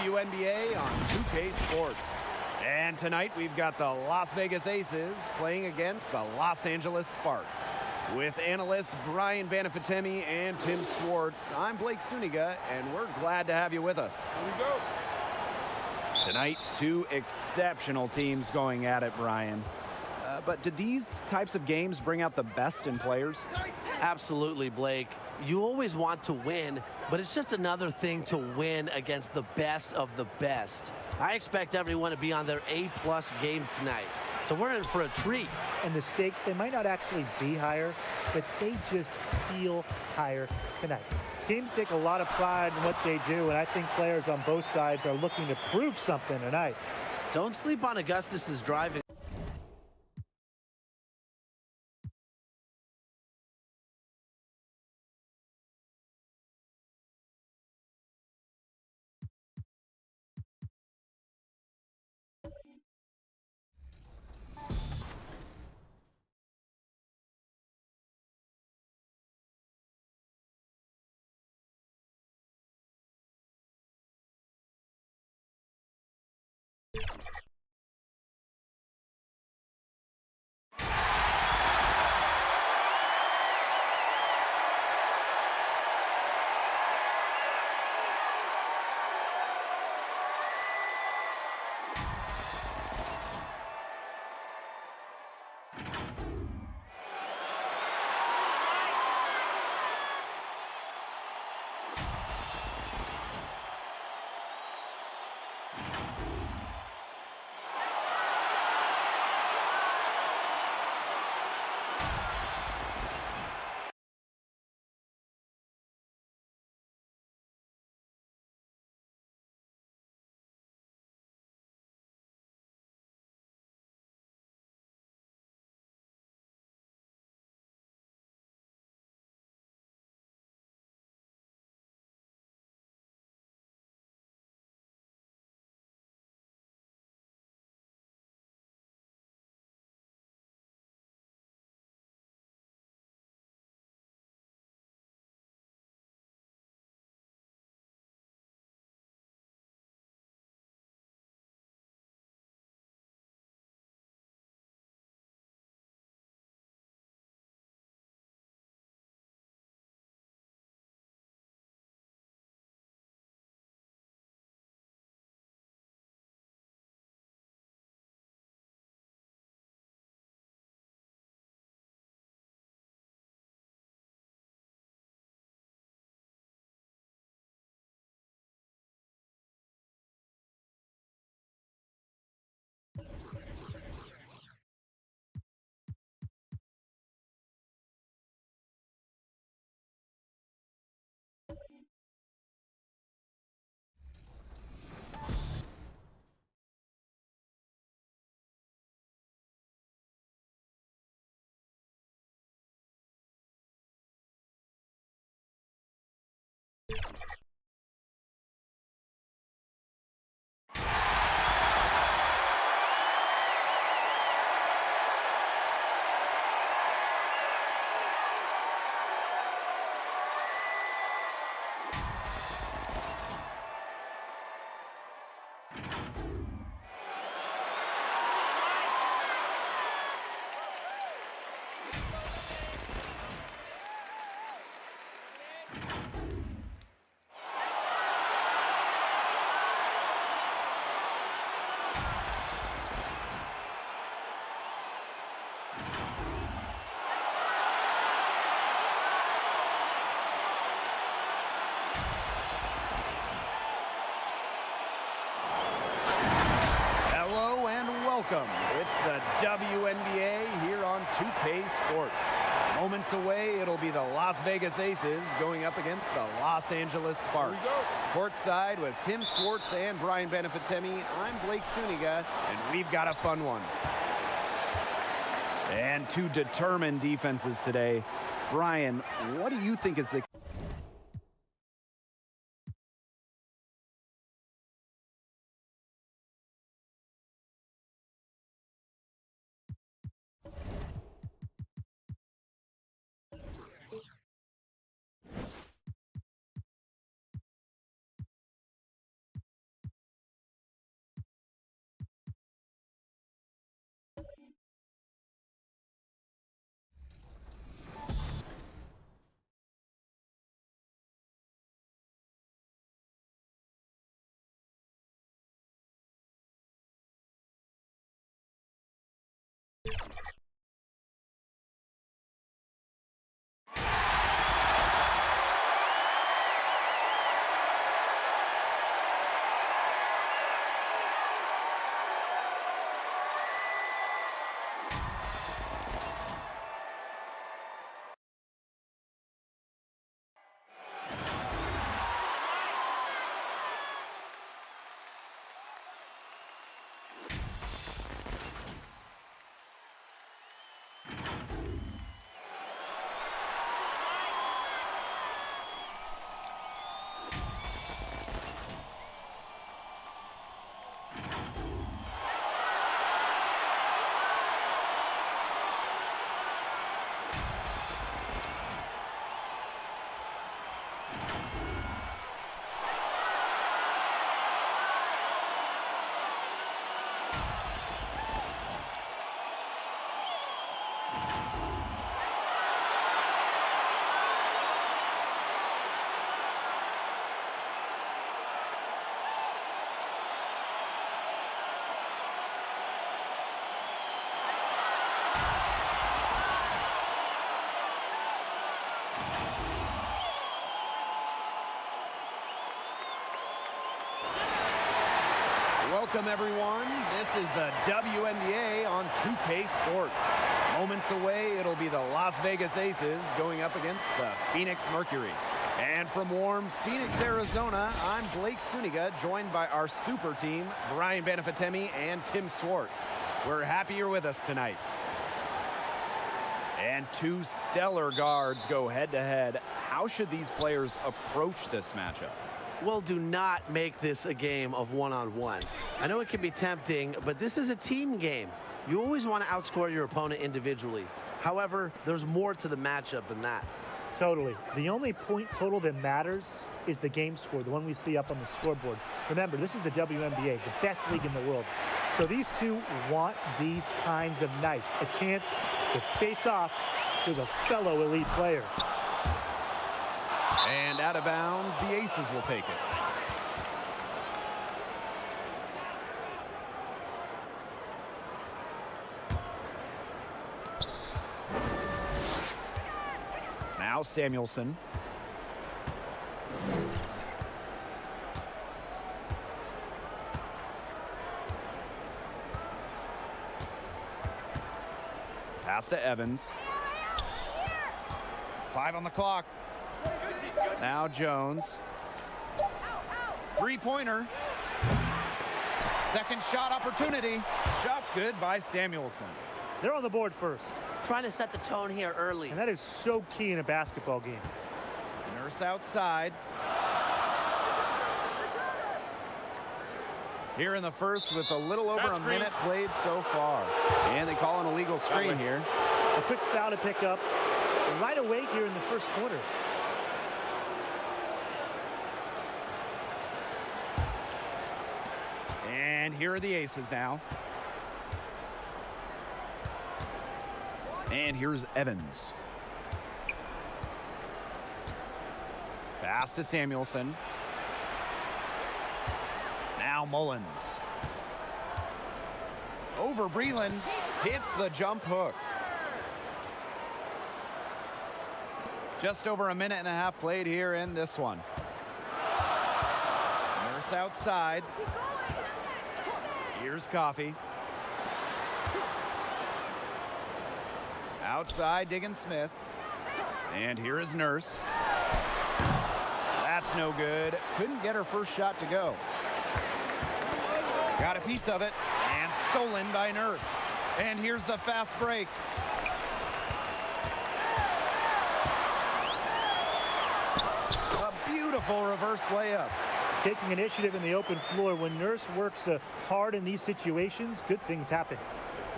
Wnba on 2K Sports. And tonight we've got the Las Vegas Aces playing against the Los Angeles Sparks. With analysts Brian Banafitemi and Tim Swartz, I'm Blake Suniga, and we're glad to have you with us. Here we go. Tonight, two exceptional teams going at it, Brian. But do these types of games bring out the best in players? Absolutely, Blake. You always want to win, but it's just another thing to win against the best of the best. I expect everyone to be on their A-plus game tonight, so we're in for a treat. And the stakes, they might not actually be higher, but they just feel higher tonight. Teams take a lot of pride in what they do, and I think players on both sides are looking to prove something tonight. Don't sleep on Augustus's driving. Hello and welcome. It's the WNBA here on 2K Sports. Moments away, it'll be the Las Vegas Aces going up against the Los Angeles Sparks. Here we go. Courtside with Tim Swartz and Brian Banafitemi, I'm Blake Suniga, and we've got a fun one. And two determined defenses today. Brian, what do you think is the Welcome, everyone. This is the WNBA on 2K Sports. Moments away, it'll be the Las Vegas Aces going up against the Phoenix Mercury. And from warm Phoenix, Arizona, I'm Blake Suniga, joined by our super team, Brian Banafitemi and Tim Swartz. We're happy you're with us tonight. And two stellar guards go head-to-head. How should these players approach this matchup? Well, do not make this a game of one-on-one. I know it can be tempting, but this is a team game. You always want to outscore your opponent individually. However, there's more to the matchup than that. Totally. The only point total that matters is the game score, the one we see up on the scoreboard. Remember, this is the WNBA, the best league in the world. So these two want these kinds of nights, a chance to face off with a fellow elite player. And out of bounds, the Aces will take it. Now Samuelson. Pass to Evans. 5 on the clock. Now Jones. Three-pointer. Second shot opportunity. Shot's good by Samuelson. They're on the board first. Trying to set the tone here early. And that is so key in a basketball game. Nurse outside. Here in the first with a little over a minute played so far. And they call an illegal screen here. A quick foul to pick up right away here in the first quarter. And here are the Aces now. And here's Evans. Pass to Samuelson. Now Mullins. Over Breland. Hits the jump hook. Just over a minute and a half played here in this one. Nurse outside. Here's Coffey. Outside, Diggins Smith. And here is Nurse. That's no good. Couldn't get her first shot to go. Got a piece of it. And stolen by Nurse. And here's the fast break. A beautiful reverse layup. Taking initiative in the open floor. When Nurse works hard in these situations, good things happen.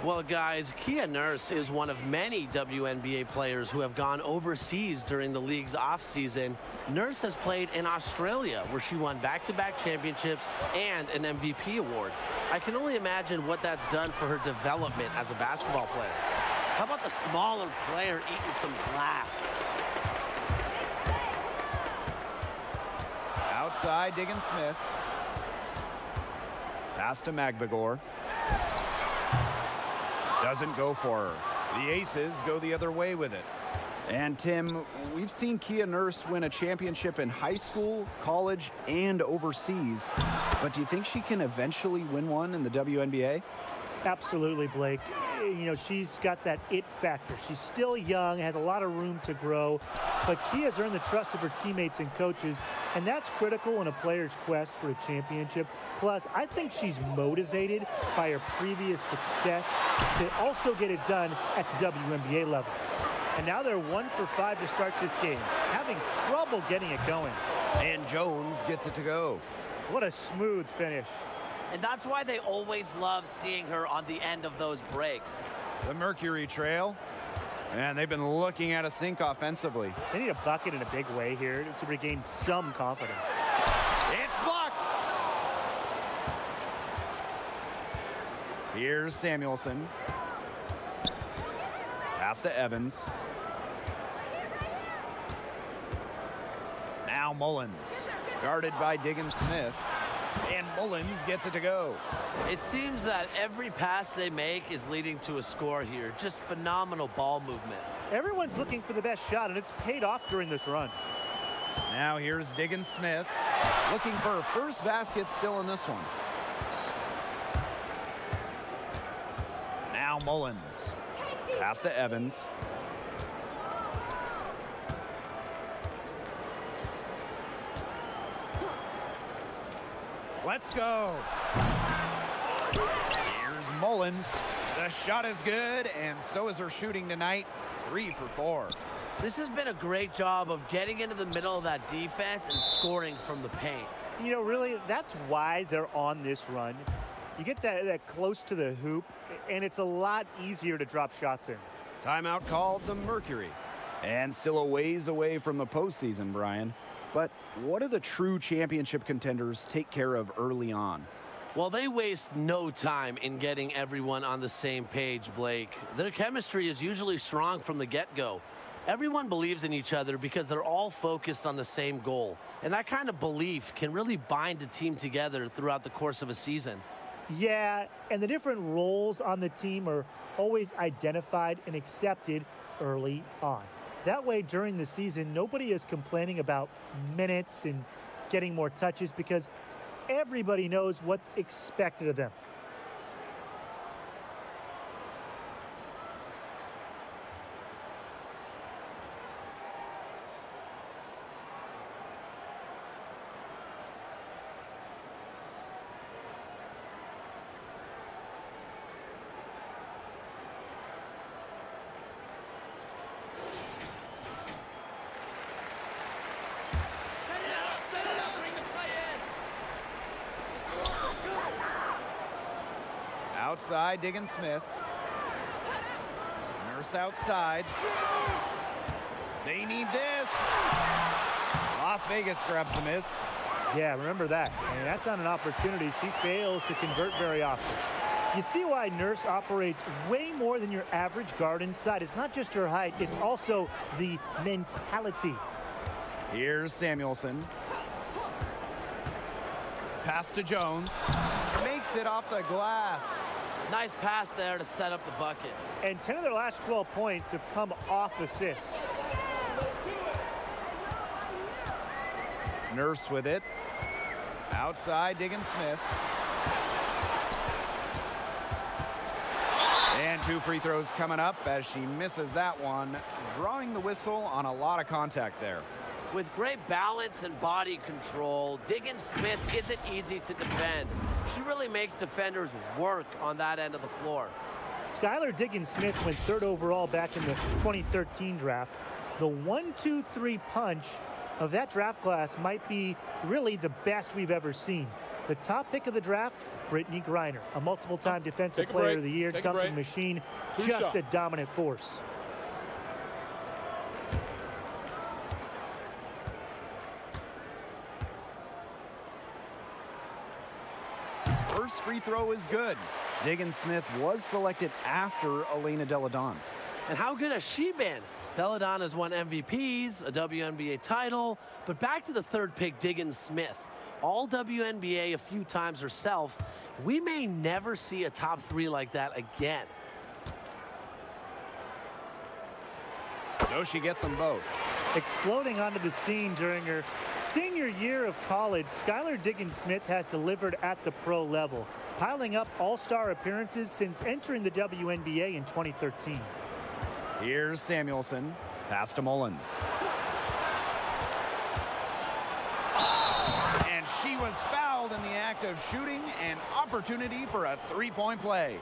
Well, guys, Kia Nurse is one of many WNBA players who have gone overseas during the league's offseason. Nurse has played in Australia, where she won back-to-back championships and an MVP award. I can only imagine what that's done for her development as a basketball player. How about the smaller player eating some glass? Outside, Diggins Smith. Pass to Magbagor. Doesn't go for her. The Aces go the other way with it. And Tim, we've seen Kia Nurse win a championship in high school, college, and overseas. But do you think she can eventually win one in the WNBA? Absolutely, Blake. You know, she's got that it factor. She's still young, has a lot of room to grow, but Kia's earned the trust of her teammates and coaches, and that's critical in a player's quest for a championship. Plus, I think she's motivated by her previous success to also get it done at the WNBA level. And now they're 1 for 5 to start this game, having trouble getting it going. And Jones gets it to go. What a smooth finish. And that's why they always love seeing her on the end of those breaks. The Mercury trail. And they've been looking at a sink offensively. They need a bucket in a big way here to regain some confidence. It's blocked. Here's Samuelson. Pass to Evans. Now Mullins. Guarded by Diggins Smith. And Mullins gets it to go. It seems that every pass they make is leading to a score here. Just phenomenal ball movement. Everyone's looking for the best shot, and it's paid off during this run. Now here's Diggins Smith. Looking for a first basket still in this one. Now Mullins. Pass to Evans. Let's go. Here's Mullins. The shot is good, and so is her shooting tonight. 3 for 4. This has been a great job of getting into the middle of that defense and scoring from the paint. You know, really, that's why they're on this run. You get that close to the hoop, and it's a lot easier to drop shots in. Timeout called the Mercury. And still a ways away from the postseason, Brian. But what do the true championship contenders take care of early on? Well, they waste no time in getting everyone on the same page, Blake. Their chemistry is usually strong from the get-go. Everyone believes in each other because they're all focused on the same goal. And that kind of belief can really bind a team together throughout the course of a season. Yeah, and the different roles on the team are always identified and accepted early on. That way, during the season, nobody is complaining about minutes and getting more touches because everybody knows what's expected of them. Outside, Diggins Smith. Nurse outside. They need this. Las Vegas grabs the miss. Yeah, remember that. And that's not an opportunity she fails to convert very often. You see why Nurse operates way more than your average guard inside. It's not just her height, it's also the mentality. Here's Samuelson. Pass to Jones. Makes it off the glass. Nice pass there to set up the bucket. And 10 of their last 12 points have come off assists. Nurse with it. Outside, Diggins Smith. And 2 free throws coming up as she misses that one, drawing the whistle on a lot of contact there. With great balance and body control, Diggins Smith isn't easy to defend. She really makes defenders work on that end of the floor. Skylar Diggins Smith went 3rd overall back in the 2013 draft. The 1-2-3 punch of that draft class might be really the best we've ever seen. The top pick of the draft, Brittany Griner, a multiple-time defensive player of the year, dunking machine, just a dominant force. First free throw is good. Diggins Smith was selected after Elena Deladon. And how good has she been? Deladon has won MVPs, a WNBA title, but back to the 3rd pick, Diggins Smith. All WNBA a few times herself. We may never see a top 3 like that again. So she gets them both. Exploding onto the scene during her senior year of college, Skylar Diggins Smith has delivered at the pro level, piling up all-star appearances since entering the WNBA in 2013. Here's Samuelson. Pass to Mullins. And she was fouled in the act of shooting, an opportunity for a 3-point play.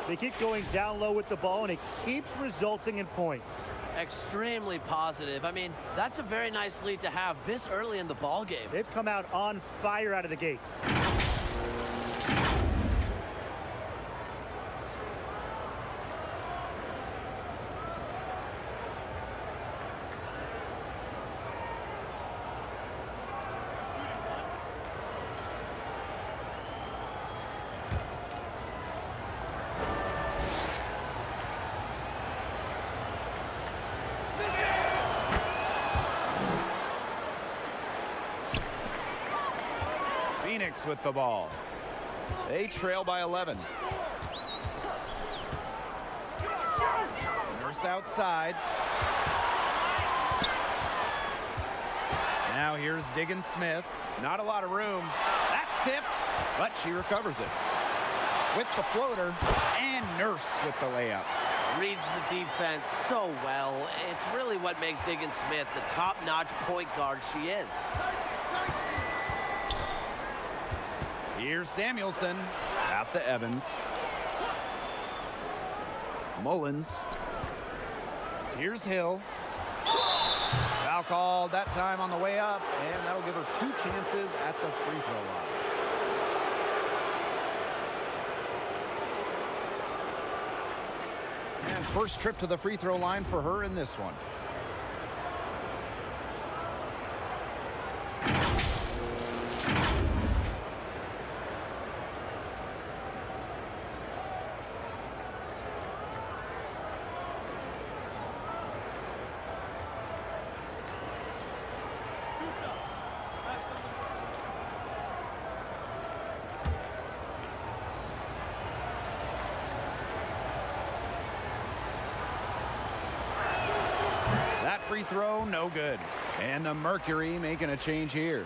They keep going down low with the ball, and it keeps resulting in points. Extremely positive. I mean, that's a very nice lead to have this early in the ball game. They've come out on fire out of the gates. Phoenix with the ball. They trail by 11. Nurse outside. Now here's Diggins Smith. Not a lot of room. That's tipped, but she recovers it. With the floater, and Nurse with the layup. Reads the defense so well. It's really what makes Diggins Smith the top-notch point guard she is. Here's Samuelson. Pass to Evans. Mullins. Here's Hill. Foul called that time on the way up, and that'll give her 2 chances at the free throw line. And first trip to the free throw line for her in this one. Free throw, no good. And the Mercury making a change here.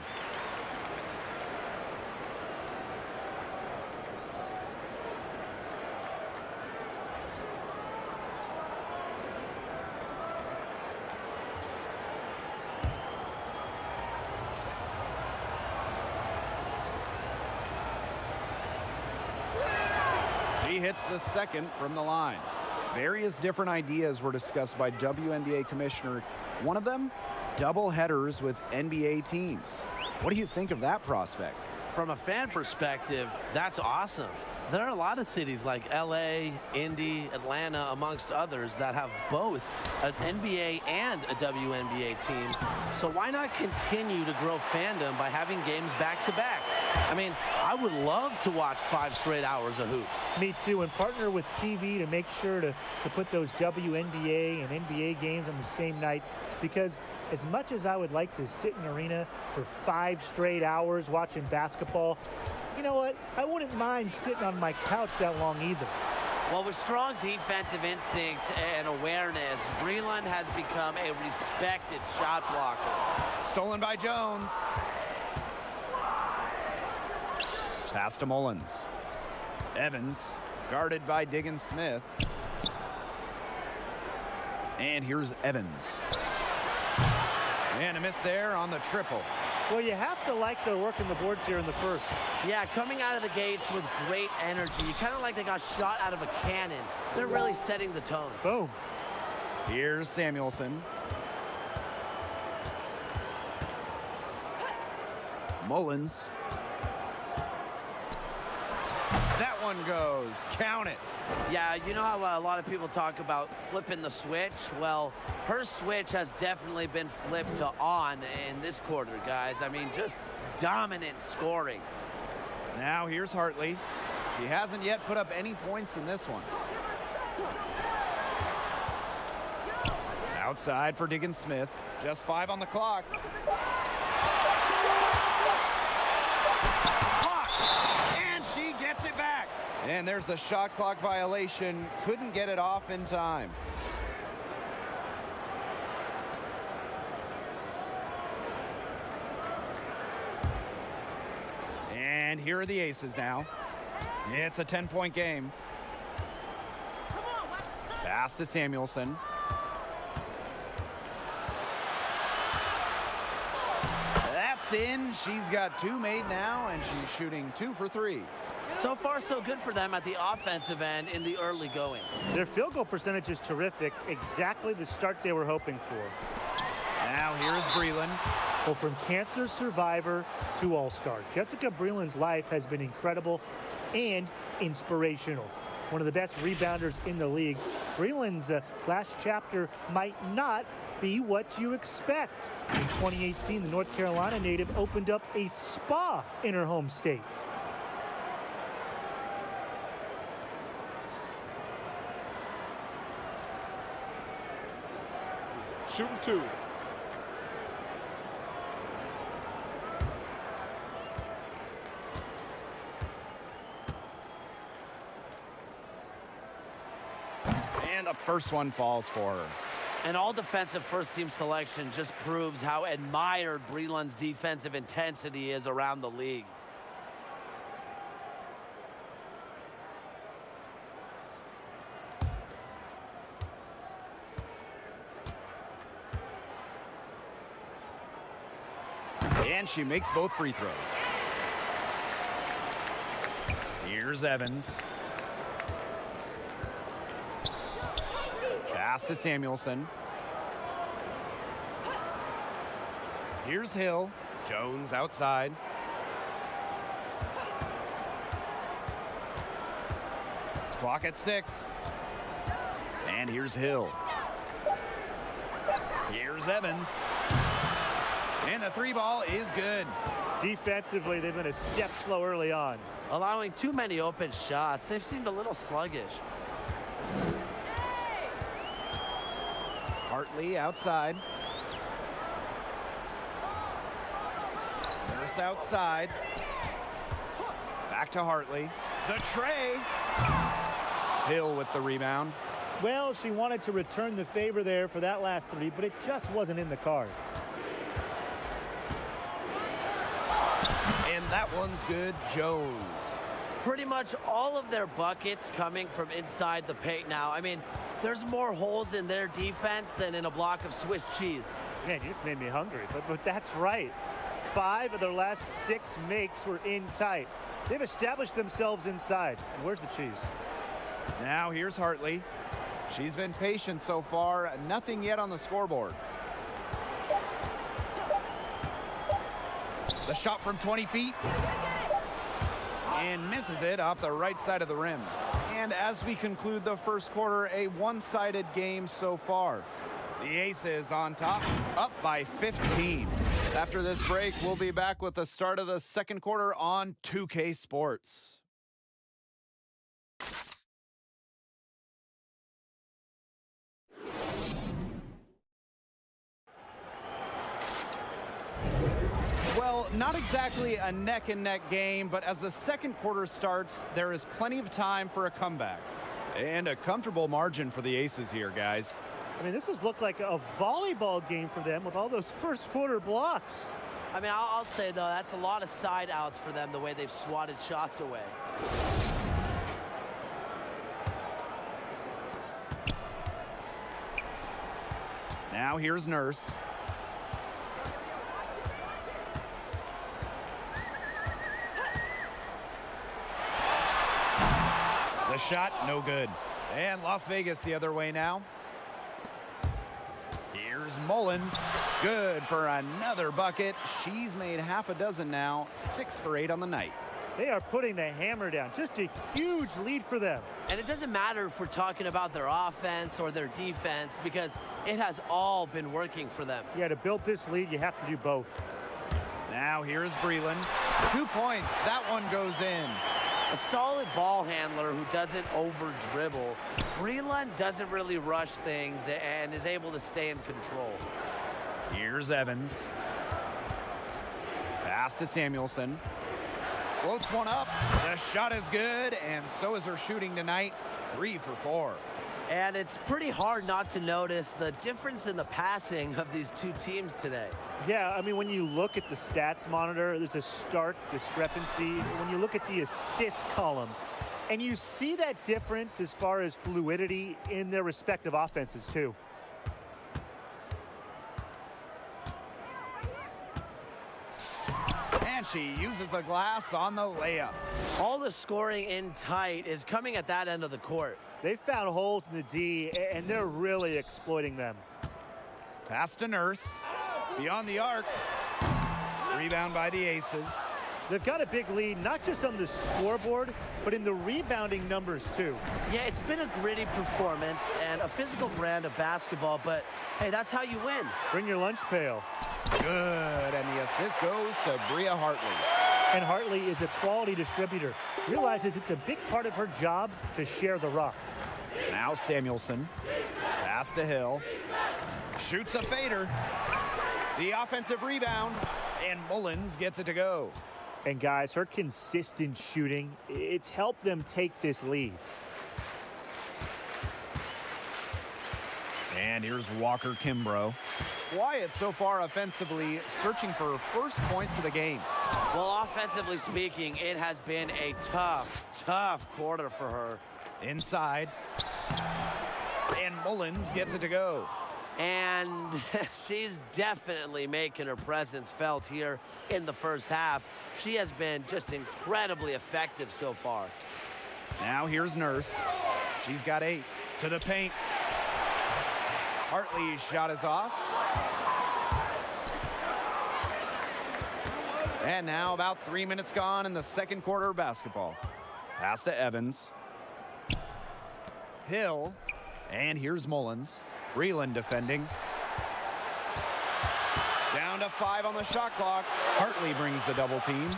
He hits the second from the line. Various different ideas were discussed by WNBA Commissioner. One of them, double headers with NBA teams. What do you think of that prospect? From a fan perspective, that's awesome. There are a lot of cities like LA, Indy, Atlanta, amongst others that have both an NBA and a WNBA team. So why not continue to grow fandom by having games back-to-back? I mean, I would love to watch 5 straight hours of hoops. Me too, and partner with TV to make sure to put those WNBA and NBA games on the same nights, because as much as I would like to sit in an arena for 5 straight hours watching basketball, you know what? I wouldn't mind sitting on my couch that long either. Well, with strong defensive instincts and awareness, Breland has become a respected shot blocker. Stolen by Jones. Pass to Mullins. Evans, guarded by Diggins Smith. And here's Evans. And a miss there on the triple. Well, you have to like their work in the boards here in the first. Yeah, coming out of the gates with great energy. Kind of like they got shot out of a cannon. They're really setting the tone. Boom. Here's Samuelson. Mullins. That one goes. Count it. Yeah, you know how a lot of people talk about flipping the switch? Well, her switch has definitely been flipped to on in this quarter, guys. I mean, just dominant scoring. Now here's Hartley. He hasn't yet put up any points in this one. Outside for Diggins Smith. Just 5 on the clock. And she gets it back. And there's the shot clock violation. Couldn't get it off in time. And here are the aces now. It's a 10-point game. Pass to Samuelson. That's in. She's got 2 made now, and she's shooting 2 for 3. So far, so good for them at the offensive end in the early going. Their field goal percentage is terrific. Exactly the start they were hoping for. Now here's Breland. Well, from cancer survivor to all-star, Jessica Breland's life has been incredible and inspirational. One of the best rebounders in the league. Breland's last chapter might not be what you expect. In 2018, the North Carolina native opened up a spa in her home state. Shooting 2. And the first one falls for her. An all-defensive first-team selection just proves how admired Breland's defensive intensity is around the league. And she makes both free throws. Here's Evans. Pass to Samuelson. Here's Hill. Jones outside. Clock at 6. And here's Hill. Here's Evans. And the 3 ball is good. Defensively, they've been a step slow early on. Allowing too many open shots. They've seemed a little sluggish. Hartley outside. Nurse outside. Back to Hartley. The tray. Hill with the rebound. Well, she wanted to return the favor there for that last 3, but it just wasn't in the cards. And that one's good. Jones. Pretty much all of their buckets coming from inside the paint now. I mean, there's more holes in their defense than in a block of Swiss cheese. Man, you just made me hungry, but that's right. 5 of their last 6 makes were in tight. They've established themselves inside. And where's the cheese? Now here's Hartley. She's been patient so far. Nothing yet on the scoreboard. The shot from 20 feet. And misses it off the right side of the rim. And as we conclude the first quarter, a one-sided game so far. The Aces on top, up by 15. After this break, we'll be back with the start of the second quarter on 2K Sports. Well, not exactly a neck-and-neck game, but as the second quarter starts, there is plenty of time for a comeback. And a comfortable margin for the Aces here, guys. I mean, this has looked like a volleyball game for them with all those first quarter blocks. I mean, I'll say, though, that's a lot of side outs for them, the way they've swatted shots away. Now here's Nurse. The shot, no good. And Las Vegas the other way now. Here's Mullins. Good for another bucket. She's made half a dozen now. 6 for 8 on the night. They are putting the hammer down. Just a huge lead for them. And it doesn't matter if we're talking about their offense or their defense, because it has all been working for them. Yeah, to build this lead, you have to do both. Now here's Breland. 2 points. That one goes in. A solid ball handler who doesn't over-dribble. Breland doesn't really rush things and is able to stay in control. Here's Evans. Pass to Samuelson. Floats one up. The shot is good, and so is her shooting tonight. 3 for 4. And it's pretty hard not to notice the difference in the passing of these two teams today. Yeah, I mean, when you look at the stats monitor, there's a stark discrepancy. When you look at the assist column, and you see that difference as far as fluidity in their respective offenses, too. And she uses the glass on the layup. All the scoring in tight is coming at that end of the court. They've found holes in the D, and they're really exploiting them. Pass to Nurse. Beyond the arc. Rebound by the Aces. They've got a big lead, not just on the scoreboard, but in the rebounding numbers, too. Yeah, it's been a gritty performance and a physical brand of basketball, but hey, that's how you win. Bring your lunch pail. Good, and the assist goes to Bria Hartley. And Hartley is a quality distributor. Realizes it's a big part of her job to share the rock. Now Samuelson. Pass to Hill. Shoots a fader. The offensive rebound, and Mullins gets it to go. And guys, her consistent shooting, it's helped them take this lead. And here's Walker Kimbrough. Quiet so far offensively, searching for first points of the game. Well, offensively speaking, it has been a tough quarter for her. Inside. And Mullins gets it to go. And she's definitely making her presence felt here in the first half. She has been just incredibly effective so far. Now here's Nurse. She's got 8. To the paint. Hartley's shot is off. And now about 3 minutes gone in the second quarter of basketball. Pass to Evans. Hill. And here's Mullins. Breland defending. Down to 5 on the shot clock. Hartley brings the double team.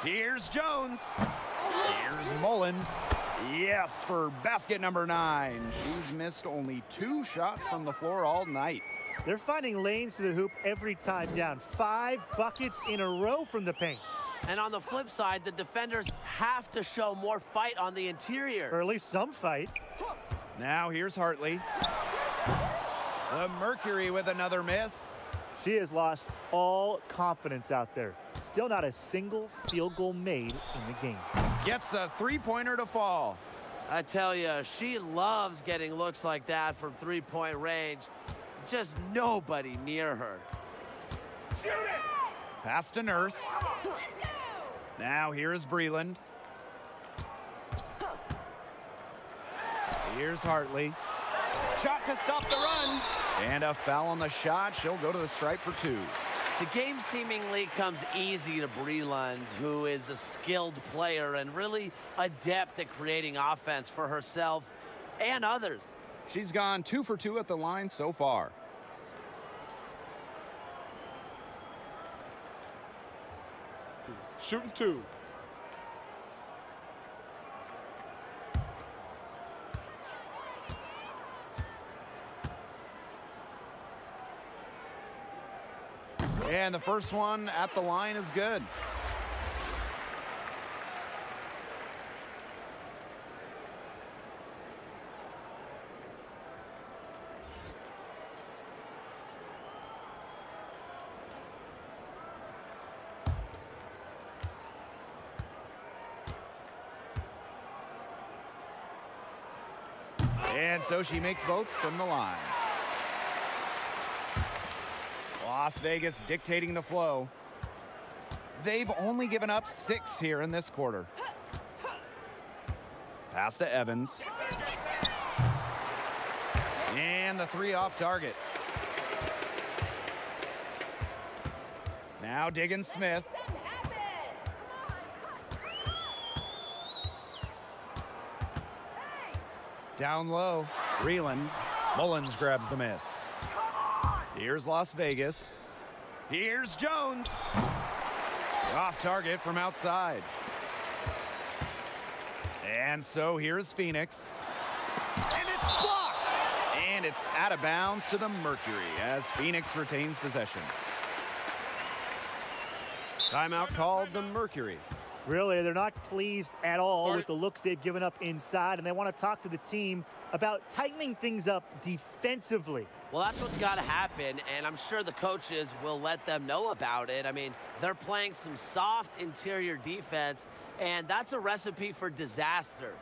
Here's Jones. Here's Mullins. Yes, for basket number 9. She's missed only 2 shots from the floor all night. They're finding lanes to the hoop every time down. 5 buckets in a row from the paint. And on the flip side, the defenders have to show more fight on the interior. Or at least some fight. Now here's Hartley. The Mercury with another miss. She has lost all confidence out there. Still not a single field goal made in the game. Gets the three-pointer to fall. I tell you, she loves getting looks like that from three-point range. Just nobody near her. Shoot it! Pass to Nurse. Now here's Breland. Here's Hartley. Shot to stop the run. And a foul on the shot. She'll go to the stripe for 2. The game seemingly comes easy to Breland, who is a skilled player and really adept at creating offense for herself and others. She's gone 2 for 2 at the line so far. Shooting 2. And the first one at the line is good. And so she makes both from the line. Las Vegas dictating the flow. They've only given up 6 here in this quarter. Pass to Evans. And the 3 off target. Now Diggins Smith. Down low, Breland. Mullins grabs the miss. Here's Las Vegas. Here's Jones. Off target from outside. And so here's Phoenix. And it's blocked. And it's out of bounds to the Mercury as Phoenix retains possession. Timeout called the Mercury. Really, they're not pleased at all with the looks they've given up inside, and they want to talk to the team about tightening things up defensively. Well, that's what's got to happen, and I'm sure the coaches will let them know about it. I mean, they're playing some soft interior defense, and that's a recipe for disaster.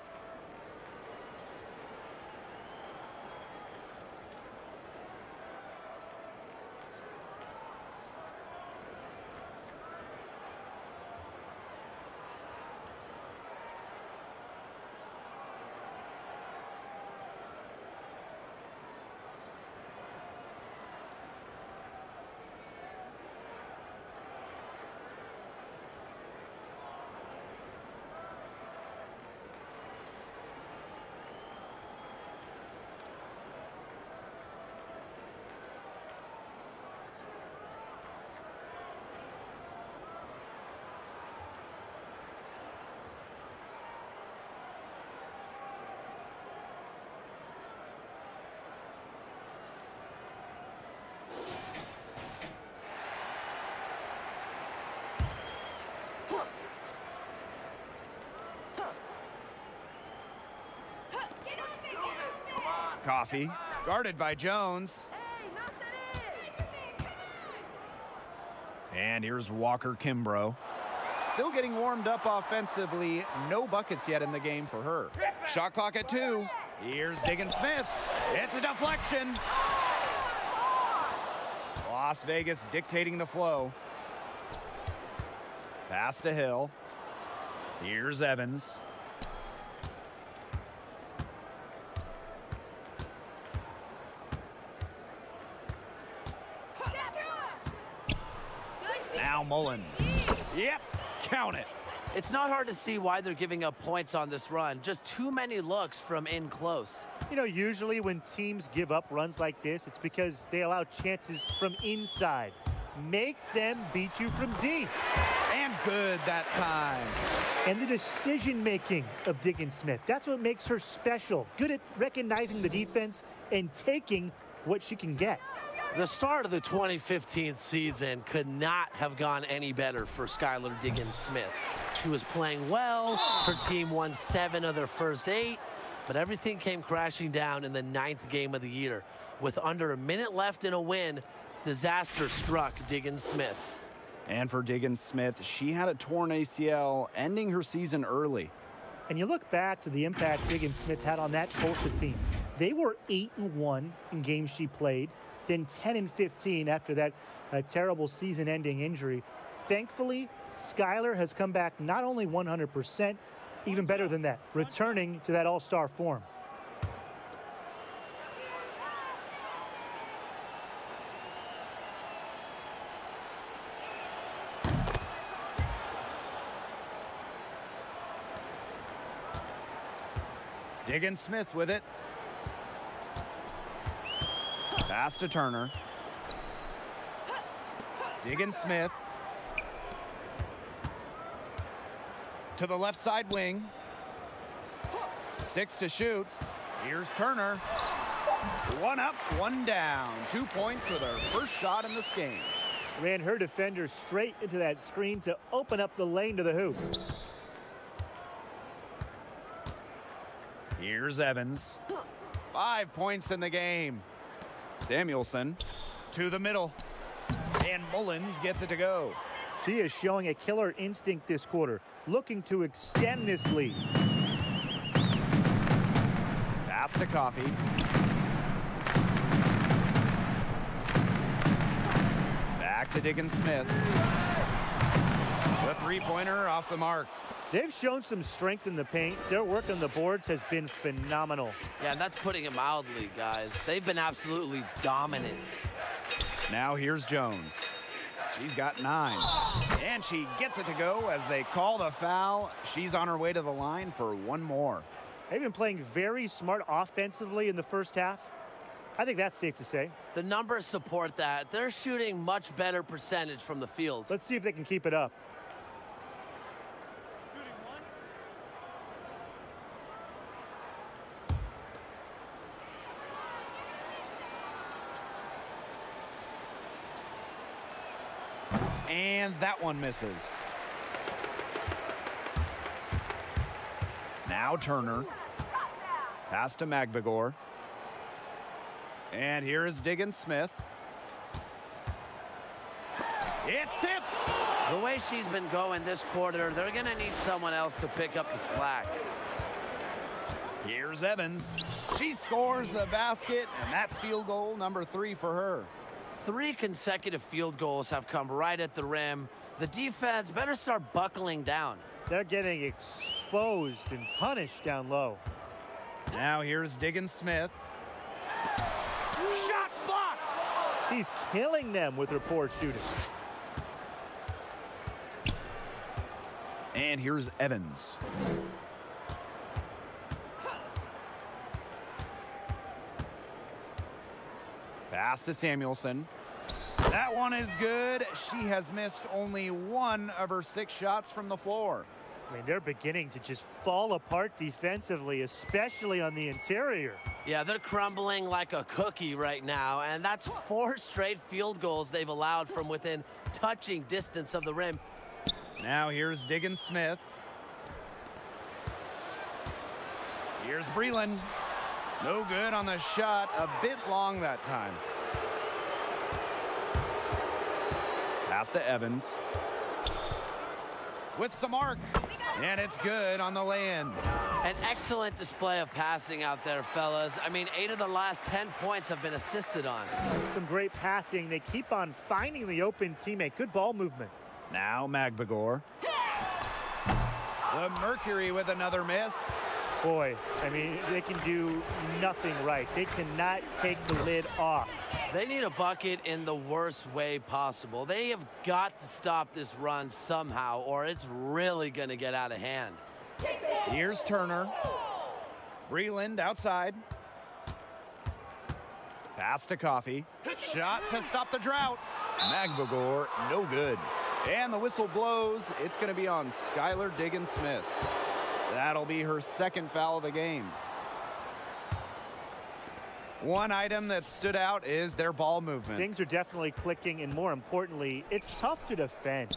Coffee, guarded by Jones. And here's Walker Kimbrough. Still getting warmed up offensively. No buckets yet in the game for her. Shot clock at 2. Here's Diggin Smith. It's a deflection. Las Vegas dictating the flow. Pass to Hill. Here's Evans. Now Mullins. Yep, count it. It's not hard to see why they're giving up points on this run. Just too many looks from in close. You know, usually when teams give up runs like this, it's because they allow chances from inside. Make them beat you from deep. And good that time. And the decision-making of Diggin Smith, that's what makes her special. Good at recognizing the defense and taking what she can get. The start of the 2015 season could not have gone any better for Skylar Diggin Smith. She was playing well. Her team won 7 of their first 8, but everything came crashing down in the 9th game of the year. With under a minute left in a win, disaster struck Diggin Smith. And for Diggin Smith, she had a torn ACL, ending her season early. And you look back to the impact Diggin Smith had on that Tulsa team. They were 8-1 in games she played, then 10-15 after that terrible season-ending injury. Thankfully, Skylar has come back not only 100%, even better than that, returning to that all-star form. Diggin Smith with it. Pass to Turner. Diggin Smith. To the left side wing. 6 to shoot. Here's Turner. 1 up, 1 down. 2 points with her first shot in this game. Ran her defender straight into that screen to open up the lane to the hoop. Here's Evans. 5 points in the game. Samuelson to the middle. And Mullins gets it to go. She is showing a killer instinct this quarter, looking to extend this lead. Pass to Coffee. Back to Diggin Smith. The three-pointer off the mark. They've shown some strength in the paint. Their work on the boards has been phenomenal. Yeah, and that's putting it mildly, guys. They've been absolutely dominant. Now here's Jones. She's got 9. And she gets it to go as they call the foul. She's on her way to the line for 1 more. They've been playing very smart offensively in the first half. I think that's safe to say. The numbers support that. They're shooting much better percentage from the field. Let's see if they can keep it up. And that one misses. Now Turner. Pass to Magbegor. And here is Diggin Smith. It's tipped. The way she's been going this quarter, they're going to need someone else to pick up the slack. Here's Evans. She scores the basket, and that's field goal number 3 for her. 3 consecutive field goals have come right at the rim. The defense better start buckling down. They're getting exposed and punished down low. Now here's Diggin Smith. Shot blocked. She's killing them with her poor shooting. And here's Evans. Pass to Samuelson. That one is good. She has missed only 1 of her 6 shots from the floor. I mean, they're beginning to just fall apart defensively, especially on the interior. Yeah, they're crumbling like a cookie right now, and that's 4 straight field goals they've allowed from within touching distance of the rim. Now here's Diggin Smith. Here's Breland. No good on the shot. A bit long that time. Pass to Evans. With some arc. And it's good on the lay-in. An excellent display of passing out there, fellas. I mean, 8 of the last 10 points have been assisted on. Some great passing. They keep on finding the open teammate. Good ball movement. Now Magbagor. The Mercury with another miss. Boy, I mean, they can do nothing right. They cannot take the lid off. They need a bucket in the worst way possible. They have got to stop this run somehow, or it's really going to get out of hand. Here's Turner. Breland outside. Pass to Coffee. Shot to stop the drought. Magbagor, no good. And the whistle blows. It's going to be on Skylar Diggins-Smith. That'll be her second foul of the game. One item that stood out is their ball movement. Things are definitely clicking, and more importantly, it's tough to defend.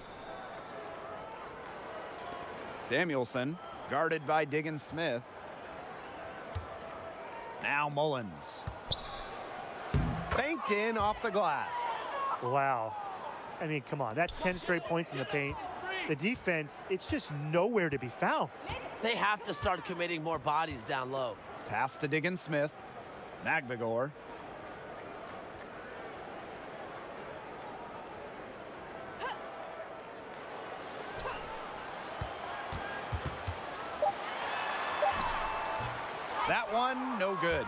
Samuelson, guarded by Diggins-Smith. Now Mullins. Banked in off the glass. Wow. I mean, come on. That's 10 straight points in the paint. The defense, it's just nowhere to be found. They have to start committing more bodies down low. Pass to Diggins-Smith. Magbagor. That one, no good.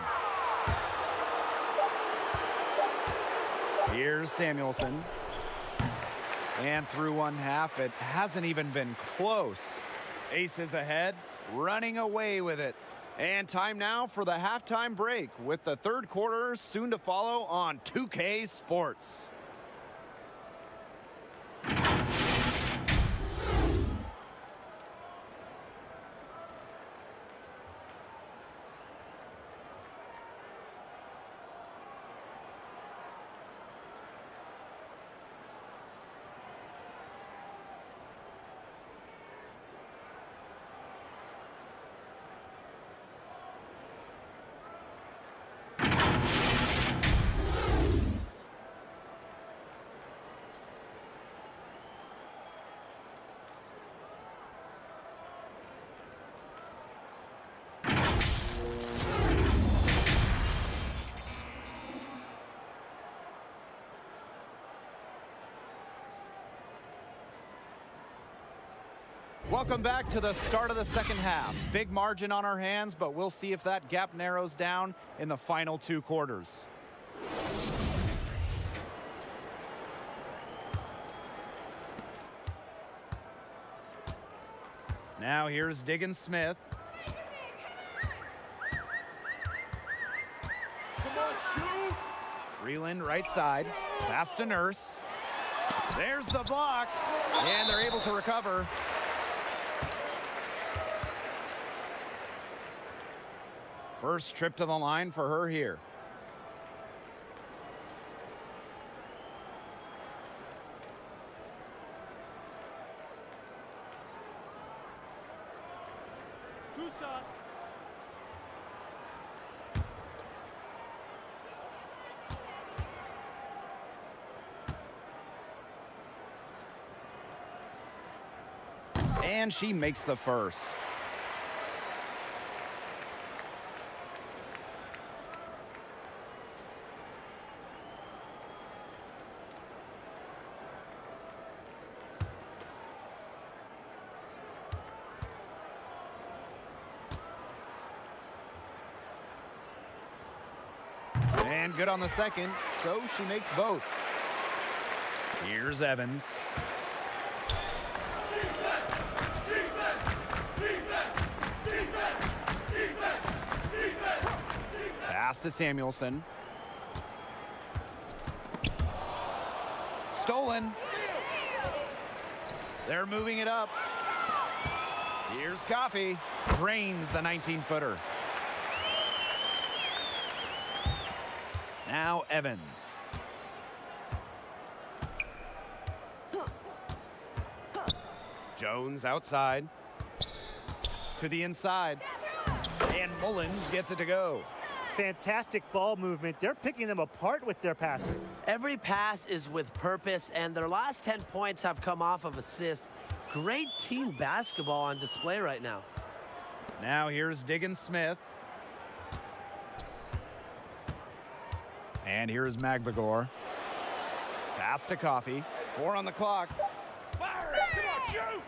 Here's Samuelson. And through one half, it hasn't even been close. Aces ahead, running away with it. And time now for the halftime break, with the third quarter soon to follow on 2K Sports. Welcome back to the start of the second half. Big margin on our hands, but we'll see if that gap narrows down in the final two quarters. Now here's Diggins-Smith. Breland right side. Pass to Nurse. There's the block, and they're able to recover. First trip to the line for her here. Two shot. And she makes the first. And good on the second, so she makes both. Here's Evans. Pass to Samuelson. Stolen. They're moving it up. Here's Coffee. Drains the 19-footer. Now Evans. Jones outside. To the inside. And Mullins gets it to go. Fantastic ball movement. They're picking them apart with their passing. Every pass is with purpose, and their last 10 points have come off of assists. Great team basketball on display right now. Now here's Diggins Smith. And here's Magbagor. Pass to Coffee. 4 on the clock. Fire it! Come on, shoot!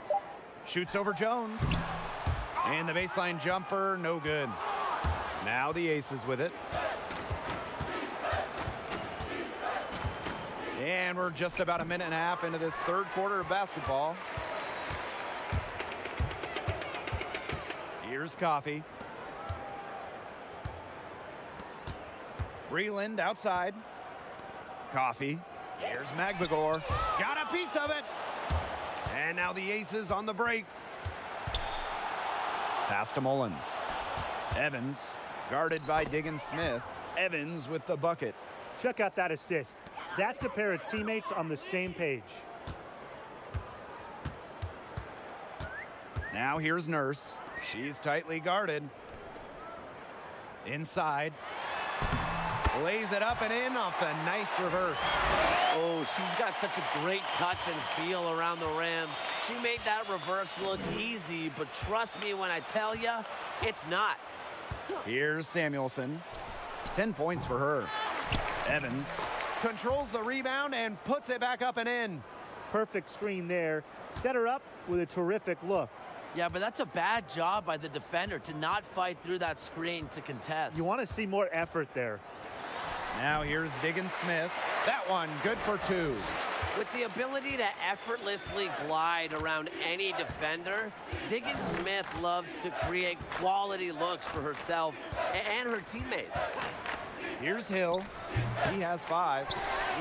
Shoots over Jones. And the baseline jumper, no good. Now the Aces with it. And we're just about a minute and a half into this third quarter of basketball. Here's Coffee. Breland outside. Coffee. Here's Magbagor. Got a piece of it. And now the Aces on the break. Pass to Mullins. Evans, guarded by Diggins Smith. Evans with the bucket. Check out that assist. That's a pair of teammates on the same page. Now here's Nurse. She's tightly guarded. Inside. Lays it up and in off the nice reverse. Oh, she's got such a great touch and feel around the rim. She made that reverse look easy, but trust me when I tell you, it's not. Here's Samuelson. 10 points for her. Evans controls the rebound and puts it back up and in. Perfect screen there. Set her up with a terrific look. Yeah, but that's a bad job by the defender to not fight through that screen to contest. You want to see more effort there. Now here's Diggins Smith. That one good for 2. With the ability to effortlessly glide around any defender, Diggins Smith loves to create quality looks for herself and her teammates. Here's Hill. He has 5.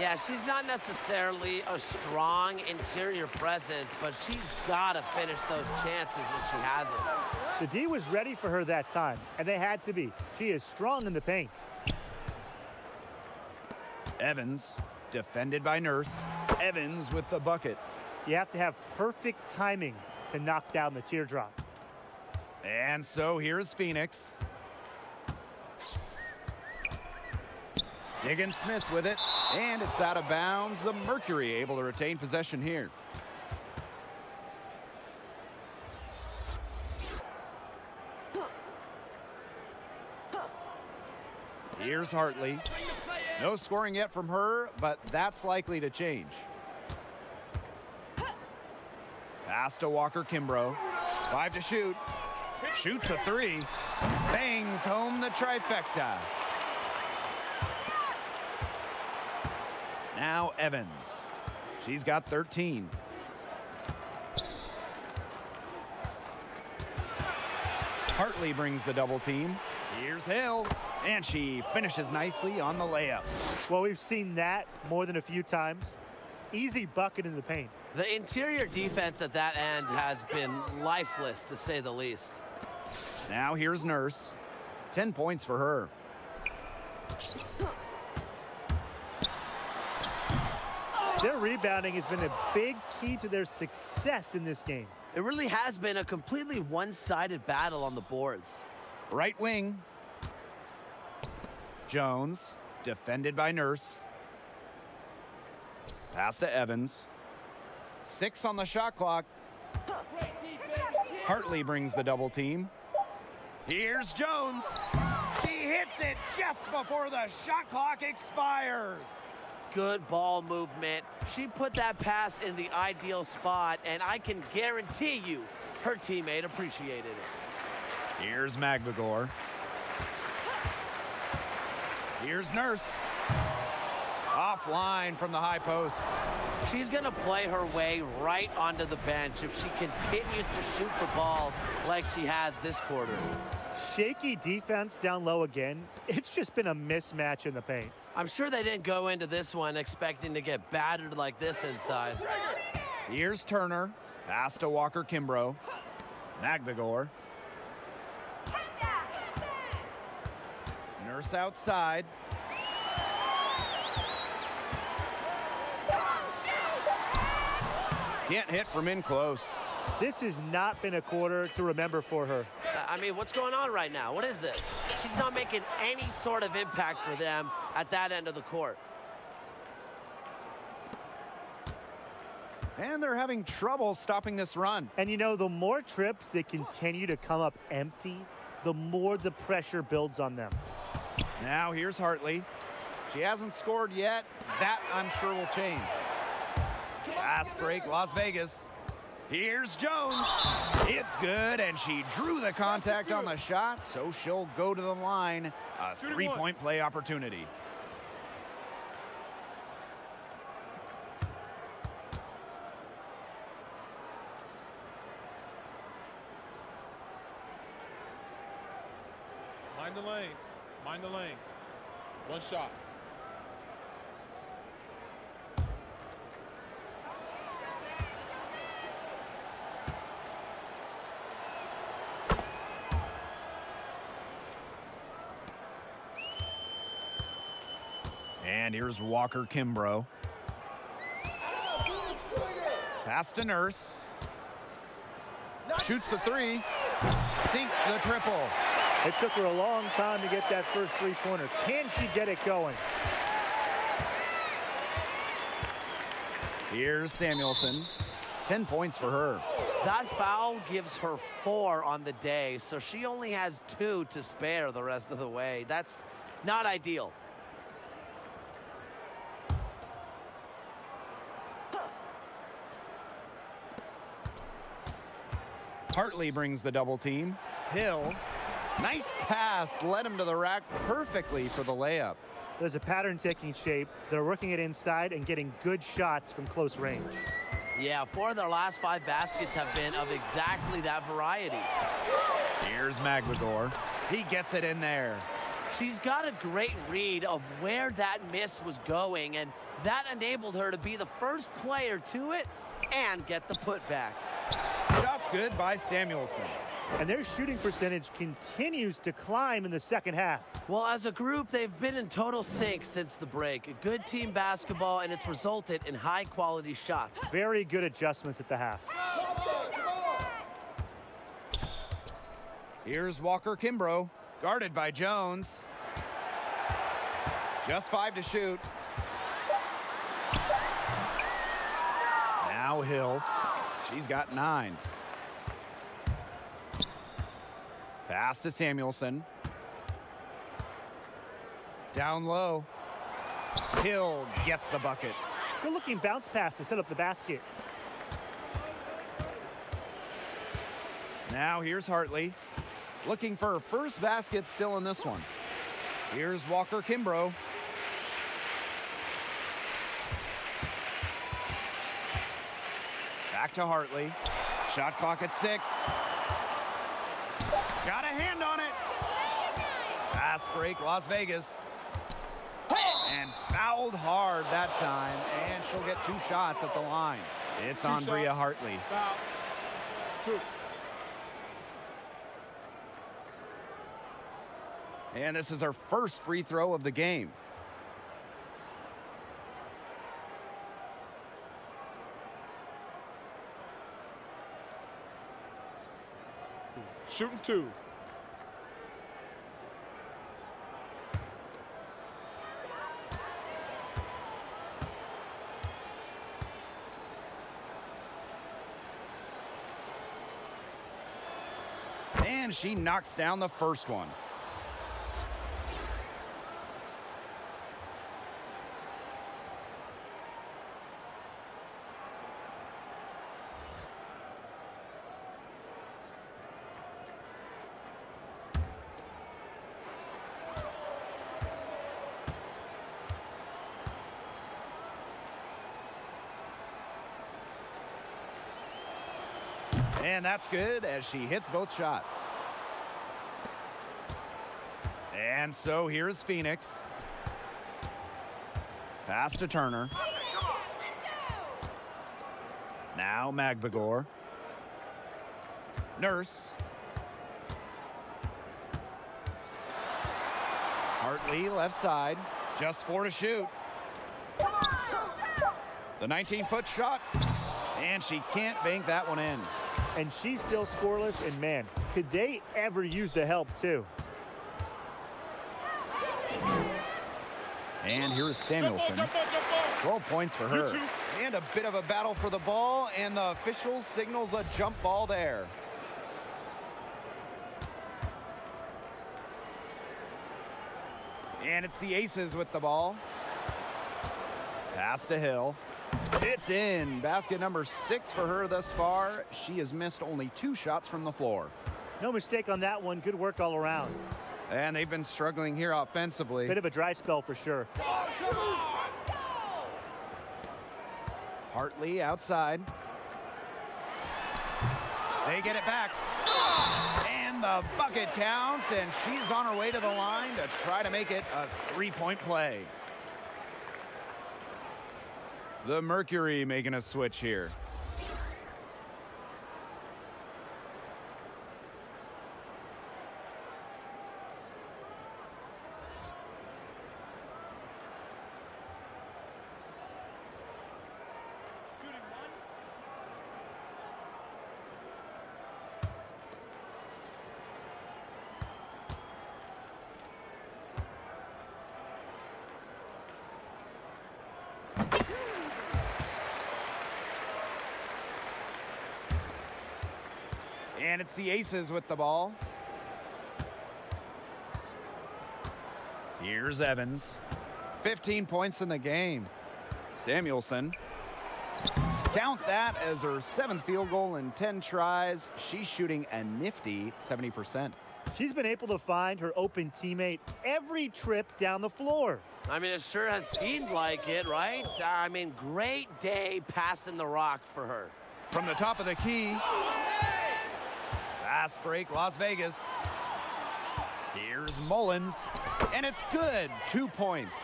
Yeah, she's not necessarily a strong interior presence, but she's got to finish those chances when she has it. The D was ready for her that time, and they had to be. She is strong in the paint. Evans, defended by Nurse. Evans with the bucket. You have to have perfect timing to knock down the teardrop. And so here's Phoenix. Diggins Smith with it, and it's out of bounds. The Mercury able to retain possession here. Here's Hartley. No scoring yet from her, but that's likely to change. Pass to Walker Kimbrough. 5 to shoot. Shoots a 3. Bangs home the trifecta. Now Evans. She's got 13. Hartley brings the double team. Here's Hill. And she finishes nicely on the layup. Well, we've seen that more than a few times. Easy bucket in the paint. The interior defense at that end has been lifeless, to say the least. Now here's Nurse. 10 points for her. Their rebounding has been a big key to their success in this game. It really has been a completely one-sided battle on the boards. Right wing. Jones, defended by Nurse. Pass to Evans. 6 on the shot clock. Hartley brings the double team. Here's Jones. He hits it just before the shot clock expires. Good ball movement. She put that pass in the ideal spot, and I can guarantee you her teammate appreciated it. Here's Magbagor. Here's Nurse. Offline from the high post. She's going to play her way right onto the bench if she continues to shoot the ball like she has this quarter. Shaky defense down low again. It's just been a mismatch in the paint. I'm sure they didn't go into this one expecting to get battered like this inside. Here's Turner. Pass to Walker Kimbrough. Magbagor. Nurse outside. Can't hit from in close. This has not been a quarter to remember for her. I mean, what's going on right now? What is this? She's not making any sort of impact for them at that end of the court. And they're having trouble stopping this run. And you know, the more trips they continue to come up empty, the more the pressure builds on them. Now here's Hartley. She hasn't scored yet. That, I'm sure, will change. Fast break, Las Vegas. Here's Jones. It's good, and she drew the contact on the shot, so she'll go to the line. A three-point play opportunity. Mind the lanes. Mind the lanes. One shot. And here's Walker Kimbrough. Pass to Nurse. Shoots the three. Sinks the triple. It took her a long time to get that first three-pointer. Can she get it going? Here's Samuelson. 10 points for her. That foul gives her 4 on the day, so she only has 2 to spare the rest of the way. That's not ideal. Hartley brings the double team. Hill. Nice pass. Led him to the rack perfectly for the layup. There's a pattern taking shape. They're working it inside and getting good shots from close range. Yeah, 4 of their last 5 baskets have been of exactly that variety. Here's Magbagor. He gets it in there. She's got a great read of where that miss was going, and that enabled her to be the first player to it and get the putback. Shot's good by Samuelson. And their shooting percentage continues to climb in the second half. Well, as a group, they've been in total sync since the break. Good team basketball, and it's resulted in high-quality shots. Very good adjustments at the half. Here's Walker Kimbrough, guarded by Jones. Just 5 to shoot. Now Hill. She's got 9. Pass to Samuelson. Down low. Hill gets the bucket. Good looking bounce pass to set up the basket. Now here's Hartley. Looking for her first basket still in this one. Here's Walker Kimbrough. Back to Hartley. Shot clock at 6. Got a hand on it. Fast break, Las Vegas. And fouled hard that time, and she'll get 2 shots at the line. It's on Bria Hartley. Foul. 2. And this is her first free throw of the game. Shooting 2. And she knocks down the first one. And that's good as she hits both shots. And so here's Phoenix. Pass to Turner. Now Magbagor. Nurse. Hartley left side. Just 4 to shoot. The 19-foot shot. And she can't bank that one in. And she's still scoreless, and man, could they ever use the help too? And here's Samuelson. Jump ball. 12 points for her. And a bit of a battle for the ball, and the official signals a jump ball there. And it's the Aces with the ball. Pass to Hill. It's in. Basket number 6 for her thus far. She has missed only 2 shots from the floor. No mistake on that one. Good work all around. And they've been struggling here offensively. Bit of a dry spell for sure. Hartley outside. They get it back. And the bucket counts, and she's on her way to the line to try to make it a 3-point play. The Mercury making a switch here. And it's the Aces with the ball. Here's Evans. 15 points in the game. Samuelson. Count that as her 7th field goal in 10 tries. She's shooting a nifty 70%. She's been able to find her open teammate every trip down the floor. I mean, it sure has seemed like it, right? I mean, great day passing the rock for her. From the top of the key. Fast break, Las Vegas. Here's Mullins. And it's good. 2 points.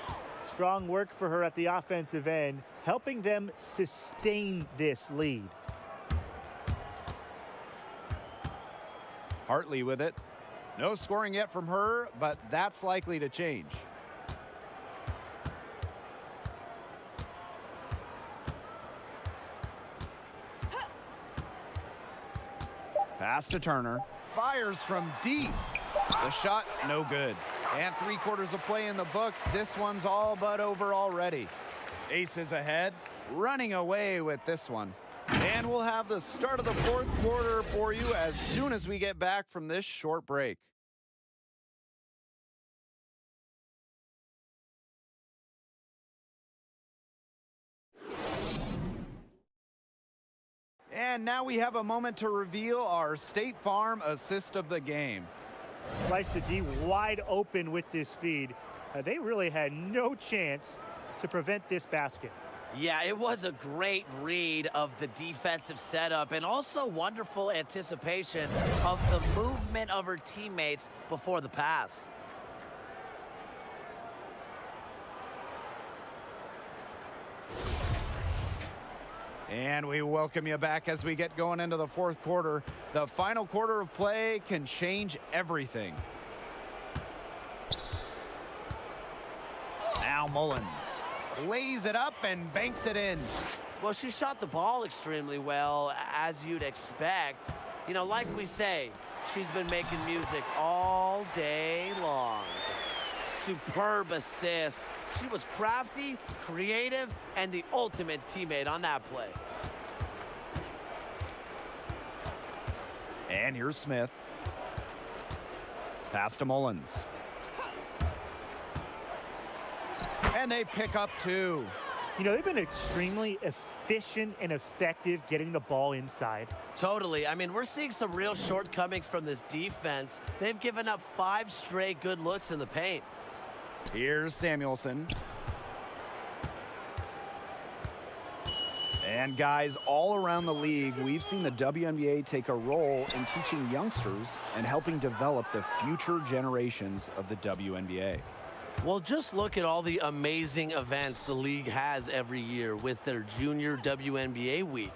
Strong work for her at the offensive end, helping them sustain this lead. Hartley with it. No scoring yet from her, but that's likely to change. Pass to Turner. Fires from deep. The shot, no good. And 3/4 of play in the books. This one's all but over already. Aces ahead, running away with this one. And we'll have the start of the 4th quarter for you as soon as we get back from this short break. And now we have a moment to reveal our State Farm assist of the game. Slice the D wide open with this feed. They really had no chance to prevent this basket. Yeah, it was a great read of the defensive setup and also wonderful anticipation of the movement of her teammates before the pass. And we welcome you back as we get going into the 4th quarter. The final quarter of play can change everything. Now Mullins lays it up and banks it in. Well, she shot the ball extremely well, as you'd expect. You know, like we say, she's been making music all day long. Superb assist. She was crafty, creative, and the ultimate teammate on that play. And here's Smith. Pass to Mullins. And they pick up 2. You know, they've been extremely efficient and effective getting the ball inside. Totally. I mean, we're seeing some real shortcomings from this defense. They've given up 5 straight good looks in the paint. Here's Samuelson. And guys, all around the league, we've seen the WNBA take a role in teaching youngsters and helping develop the future generations of the WNBA. Well, just look at all the amazing events the league has every year with their Junior WNBA Week.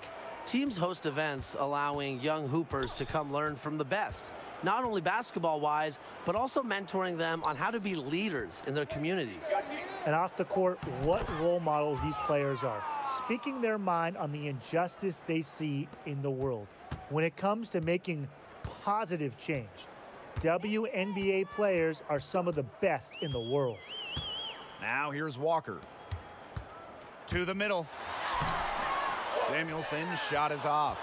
Teams host events allowing young hoopers to come learn from the best, not only basketball-wise, but also mentoring them on how to be leaders in their communities. And off the court, what role models these players are. Speaking their mind on the injustice they see in the world. When it comes to making positive change, WNBA players are some of the best in the world. Now here's Walker. To the middle. Samuelson's shot is off.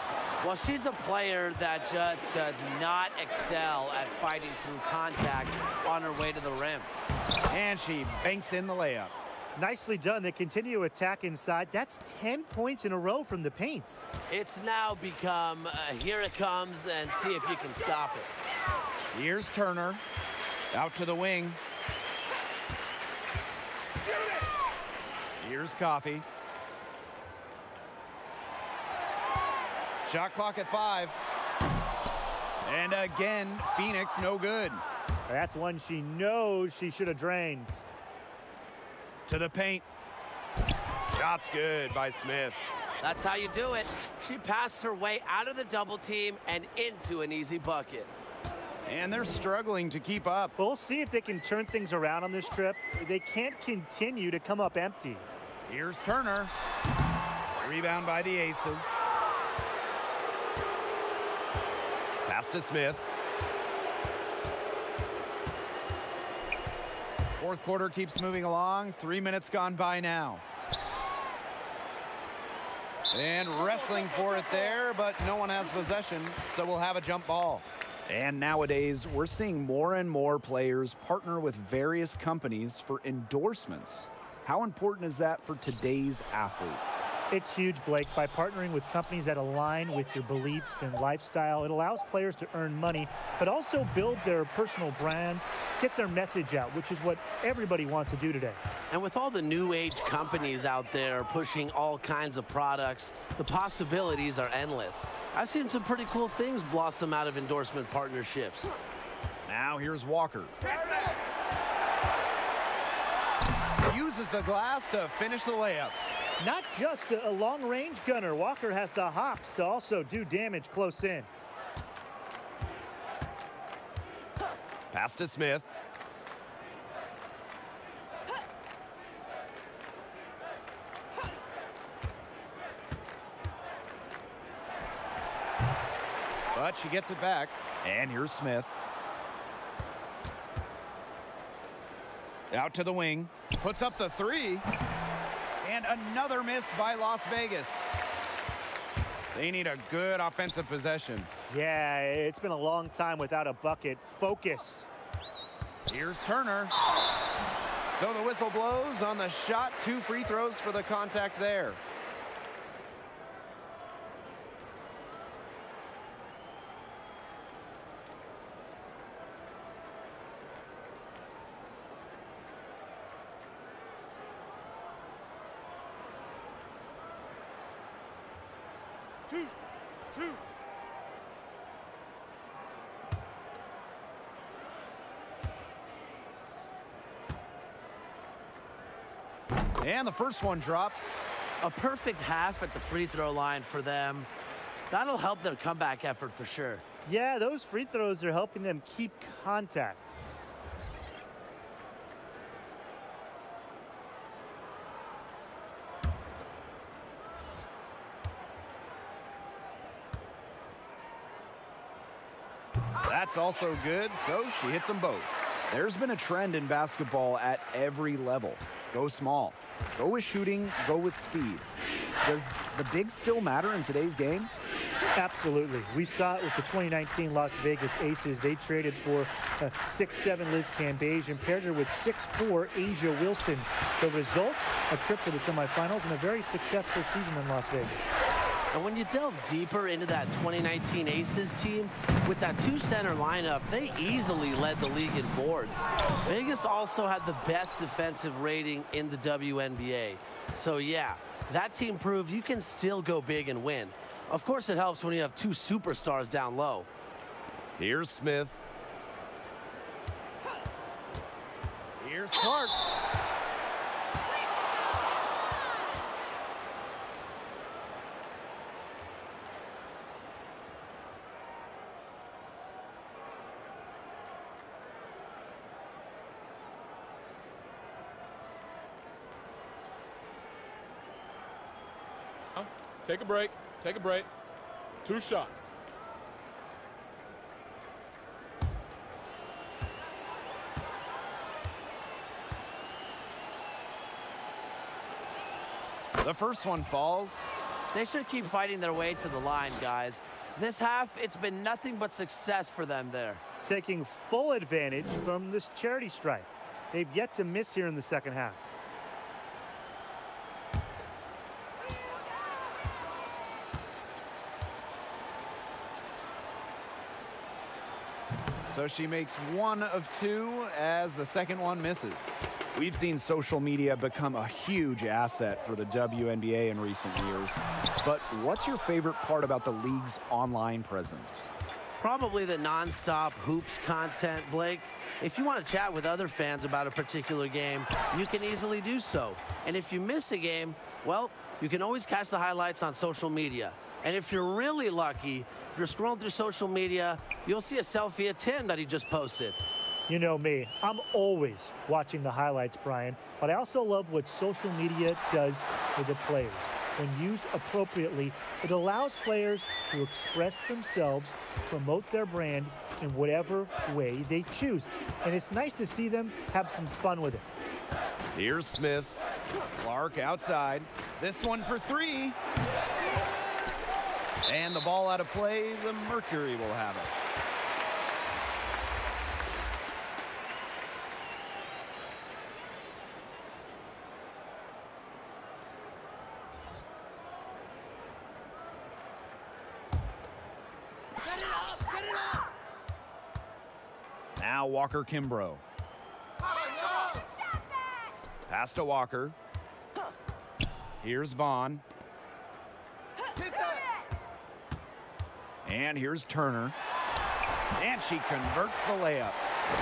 Well, she's a player that just does not excel at fighting through contact on her way to the rim. And she banks in the layup. Nicely done. They continue to attack inside. That's 10 points in a row from the paint. It's now become, here it comes, and see if you can stop it. Here's Turner. Out to the wing. Here's Coffey. Shot clock at 5. And again, Phoenix no good. That's one she knows she should have drained. To the paint. Shot's good by Smith. That's how you do it. She passed her way out of the double team and into an easy bucket. And they're struggling to keep up. We'll see if they can turn things around on this trip. They can't continue to come up empty. Here's Turner. Rebound by the Aces. Pass to Smith. Fourth quarter keeps moving along. 3 minutes gone by now. And wrestling for it there, but no one has possession, so we'll have a jump ball. And nowadays, we're seeing more and more players partner with various companies for endorsements. How important is that for today's athletes? It's huge, Blake. By partnering with companies that align with your beliefs and lifestyle, it allows players to earn money, but also build their personal brand, get their message out, which is what everybody wants to do today. And with all the new age companies out there pushing all kinds of products, the possibilities are endless. I've seen some pretty cool things blossom out of endorsement partnerships. Now here's Walker. Uses the glass to finish the layup. Not just a long-range gunner. Walker has the hops to also do damage close in. Pass to Smith. But she gets it back. And here's Smith. Out to the wing. Puts up the 3. And another miss by Las Vegas. They need a good offensive possession. Yeah, it's been a long time without a bucket. Focus. Here's Turner. So the whistle blows on the shot. 2 free throws for the contact there. Two. And the first one drops. A perfect half at the free throw line for them. That'll help their comeback effort for sure. Yeah, those free throws are helping them keep contact. That's also good, so she hits them both. There's been a trend in basketball at every level. Go small. Go with shooting. Go with speed. Does the big still matter in today's game? Absolutely. We saw it with the 2019 Las Vegas Aces. They traded for 6'7" Liz Cambage and paired her with 6'4" Asia Wilson. The result, a trip to the semifinals and a very successful season in Las Vegas. And when you delve deeper into that 2019 Aces team, with that 2-center lineup, they easily led the league in boards. Vegas also had the best defensive rating in the WNBA. So yeah, that team proved you can still go big and win. Of course, it helps when you have 2 superstars down low. Here's Smith. Here's Clark. Take a break. Take a break. 2 shots. The first one falls. They should keep fighting their way to the line, guys. This half, it's been nothing but success for them there. Taking full advantage from this charity stripe. They've yet to miss here in the second half. So she makes 1 of 2 as the second one misses. We've seen social media become a huge asset for the WNBA in recent years. But what's your favorite part about the league's online presence? Probably the nonstop hoops content, Blake. If you want to chat with other fans about a particular game, you can easily do so. And if you miss a game, well, you can always catch the highlights on social media. And if you're really lucky, if you're scrolling through social media, you'll see a selfie of Tim that he just posted. You know me, I'm always watching the highlights, Brian, but I also love what social media does for the players. When used appropriately, it allows players to express themselves, promote their brand in whatever way they choose. And it's nice to see them have some fun with it. Here's Smith. Clark outside. This one for 3. And the ball out of play. The Mercury will have it. Now Walker Kimbrough. Pass to Walker. Here's Vaughn. And here's Turner. And she converts the layup.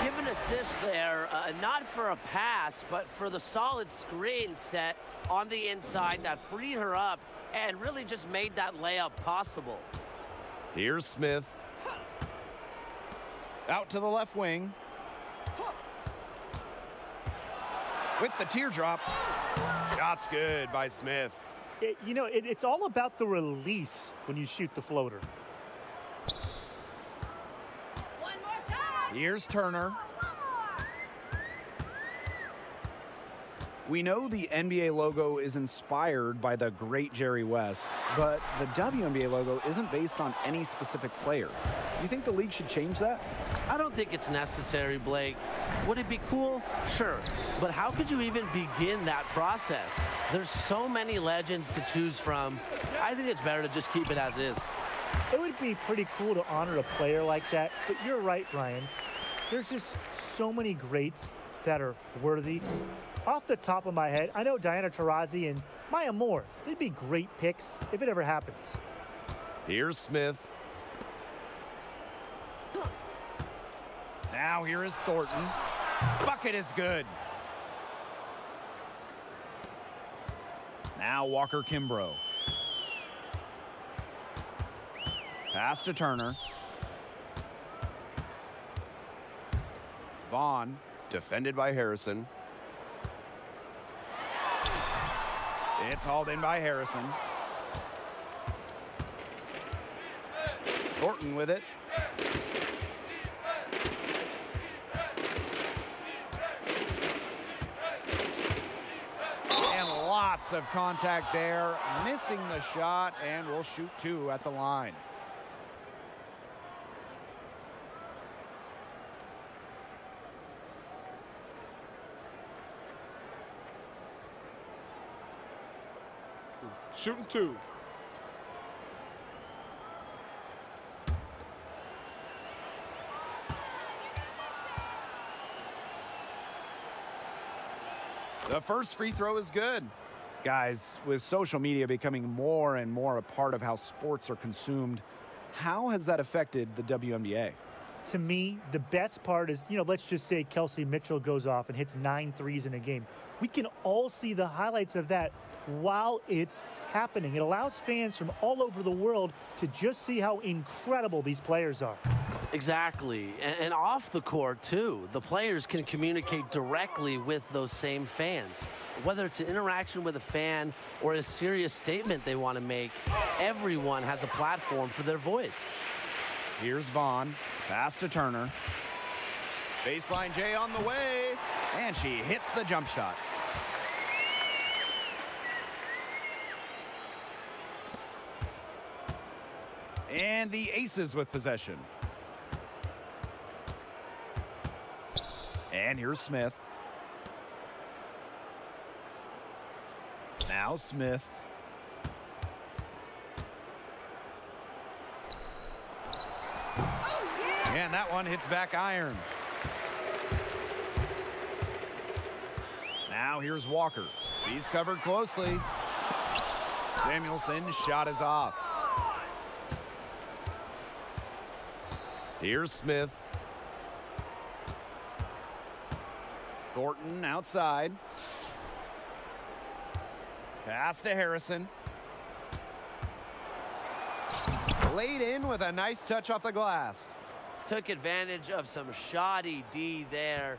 Give an assist there, not for a pass, but for the solid screen set on the inside that freed her up and really just made that layup possible. Here's Smith. Out to the left wing. With the teardrop. Shot's good by Smith. It's all about the release when you shoot the floater. Here's Turner. We know the NBA logo is inspired by the great Jerry West, but the WNBA logo isn't based on any specific player. Do you think the league should change that? I don't think it's necessary, Blake. Would it be cool? Sure. But how could you even begin that process? There's so many legends to choose from. I think it's better to just keep it as is. It would be pretty cool to honor a player like that, but you're right, Brian. There's just so many greats that are worthy. Off the top of my head, I know Diana Taurasi and Maya Moore. They'd be great picks if it ever happens. Here's Smith. Now here is Thornton. Bucket is good. Now Walker Kimbrough. Pass to Turner. Vaughn, defended by Harrison. It's hauled in by Harrison. Thornton with it. And lots of contact there. Missing the shot, and we'll shoot 2 at the line. Shooting 2. The first free throw is good. Guys, with social media becoming more and more a part of how sports are consumed, how has that affected the WNBA? To me, the best part is, let's just say Kelsey Mitchell goes off and hits 9 threes in a game. We can all see the highlights of that while it's happening. It allows fans from all over the world to just see how incredible these players are. Exactly. And off the court, too. The players can communicate directly with those same fans. Whether it's an interaction with a fan or a serious statement they want to make, everyone has a platform for their voice. Here's Vaughn. Pass to Turner. Baseline J on the way. And she hits the jump shot. And the Aces with possession. And here's Smith. Now Smith. And that one hits back iron. Now here's Walker. He's covered closely. Samuelson's shot is off. Here's Smith. Thornton outside. Pass to Harrison. Laid in with a nice touch off the glass. Took advantage of some shoddy D there.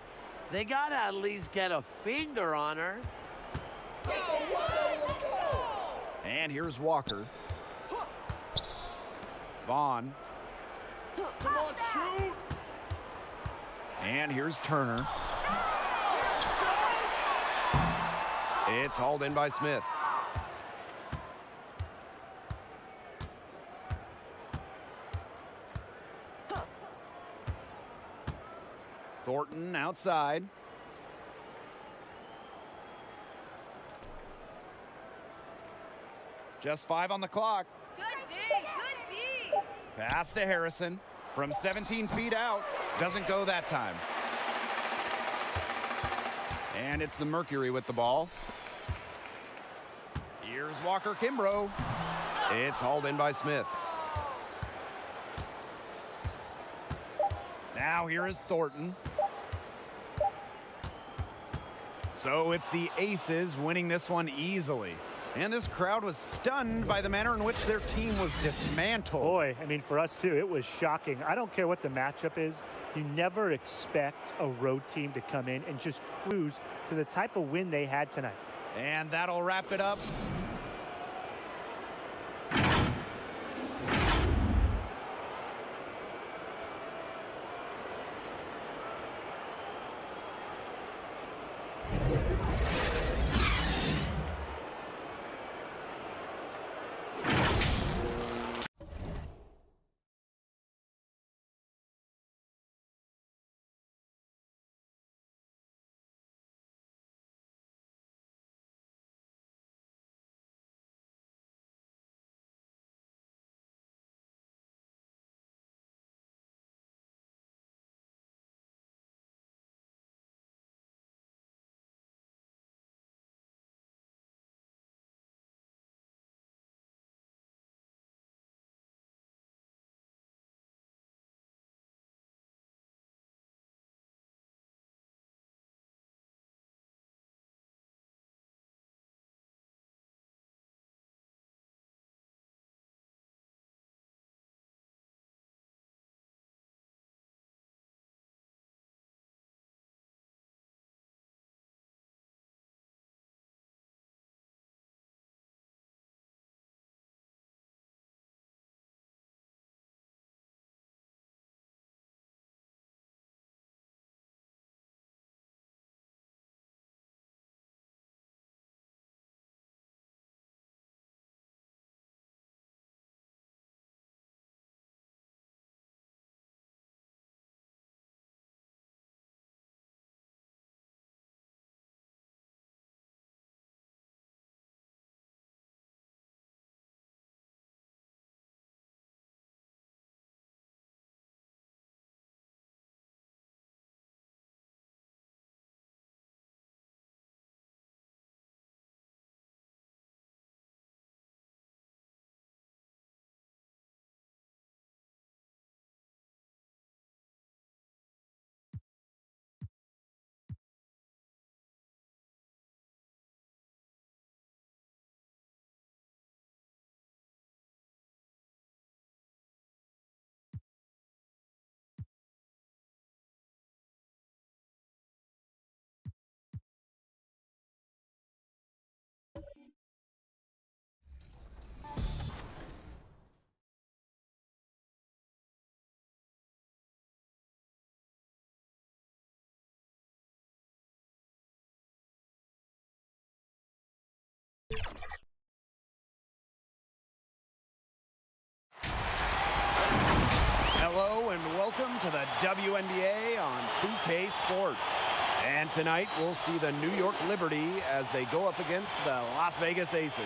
They got to at least get a finger on her. And here's Walker. Vaughn. Come on, shoot! And here's Turner. It's hauled in by Smith. Thornton outside. Just 5 on the clock. Good D, good D. Pass to Harrison. From 17 feet out. Doesn't go that time. And it's the Mercury with the ball. Here's Walker Kimbrough. It's hauled in by Smith. Now here is Thornton. So it's the Aces winning this one easily. And this crowd was stunned by the manner in which their team was dismantled. Boy, I mean, for us too, it was shocking. I don't care what the matchup is. You never expect a road team to come in and just cruise to the type of win they had tonight. And that'll wrap it up. Hello and welcome to the WNBA on 2K Sports. And tonight we'll see the New York Liberty as they go up against the Las Vegas Aces.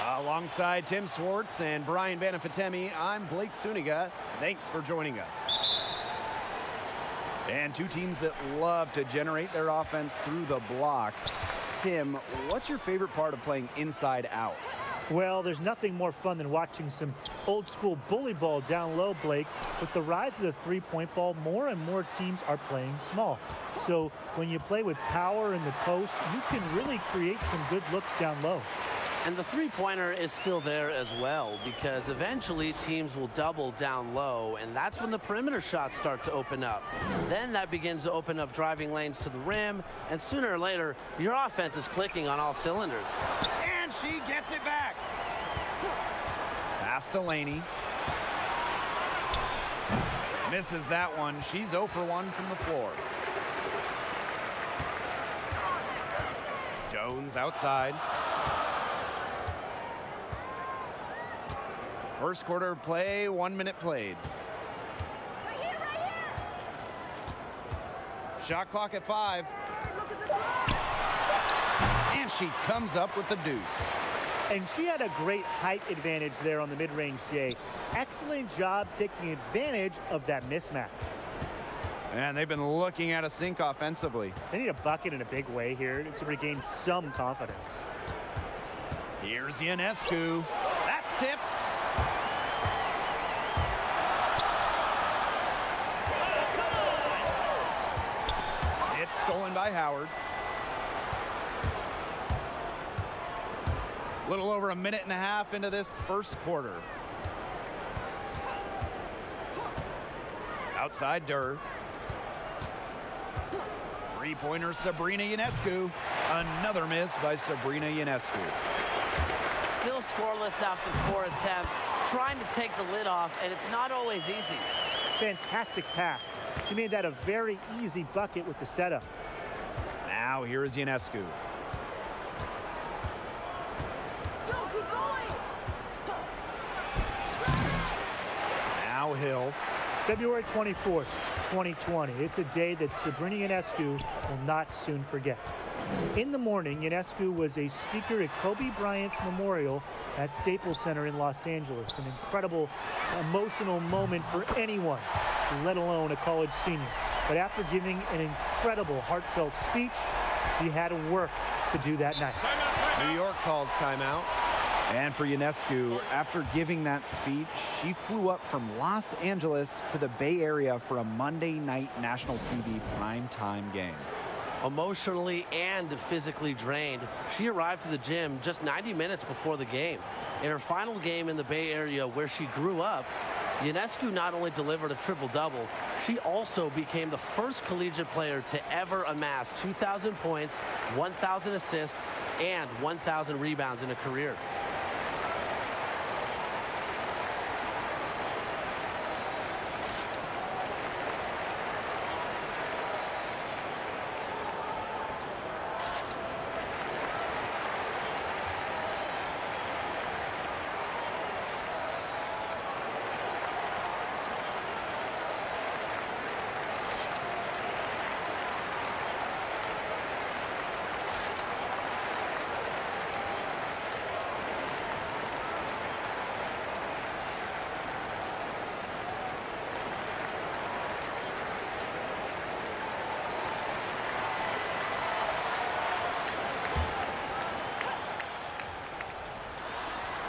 Alongside Tim Swartz and Brian Banafitemi, I'm Blake Suniga. Thanks for joining us. And two teams that love to generate their offense through the block. Tim, what's your favorite part of playing inside out? Well, there's nothing more fun than watching some old school bully ball down low, Blake. With the rise of the three-point ball, more and more teams are playing small. So when you play with power in the post, you can really create some good looks down low. And the three-pointer is still there as well, because eventually teams will double down low, and that's when the perimeter shots start to open up. Then that begins to open up driving lanes to the rim, and sooner or later, your offense is clicking on all cylinders. And she gets it back. Pass to Laney. Misses that one. She's 0 for 1 from the floor. Jones outside. First quarter play, 1 minute played. Shot clock at 5. And she comes up with the deuce. And she had a great height advantage there on the mid-range J. Excellent job taking advantage of that mismatch. And they've been looking at a sink offensively. They need a bucket in a big way here to regain some confidence. Here's Ionescu. That's tipped. It's stolen by Howard. A little over a minute and a half into this first quarter. Outside Durr. Three-pointer Sabrina Ionescu. Another miss by Sabrina Ionescu. Still scoreless after 4 attempts, trying to take the lid off, and it's not always easy. Fantastic pass. She made that a very easy bucket with the setup. Now here is Ionescu. Go, keep going. Now Hill. February 24th, 2020. It's a day that Sabrina Ionescu will not soon forget. In the morning, Ionescu was a speaker at Kobe Bryant's memorial at Staples Center in Los Angeles. An incredible, emotional moment for anyone, let alone a college senior. But after giving an incredible, heartfelt speech, she had work to do that night. New York calls timeout. And for Ionescu, after giving that speech, she flew up from Los Angeles to the Bay Area for a Monday night national TV primetime game. Emotionally and physically drained, she arrived to the gym just 90 minutes before the game. In her final game in the Bay Area where she grew up, Ionescu not only delivered a triple-double, she also became the first collegiate player to ever amass 2,000 points, 1,000 assists, and 1,000 rebounds in a career.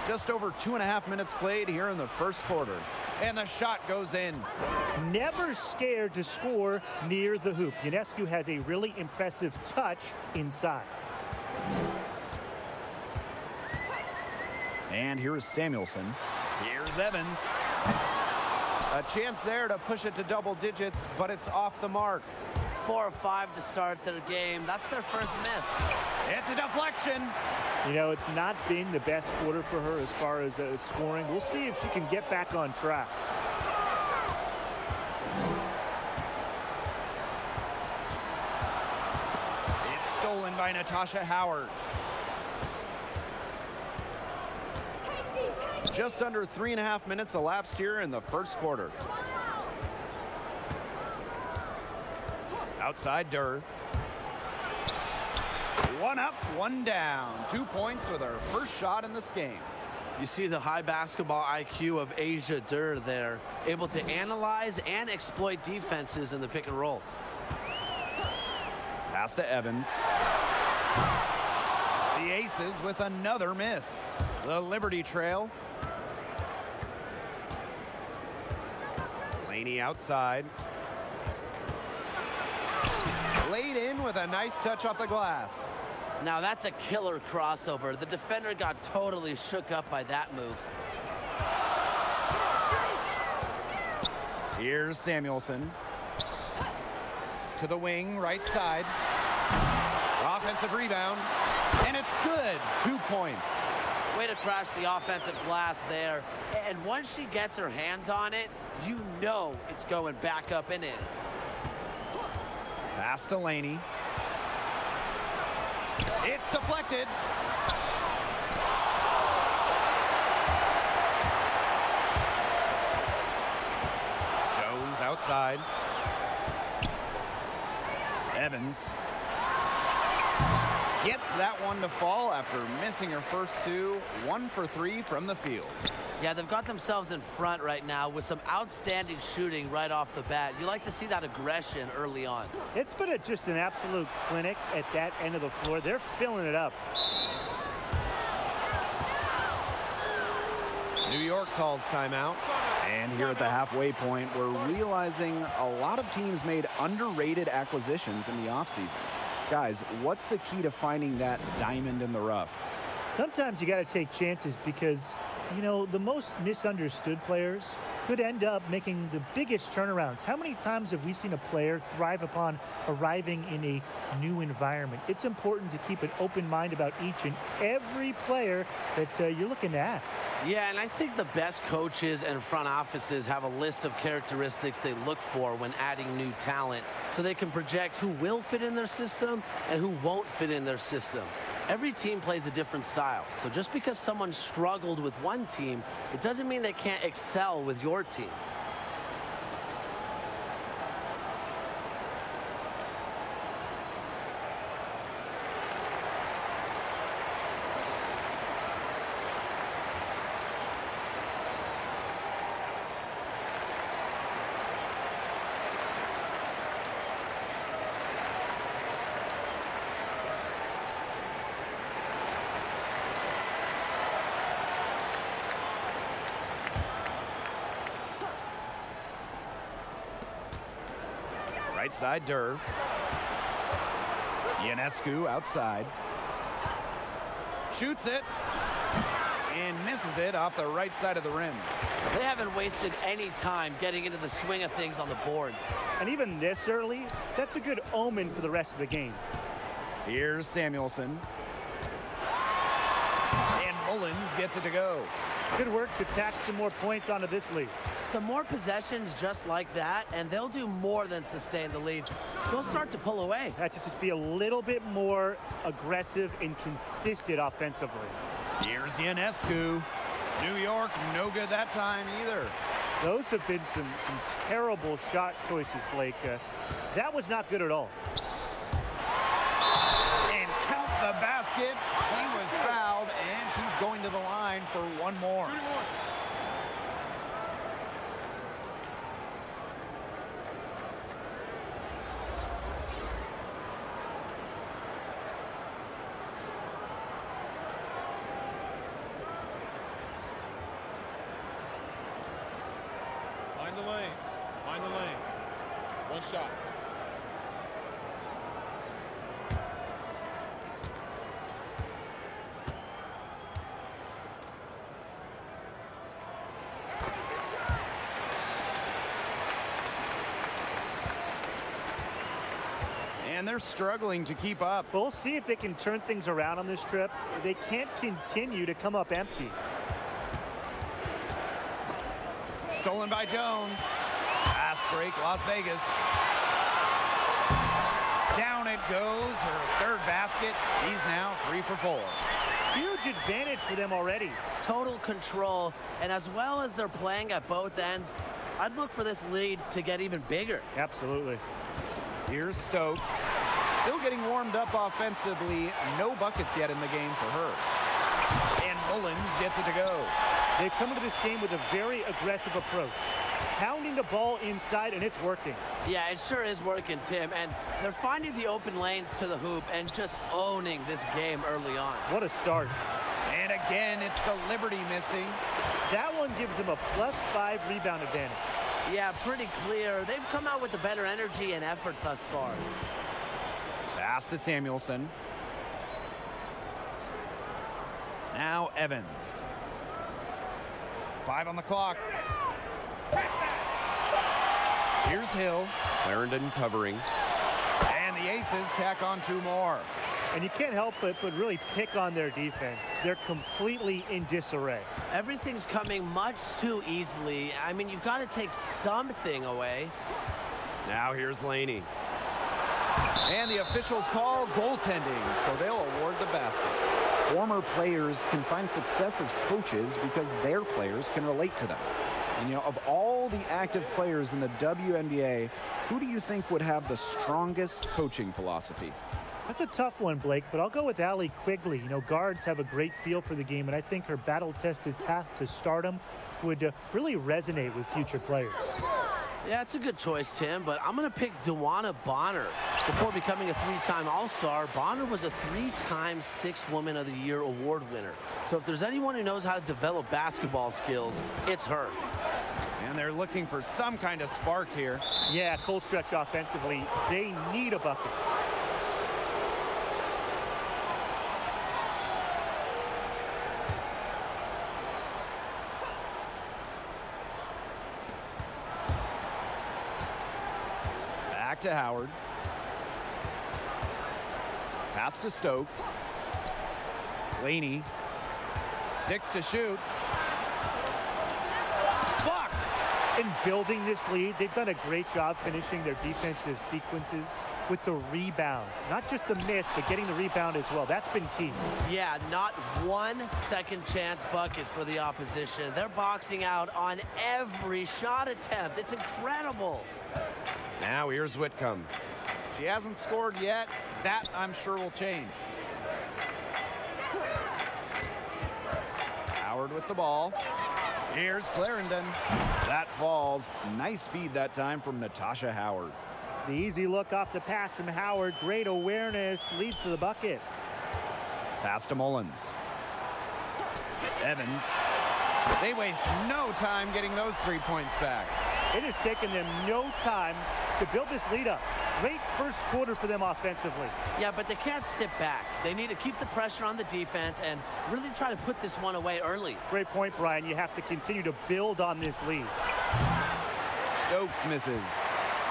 Just over 2.5 minutes played here in the first quarter. And the shot goes in. Never scared to score near the hoop. Ionescu has a really impressive touch inside. And here's Samuelson. Here's Evans. A chance there to push it to double digits, but it's off the mark. 4 or 5 to start their game. That's their first miss. It's a deflection. You know, it's not been the best quarter for her as far as scoring. We'll see if she can get back on track. It's stolen by Natasha Howard. Just under 3.5 minutes elapsed here in the first quarter. Outside Durr. One up, one down. 2 points with her first shot in this game. You see the high basketball IQ of Asia Durr there, able to analyze and exploit defenses in the pick and roll. Pass to Evans. The Aces with another miss. The Liberty trail. Laney outside. Laid in with a nice touch off the glass. Now that's a killer crossover. The defender got totally shook up by that move. Here's Samuelson. To the wing, right side. Offensive rebound, and it's good. 2 points. Way to crash the offensive glass there. And once she gets her hands on it, you know it's going back up and in. Pass to Laney. It's deflected. Jones outside. Evans gets that one to fall after missing her first two. 1 for 3 from the field. Yeah, they've got themselves in front right now with some outstanding shooting right off the bat. You like to see that aggression early on. It's been just an absolute clinic at that end of the floor. They're filling it up. New York calls timeout. And here at the halfway point, we're realizing a lot of teams made underrated acquisitions in the offseason. Guys, what's the key to finding that diamond in the rough? Sometimes you got to take chances because, you know, the most misunderstood players could end up making the biggest turnarounds. How many times have we seen a player thrive upon arriving in a new environment? It's important to keep an open mind about each and every player that you're looking at. Yeah, and I think the best coaches and front offices have a list of characteristics they look for when adding new talent so they can project who will fit in their system and who won't fit in their system. Every team plays a different style, so just because someone struggled with one team, it doesn't mean they can't excel with your team. Right side, Durr. Ionescu outside. Shoots it. And misses it off the right side of the rim. They haven't wasted any time getting into the swing of things on the boards. And even this early, that's a good omen for the rest of the game. Here's Samuelson. And Mullins gets it to go. Good work to tack some more points onto this lead. Some more possessions just like that, and they'll do more than sustain the lead. They'll start to pull away. Have to just be a little bit more aggressive and consistent offensively. Here's Ionescu. New York, no good that time either. Those have been some terrible shot choices, Blake. That was not good at all. And count the basket. She was fouled, and she's going to the line for one more. Mind the lanes. Mind the lanes. One shot. And they're struggling to keep up. We'll see if they can turn things around on this trip. They can't continue to come up empty. Stolen by Jones. Pass break, Las Vegas. Down it goes, her third basket. He's now 3 for 4. Huge advantage for them already. Total control, and as well as they're playing at both ends, I'd look for this lead to get even bigger. Absolutely. Here's Stokes. Still getting warmed up offensively. No buckets yet in the game for her. And Mullins gets it to go. They've come into this game with a very aggressive approach. Pounding the ball inside, and it's working. Yeah, it sure is working, Tim. And they're finding the open lanes to the hoop and just owning this game early on. What a start. And again, it's the Liberty missing. That one gives them a +5 rebound advantage. Yeah, pretty clear. They've come out with the better energy and effort thus far. Pass to Samuelson. Now Evans. 5 on the clock. Here's Hill. Clarendon covering. And the Aces tack on 2 more. And you can't help but really pick on their defense. They're completely in disarray. Everything's coming much too easily. I mean, you've got to take something away. Now here's Laney. And the officials call goaltending, so they'll award the basket. Former players can find success as coaches because their players can relate to them. And, you know, of all the active players in the WNBA, who do you think would have the strongest coaching philosophy? That's a tough one, Blake, but I'll go with Allie Quigley. You know, guards have a great feel for the game, and I think her battle-tested path to stardom would really resonate with future players. Yeah, it's a good choice, Tim, but I'm going to pick Wnba Bonner. Before becoming a 3-time All-Star, Bonner was a 3-time Sixth Woman of the Year award winner. So if there's anyone who knows how to develop basketball skills, it's her. And they're looking for some kind of spark here. Yeah, cold stretch offensively. They need a bucket. Back to Howard. Pass to Stokes. Laney. 6 to shoot. Blocked. In building this lead, they've done a great job finishing their defensive sequences with the rebound. Not just the miss, but getting the rebound as well. That's been key. Yeah, not one second chance bucket for the opposition. They're boxing out on every shot attempt. It's incredible. Now here's Whitcomb. She hasn't scored yet. That, I'm sure, will change. Howard with the ball. Here's Clarendon. That falls. Nice feed that time from Natasha Howard. The easy look off the pass from Howard. Great awareness. Leads to the bucket. Pass to Mullins. Evans. They waste no time getting those 3 points back. It has taken them no time to build this lead up. Great first quarter for them offensively. Yeah, but they can't sit back. They need to keep the pressure on the defense and really try to put this one away early. Great point, Brian. You have to continue to build on this lead. Stokes misses.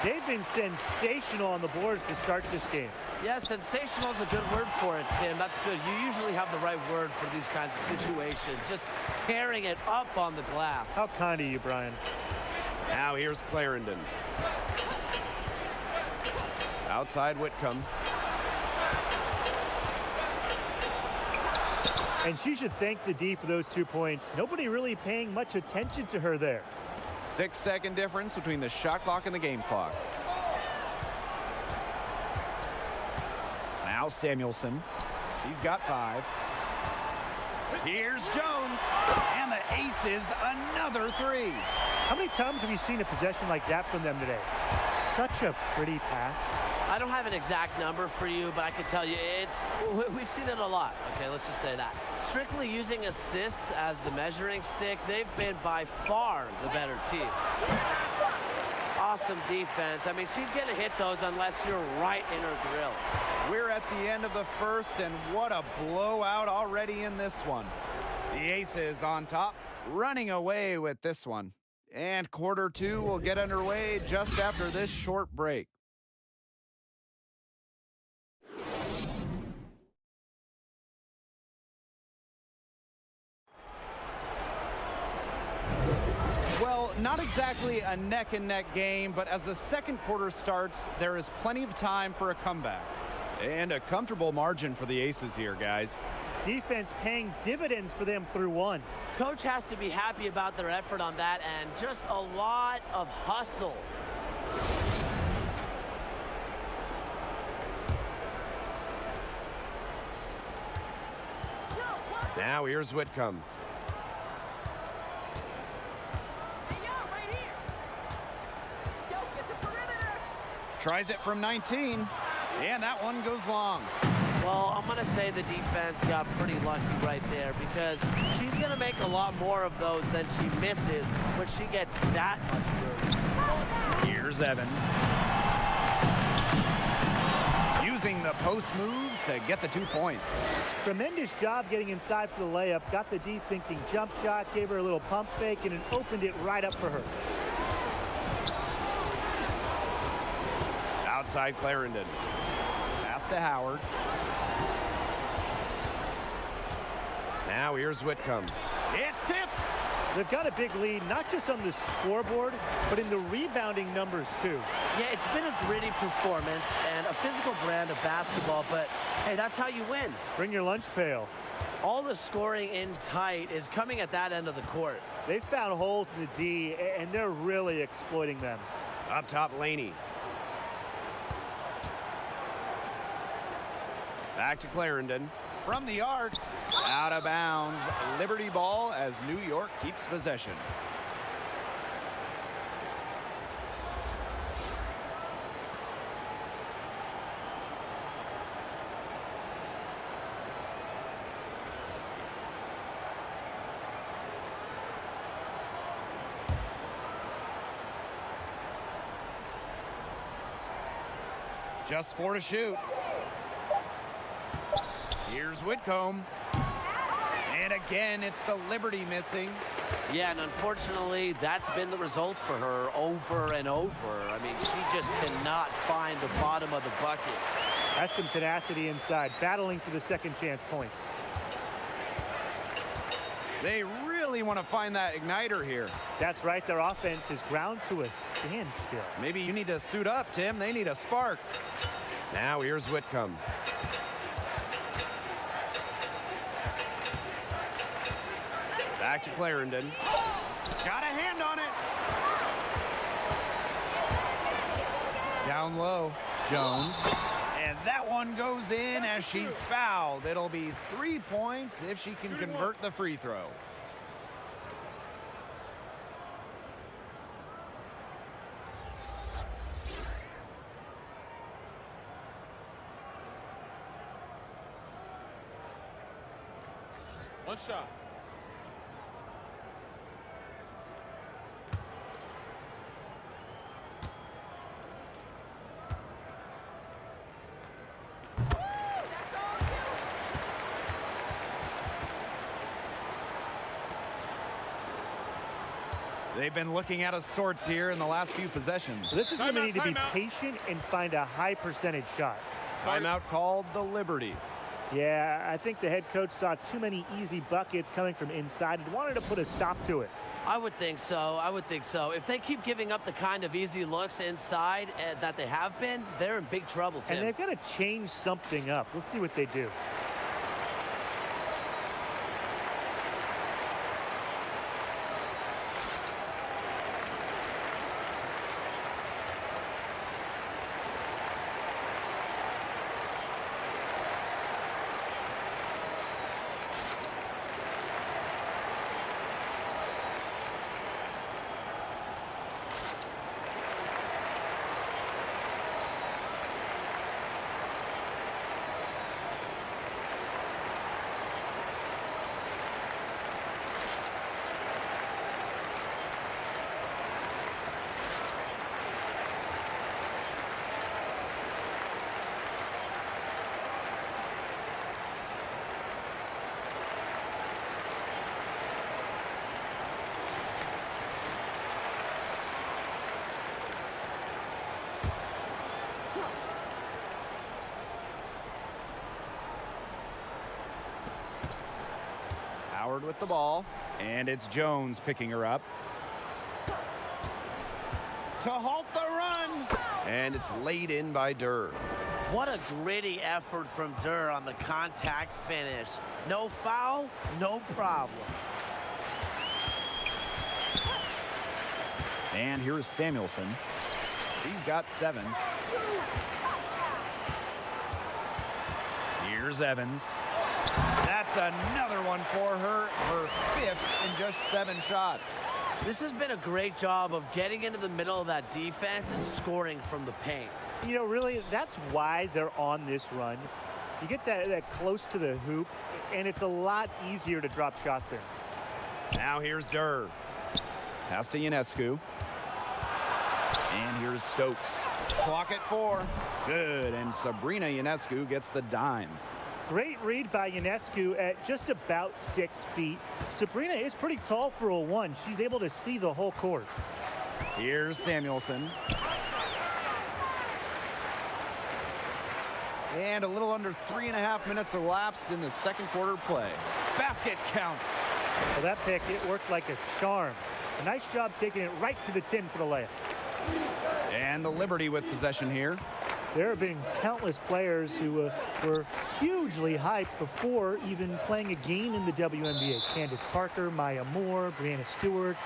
They've been sensational on the boards to start this game. Yeah, sensational is a good word for it, Tim. That's good. You usually have the right word for these kinds of situations. Just tearing it up on the glass. How kind of you, Brian. Now here's Clarendon. Outside Whitcomb. And she should thank the D for those 2 points. Nobody really paying much attention to her there. 6-second difference between the shot clock and the game clock. Now Samuelson. He's got 5. Here's Jones. And the Aces, another 3. How many times have you seen a possession like that from them today? Such a pretty pass. I don't have an exact number for you, but I can tell you we've seen it a lot. Okay, let's just say that. Strictly using assists as the measuring stick, they've been by far the better team. Awesome defense. I mean, she's going to hit those unless you're right in her grill. We're at the end of the first, and what a blowout already in this one. The Aces on top, running away with this one. And quarter 2 will get underway just after this short break. Well, not exactly a neck-and-neck game, but as the second quarter starts, there is plenty of time for a comeback. And a comfortable margin for the Aces here, guys. Defense paying dividends for them through one. Coach has to be happy about their effort on that and just a lot of hustle. Now here's Whitcomb. Tries it from 19, and that one goes long. Well, I'm going to say the defense got pretty lucky right there because she's going to make a lot more of those than she misses when she gets that much room. Here's Evans. Using the post moves to get the 2 points. Tremendous job getting inside for the layup. Got the D thinking jump shot, gave her a little pump fake, and it opened it right up for her. Outside Clarendon. Pass to Howard. Now here's Whitcomb. It's tipped. They've got a big lead, not just on the scoreboard, but in the rebounding numbers, too. Yeah, it's been a gritty performance and a physical brand of basketball, but hey, that's how you win. Bring your lunch pail. All the scoring in tight is coming at that end of the court. They've found holes in the D, and they're really exploiting them. Up top, Laney. Back to Clarendon. From the arc. Out of bounds. Liberty ball as New York keeps possession. Just 4 to shoot. Here's Whitcomb. And again, it's the Liberty missing. Yeah, and unfortunately, that's been the result for her over and over. I mean, she just cannot find the bottom of the bucket. That's some tenacity inside, battling for the second chance points. They really want to find that igniter here. That's right, their offense is ground to a standstill. Maybe you need to suit up, Tim. They need a spark. Now here's Whitcomb. Back to Clarendon. Got a hand on it. Down low, Jones. And that one goes in as she's fouled. It'll be 3 points if she can convert the free throw. One shot. They've been looking out of sorts here in the last few possessions. So this is going to need to be Timeout. patient and find a high percentage shot. Timeout called the Liberty. Yeah, I think the head coach saw too many easy buckets coming from inside and wanted to put a stop to it. I would think so. I would think so. If they keep giving up the kind of easy looks inside that they have been, they're in big trouble, Tim. And they've got to change something up. Let's see what they do. Howard with the ball, and it's Jones picking her up. To halt the run, and it's laid in by Durr. What a gritty effort from Durr on the contact finish. No foul, no problem. And here's Samuelson. He's got 7. Here's Evans. That's another one for her. Her 5th in just 7 shots. This has been a great job of getting into the middle of that defense and scoring from the paint. You know, really, that's why they're on this run. You get that close to the hoop, and it's a lot easier to drop shots there. Now here's Durr. Pass to Ionescu. And here's Stokes. Clock at 4. Good, and Sabrina Ionescu gets the dime. Great read by Ionescu at just about 6 feet. Sabrina is pretty tall for a 1. She's able to see the whole court. Here's Samuelson. And a little under 3.5 minutes elapsed in the second quarter play. Basket counts. Well, that pick, it worked like a charm. A nice job taking it right to the tin for the layup. And the Liberty with possession here. There have been countless players who were hugely hyped before even playing a game in the WNBA. Candace Parker, Maya Moore, Brianna Stewart,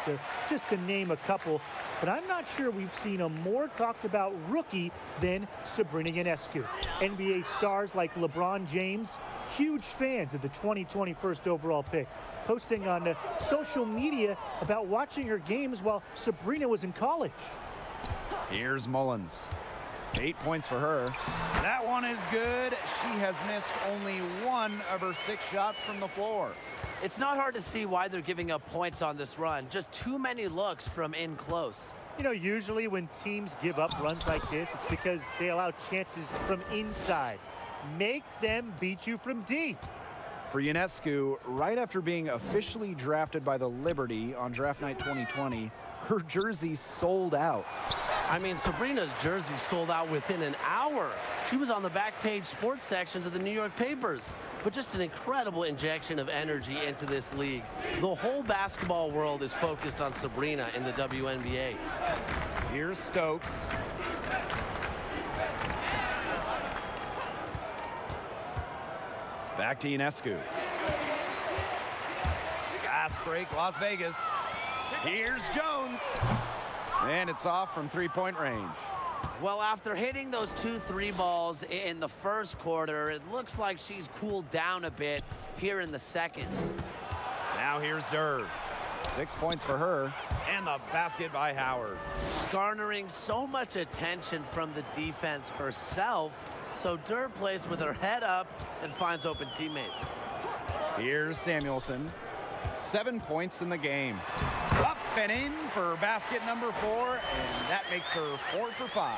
just to name a couple. But I'm not sure we've seen a more talked about rookie than Sabrina Ionescu. NBA stars like LeBron James, huge fans of the 2021st overall pick, posting on social media about watching her games while Sabrina was in college. Here's Mullins. 8 points for her. That one is good. She has missed only 1 of her 6 shots from the floor. It's not hard to see why they're giving up points on this run. Just too many looks from in close. You know, usually when teams give up runs like this, it's because they allow chances from inside. Make them beat you from deep. For Ionescu, right after being officially drafted by the Liberty on draft night 2020, her jersey sold out. I mean, Sabrina's jersey sold out within an hour. She was on the back page sports sections of the New York papers. But just an incredible injection of energy into this league. The whole basketball world is focused on Sabrina in the WNBA. Here's Stokes. Back to Ionescu. Fast break, Las Vegas. Here's Jones. And it's off from 3-point range. Well, after hitting those 2 3 balls in the first quarter, it looks like she's cooled down a bit here in the second. Now here's Durr. 6 points for her. And the basket by Howard. Garnering so much attention from the defense herself, so Durr plays with her head up and finds open teammates. Here's Samuelson. 7 points in the game. Up and in for basket number 4, and that makes her 4 for 5.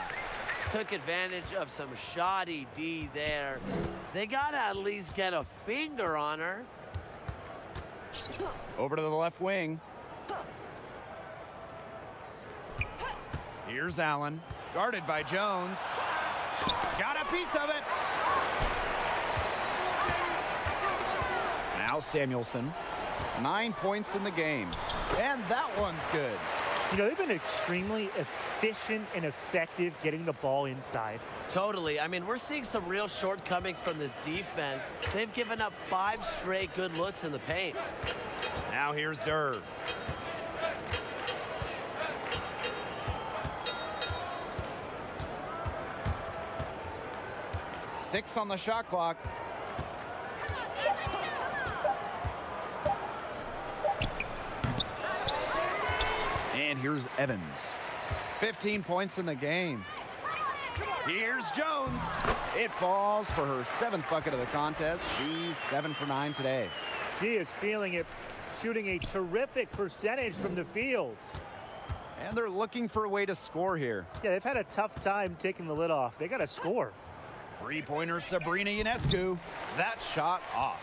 Took advantage of some shoddy D there. They got to at least get a finger on her. Over to the left wing. Here's Allen, guarded by Jones. Got a piece of it. Now Samuelson. 9 points in the game. And that one's good. You know, they've been extremely efficient and effective getting the ball inside. Totally. I mean, we're seeing some real shortcomings from this defense. They've given up 5 straight good looks in the paint. Now here's Durr. Six on the shot clock. And here's Evans. 15 points in the game. Here's Jones. It falls for her 7th bucket of the contest. She's 7 for 9 today. She is feeling it, shooting a terrific percentage from the field. And they're looking for a way to score here. Yeah, they've had a tough time taking the lid off. They got to score. 3-pointer Sabrina Ionescu. That shot off.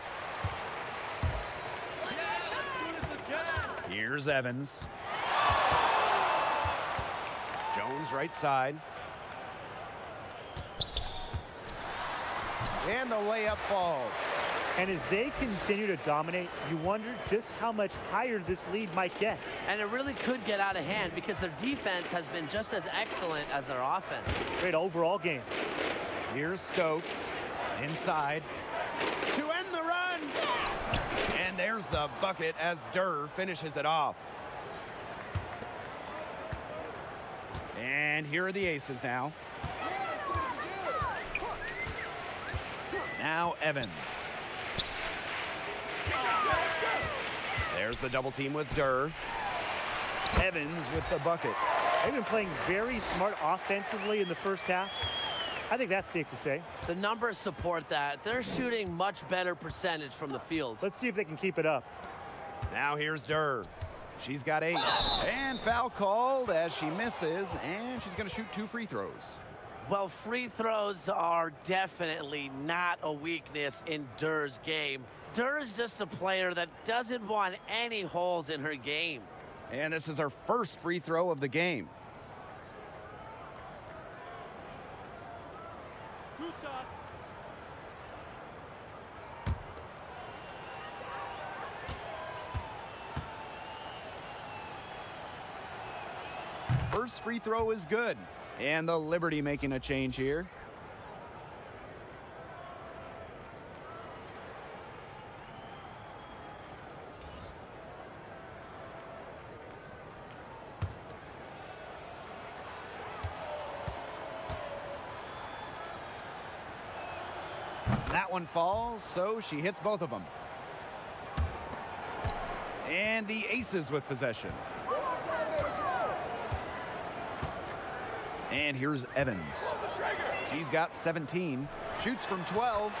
Here's Evans. Jones right side. And the layup falls. And as they continue to dominate, you wonder just how much higher this lead might get. And it really could get out of hand because their defense has been just as excellent as their offense. Great overall game. Here's Stokes. Inside. To end the run. And there's the bucket as Durr finishes it off. And here are the aces now. Now Evans. There's the double team with Durr. Evans with the bucket. They've been playing very smart offensively in the first half. I think that's safe to say. The numbers support that. They're shooting much better percentage from the field. Let's see if they can keep it up. Now here's Durr. She's got 8. And foul called as she misses, and she's going to shoot 2 free throws. Well, free throws are definitely not a weakness in Durr's game. Durr is just a player that doesn't want any holes in her game. And this is her first free throw of the game. Two shot. First free throw is good. And the Liberty making a change here. That one falls, so she hits both of them. And the Aces with possession. And here's Evans. She's got 17, shoots from 12,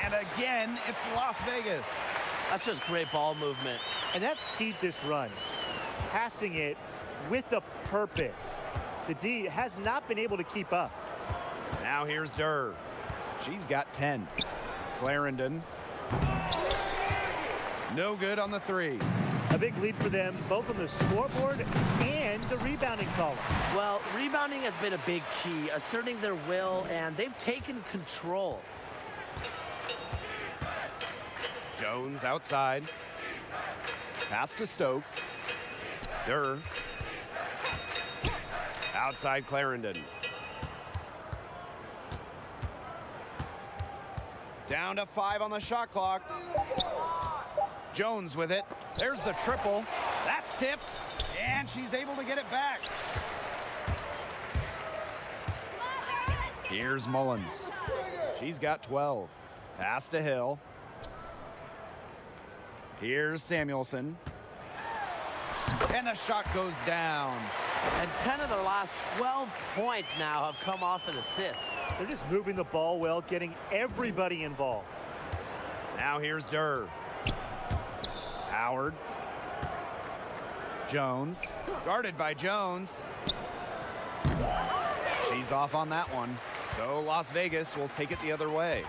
and again, it's Las Vegas. That's just great ball movement. And that's keyed this run. Passing it with a purpose. The D has not been able to keep up. Now here's Durr. She's got 10. Clarendon. No good on the 3. A big lead for them, both on the scoreboard and the rebounding column. Well, rebounding has been a big key, asserting their will, and they've taken control. Jones outside. Pass to Stokes. Durr. Outside Clarendon. Down to 5 on the shot clock. Jones with it. There's the triple. That's tipped. And she's able to get it back. Here's Mullins. She's got 12. Pass to Hill. Here's Samuelson. And the shot goes down. And 10 of their last 12 points now have come off an assist. They're just moving the ball well, getting everybody involved. Now here's Durr. Howard. Jones. Guarded by Jones. She's off on that one. So Las Vegas will take it the other way.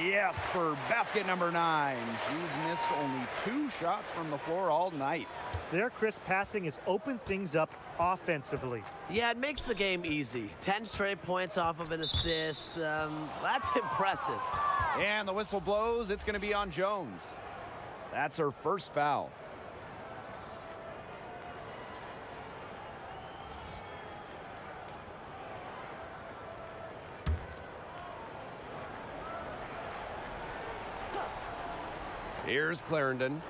Yes, for basket number 9. She's missed only 2 shots from the floor all night. Their crisp passing has opened things up offensively. Yeah, it makes the game easy. 10 straight points off of an assist. That's impressive. And the whistle blows. It's going to be on Jones. That's her first foul. Here's Clarendon.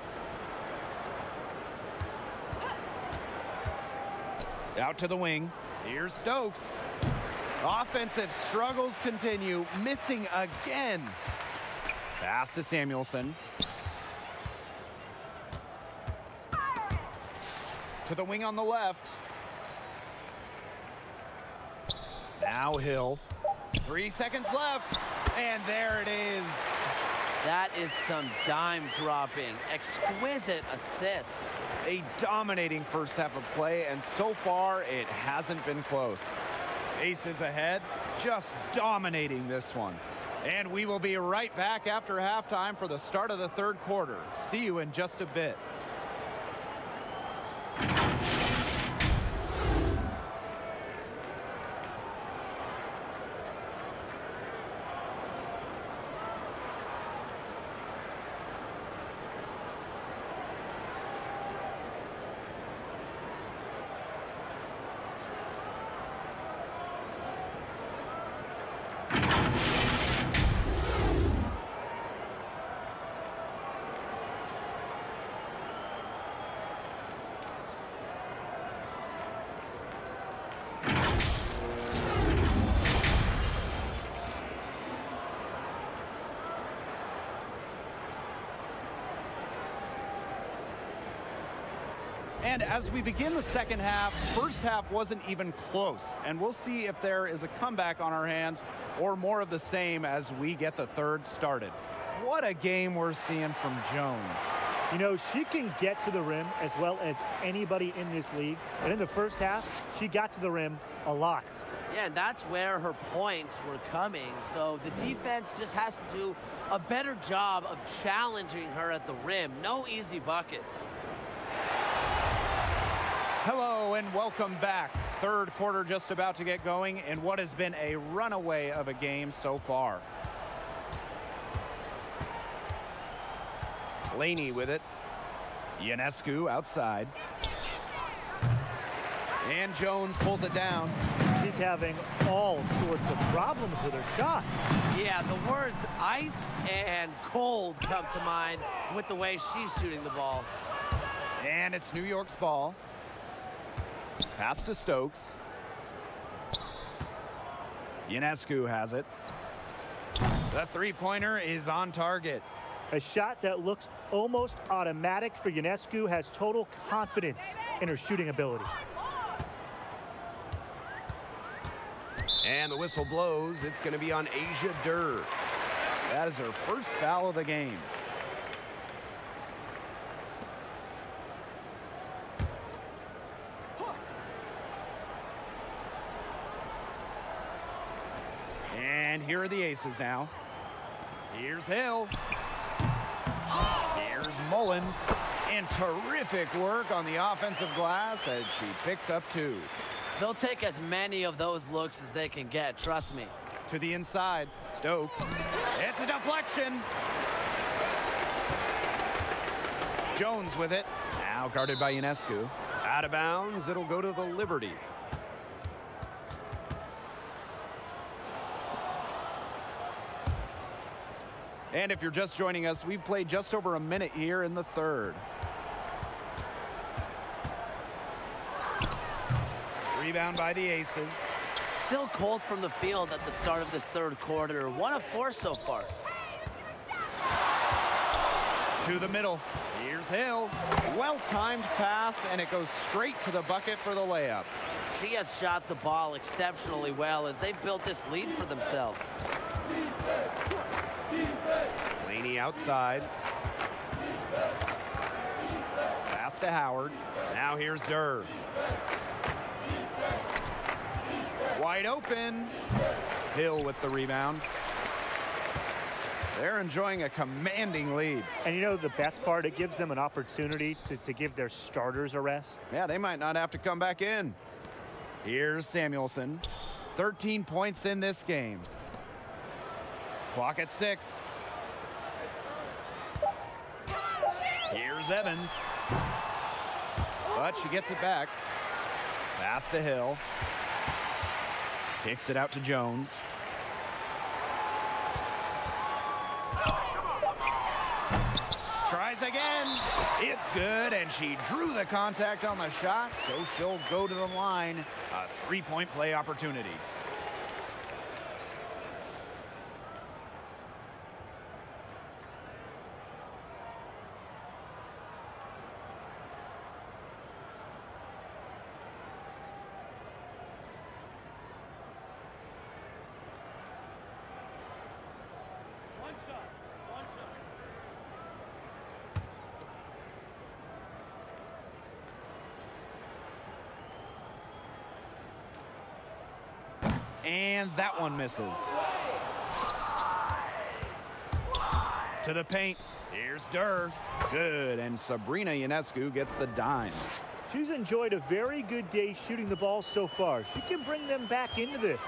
Out to the wing. Here's Stokes. Offensive struggles continue. Missing again. Pass to Samuelson. To the wing on the left. Now Hill. 3 seconds left. And there it is. That is some dime dropping. Exquisite assist. A dominating first half of play, and so far it hasn't been close. Aces ahead, just dominating this one. And we will be right back after halftime for the start of the third quarter. See you in just a bit. And as we begin the second half, first half wasn't even close. And we'll see if there is a comeback on our hands or more of the same as we get the third started. What a game we're seeing from Jones. You know, she can get to the rim as well as anybody in this league. And in the first half, she got to the rim a lot. Yeah, and that's where her points were coming. So the defense just has to do a better job of challenging her at the rim. No easy buckets. Hello and welcome back. Third quarter just about to get going in what has been a runaway of a game so far. Laney with it. Ionescu outside. And Jones pulls it down. She's having all sorts of problems with her shot. Yeah, the words ice and cold come to mind with the way she's shooting the ball. And it's New York's ball. Pass to Stokes. Ionescu has it. The three-pointer is on target. A shot that looks almost automatic for Ionescu, has total confidence in her shooting ability. And the whistle blows. It's going to be on Asia Durr. That is her first foul of the game. And here are the aces now. Here's Hill. Here's Mullins. And terrific work on the offensive glass as she picks up two. They'll take as many of those looks as they can get, trust me. To the inside, Stokes. It's a deflection. Jones with it. Now guarded by Ionescu. Out of bounds, it'll go to the Liberty. And if you're just joining us, we've played just over a minute here in the third. Rebound by the Aces. Still cold from the field at the start of this third quarter. 1 of 4 so far. To the middle. Here's Hill. Well-timed pass, and it goes straight to the bucket for the layup. She has shot the ball exceptionally well as they've built this lead for themselves. Laney outside. Pass to Howard. Now here's Durr. Wide open. Hill with the rebound. They're enjoying a commanding lead. And you know the best part, it gives them an opportunity to give their starters a rest. Yeah, they might not have to come back in. Here's Samuelson. 13 points in this game. Clock at 6. Here's Evans. But she gets it back. Pass to Hill. Kicks it out to Jones. Tries again. It's good, and she drew the contact on the shot, so she'll go to the line. A three-point play opportunity. And that one misses. To the paint. Here's Durr. Good, and Sabrina Ionescu gets the dime. She's enjoyed a very good day shooting the ball so far. She can bring them back into this.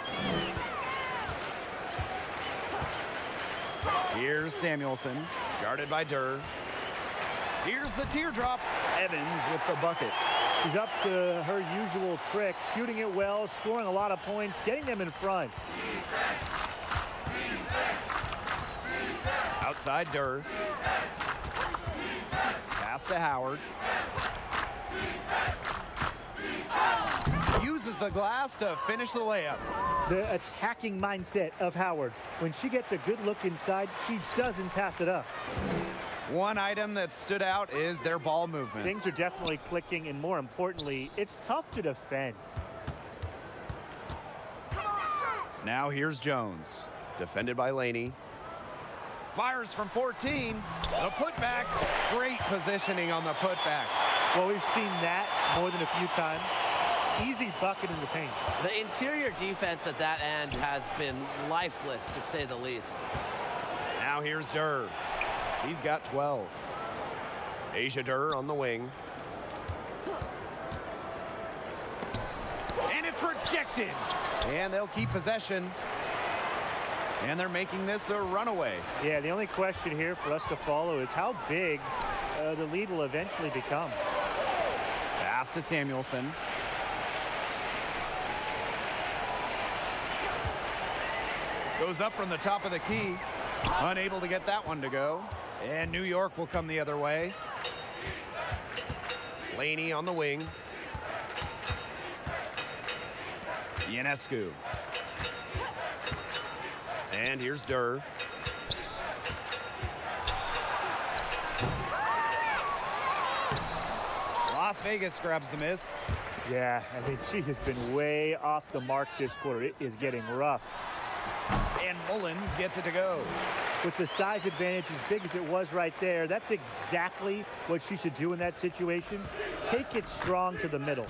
Here's Samuelson, guarded by Durr. Here's the teardrop. Evans with the bucket. She's up to her usual trick, shooting it well, scoring a lot of points, getting them in front. Outside Durr. Pass to Howard. Uses the glass to finish the layup. The attacking mindset of Howard. When she gets a good look inside, she doesn't pass it up. One item that stood out is their ball movement. Things are definitely clicking, and more importantly, it's tough to defend. Now here's Jones, defended by Laney. Fires from 14. The putback. Great positioning on the putback. Well, we've seen that more than a few times. Easy bucket in the paint. The interior defense at that end has been lifeless, to say the least. Now here's Durr. He's got 12. Asia Durr on the wing. And it's rejected. And they'll keep possession. And they're making this a runaway. Yeah, the only question here for us to follow is how big the lead will eventually become. Pass to Samuelson. Goes up from the top of the key. Unable to get that one to go. And New York will come the other way. Laney on the wing. Ionescu. And here's Durr. Las Vegas grabs the miss. Yeah, I mean, she has been way off the mark this quarter. It is getting rough. And Mullins gets it to go. With the size advantage as big as it was right there, that's exactly what she should do in that situation. Take it strong to the middle.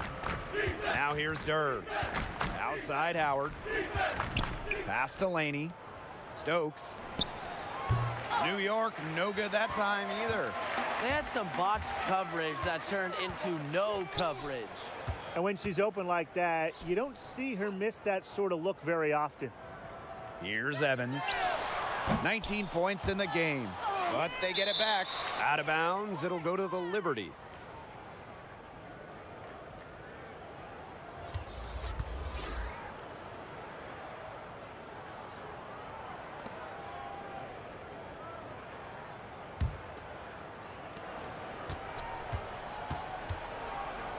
Now here's Durr. Outside Howard. Pass to Laney. Stokes. New York, no good that time either. They had some botched coverage that turned into no coverage. And when she's open like that, you don't see her miss that sort of look very often. Here's Evans. 19 points in the game, but they get it back. Out of bounds, it'll go to the Liberty.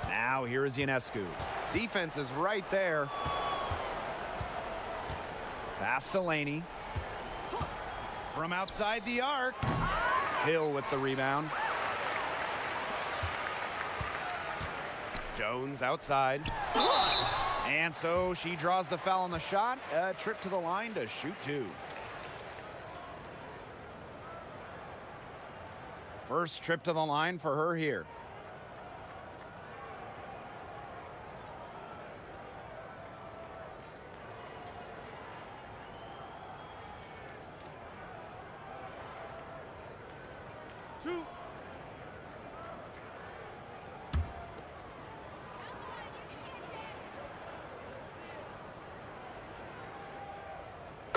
Now here is Ionescu. Defense is right there. Pass to Laney. From outside the arc. Hill with the rebound. Jones outside. And so she draws the foul on the shot. A trip to the line to shoot two. First trip to the line for her here.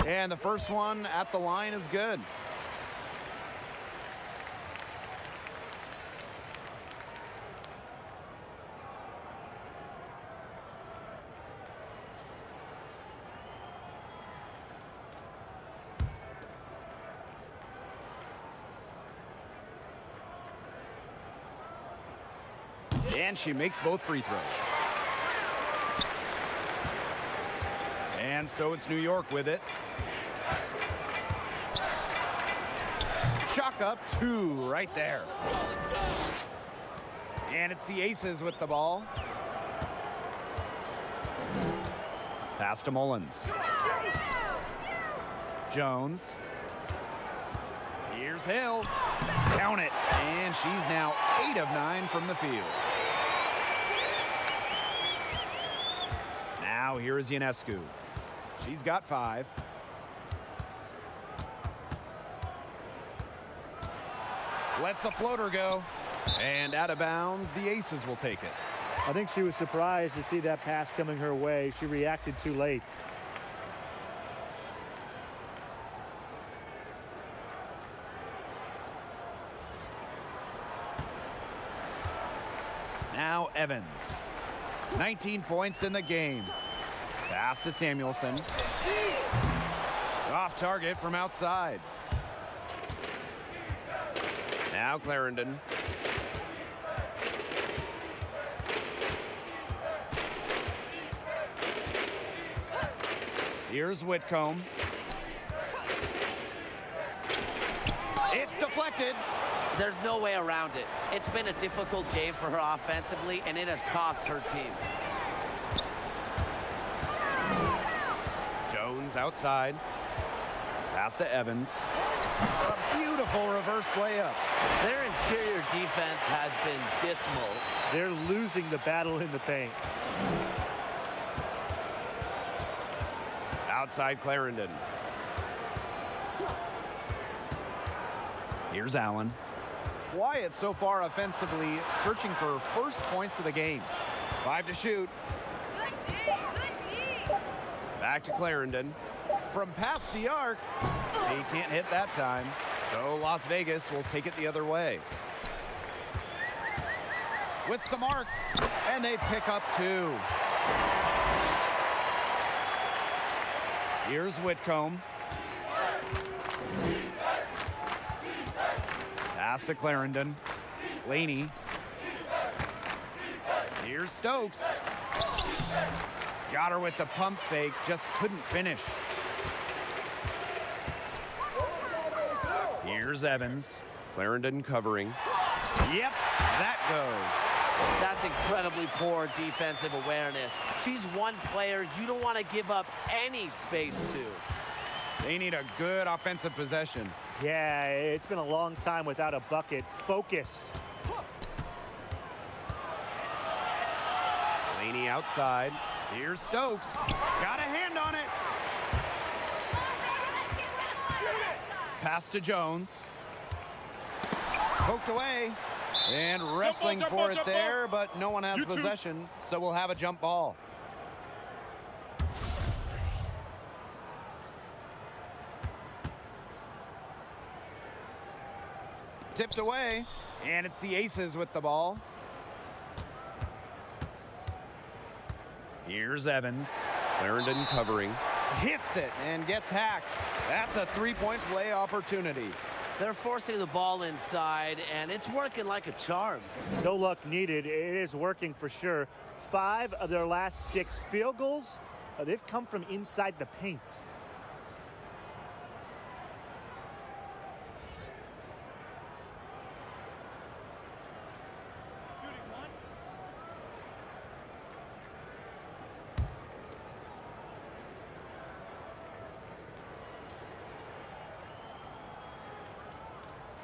And the first one at the line is good. And she makes both free throws. And so it's New York with it. Chalk up two right there. And it's the Aces with the ball. Pass to Mullins. Jones. Here's Hill. Count it. And she's now 8 of 9 from the field. Now here is Ionescu. She's got 5. Lets the floater go. And out of bounds, the Aces will take it. I think she was surprised to see that pass coming her way. She reacted too late. Now Evans. 19 points in the game. Pass to Samuelson. Off target from outside. Now Clarendon. Here's Whitcomb. It's deflected. There's no way around it. It's been a difficult game for her offensively, and it has cost her team. Jones outside. Pass to Evans. A beautiful reverse layup. Their interior defense has been dismal. They're losing the battle in the paint. Outside Clarendon. Here's Allen. Quiet so far offensively, searching for first points of the game. 5 to shoot. Good D, good D. Back to Clarendon. From past the arc, he can't hit that time. So Las Vegas will take it the other way. With some arc, and they pick up 2. Here's Whitcomb. Pass to Clarendon. Laney. Here's Stokes. Got her with the pump fake, just couldn't finish. Here's Evans. Clarendon covering. Yep, that goes. That's incredibly poor defensive awareness. She's one player you don't want to give up any space to. They need a good offensive possession. Yeah, it's been a long time without a bucket. Focus. Laney outside. Here's Stokes. Got a hand on it. Pass to Jones. Poked away. And wrestling jump for ball, it jump there, but no one has You two. possession, so we'll have a jump ball. Tipped away, and it's the Aces with the ball. Here's Evans. Clarendon covering. Hits it and gets hacked. That's a three-point play opportunity. They're forcing the ball inside, and it's working like a charm. No luck needed. It is working for sure. 5 of their last 6 field goals, they've come from inside the paint.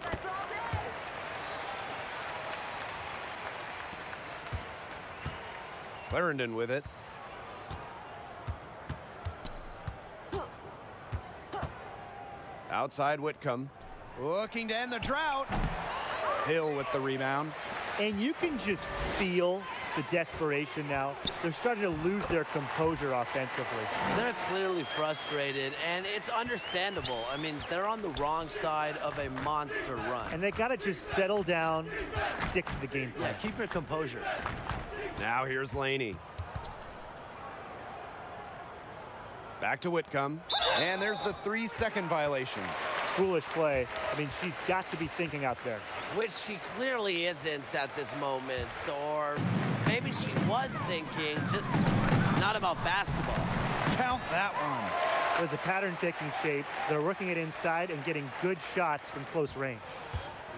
That's all day. Clarendon with it. Outside Whitcomb. Looking to end the drought. Hill with the rebound. And you can just feel the desperation now. They're starting to lose their composure offensively. They're clearly frustrated, and it's understandable. I mean, they're on the wrong side of a monster run. And they got to just settle down, stick to the game plan. Yeah, keep your composure. Now here's Laney. Back to Whitcomb. And there's the 3-second violation. Foolish play. I mean, she's got to be thinking out there. Which she clearly isn't at this moment, or maybe she was thinking, just not about basketball. Count that one. There's a pattern taking shape. They're working it inside and getting good shots from close range.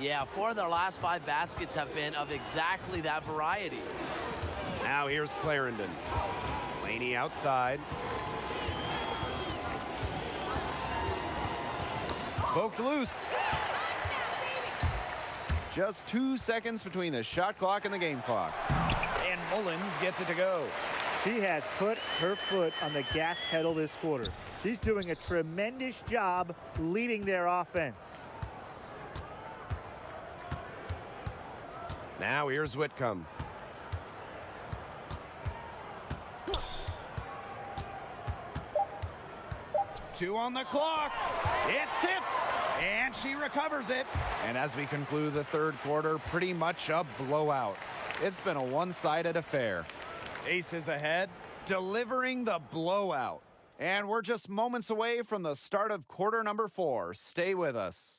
Yeah, 4 of their last 5 baskets have been of exactly that variety. Now here's Clarendon. Laney outside. Poked loose. Just 2 seconds between the shot clock and the game clock. And Mullins gets it to go. She has put her foot on the gas pedal this quarter. She's doing a tremendous job leading their offense. Now here's Whitcomb. Two on the clock. It's tipped, and she recovers it. And as we conclude the third quarter, pretty much a blowout. It's been a one-sided affair. Aces ahead, delivering the blowout. And we're just moments away from the start of quarter number 4. Stay with us.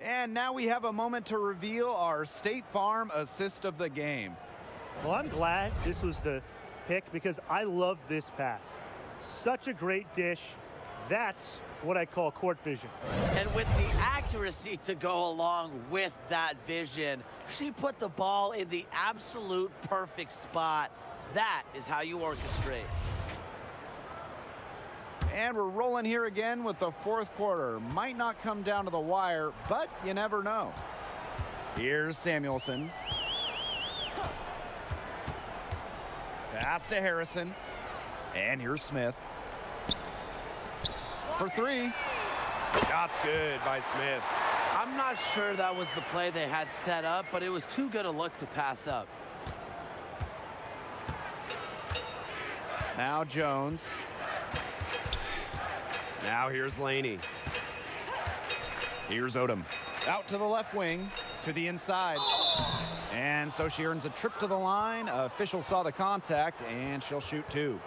And now we have a moment to reveal our State Farm assist of the game. Well, I'm glad this was the pick because I love this pass. Such a great dish. That's what I call court vision. And with the accuracy to go along with that vision, she put the ball in the absolute perfect spot. That is how you orchestrate. And we're rolling here again with the fourth quarter. Might not come down to the wire, but you never know. Here's Samuelson. Pass to Harrison. And here's Smith. For three. Shot's good by Smith. I'm not sure that was the play they had set up, but it was too good a look to pass up. Now Jones. Now here's Laney. Here's Odom. Out to the left wing, to the inside. And so she earns a trip to the line. Official saw the contact, and she'll shoot two.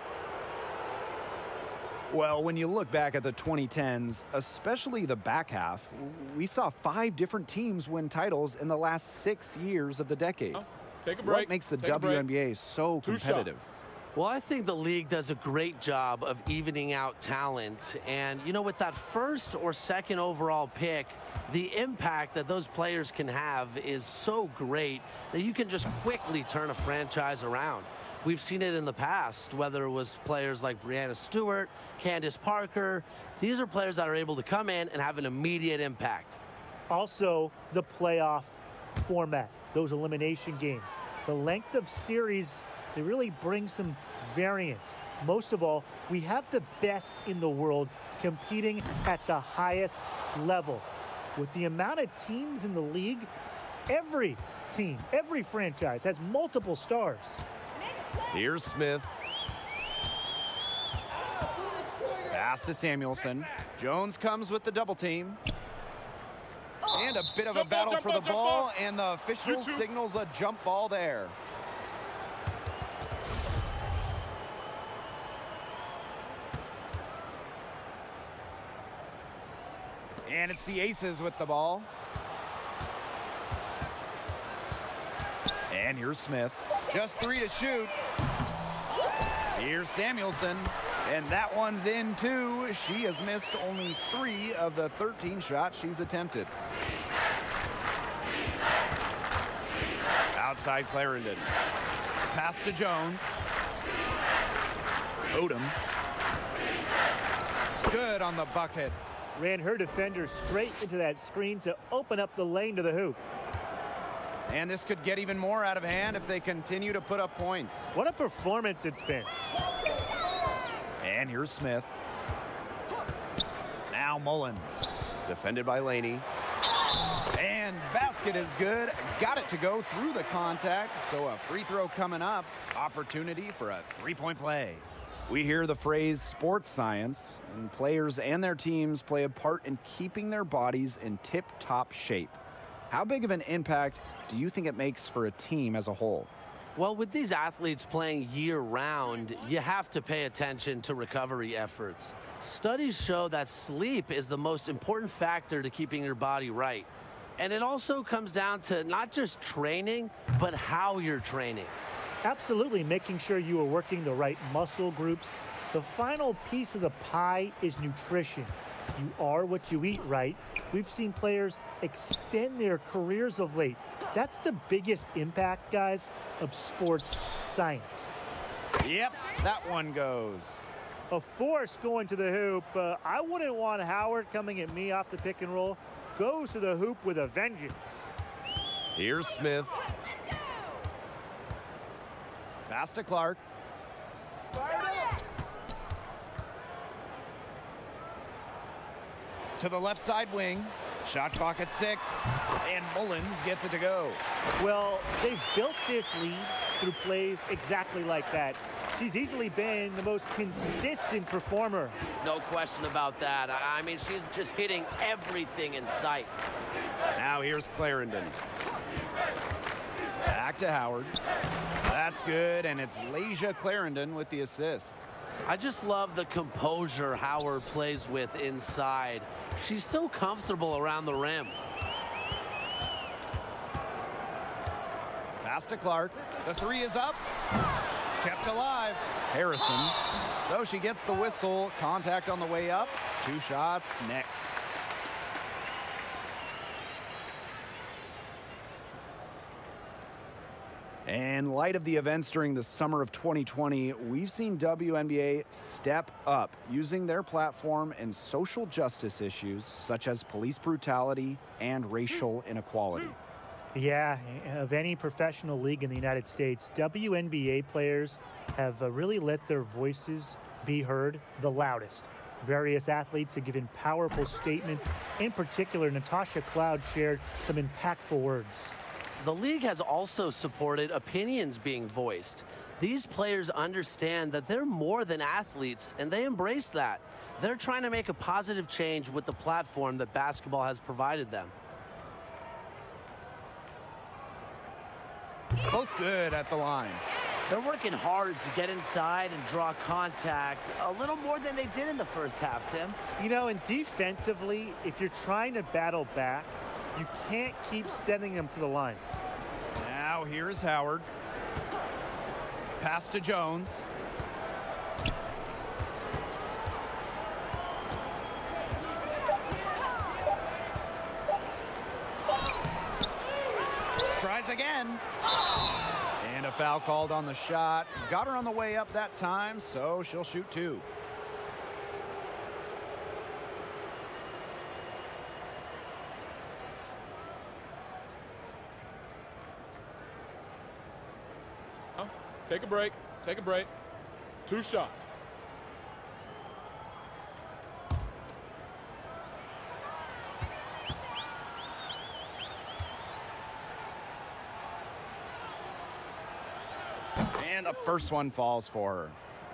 Well, when you look back at the 2010s, especially the back half, we saw 5 different teams win titles in the last 6 years of the decade. Take a break. What makes the Take a break. WNBA so Two competitive? shots. Well, I think the league does a great job of evening out talent. And, you know, with that first or second overall pick, the impact that those players can have is so great that you can just quickly turn a franchise around. We've seen it in the past, whether it was players like Breanna Stewart, Candace Parker. These are players that are able to come in and have an immediate impact. Also, the playoff format, those elimination games. The length of series, they really bring some variance. Most of all, we have the best in the world competing at the highest level. With the amount of teams in the league, every team, every franchise has multiple stars. Here's Smith. Pass to Samuelson. Jones comes with the double team. And a bit of a Jump ball, battle jump for the ball, ball, jump ball. and the official You two. signals a jump ball there. And it's the Aces with the ball. And here's Smith. Just 3 to shoot. Here's Samuelson. And that one's in too. She has missed only 3 of the 13 shots she's attempted. Outside Clarendon. Pass to Jones. Odom. Good on the bucket. Ran her defender straight into that screen to open up the lane to the hoop. And this could get even more out of hand if they continue to put up points. What a performance it's been. And here's Smith. Now Mullins. Defended by Laney. And basket is good. Got it to go through the contact. So a free throw coming up. Opportunity for a three-point play. We hear the phrase sports science, and players and their teams play a part in keeping their bodies in tip-top shape. How big of an impact do you think it makes for a team as a whole? Well, with these athletes playing year-round, you have to pay attention to recovery efforts. Studies show that sleep is the most important factor to keeping your body right. And it also comes down to not just training, but how you're training. Absolutely, making sure you are working the right muscle groups. The final piece of the pie is nutrition. You are what you eat, right? We've seen players extend their careers of late. That's the biggest impact, guys, of sports science. Yep, that one goes. A force going to the hoop. I wouldn't want Howard coming at me off the pick and roll. Goes to the hoop with a vengeance. Here's Smith. Pass to Clark. To the left side wing. Shot clock at 6. And Mullins gets it to go. Well, they've built this lead through plays exactly like that. She's easily been the most consistent performer. No question about that. I mean, she's just hitting everything in sight. Now here's Clarendon. Back to Howard. That's good, and it's Lasia Clarendon with the assist. I just love the composure Howard plays with inside. She's so comfortable around the rim. Pass to Clark. The 3 is up. Kept alive. Harrison. So she gets the whistle. Contact on the way up. 2 shots next. In light of the events during the summer of 2020, we've seen WNBA step up, using their platform in social justice issues such as police brutality and racial inequality. Yeah, of any professional league in the United States, WNBA players have really let their voices be heard the loudest. Various athletes have given powerful statements. In particular, Natasha Cloud shared some impactful words. The league has also supported opinions being voiced. These players understand that they're more than athletes, and they embrace that. They're trying to make a positive change with the platform that basketball has provided them. Both good at the line. They're working hard to get inside and draw contact a little more than they did in the first half, Tim. You know, and defensively, if you're trying to battle back, you can't keep sending them to the line. Now here's Howard. Pass to Jones. Tries again. And a foul called on the shot. Got her on the way up that time, so she'll shoot 2. Take a break. Take a break. 2 shots. And the first one falls for her.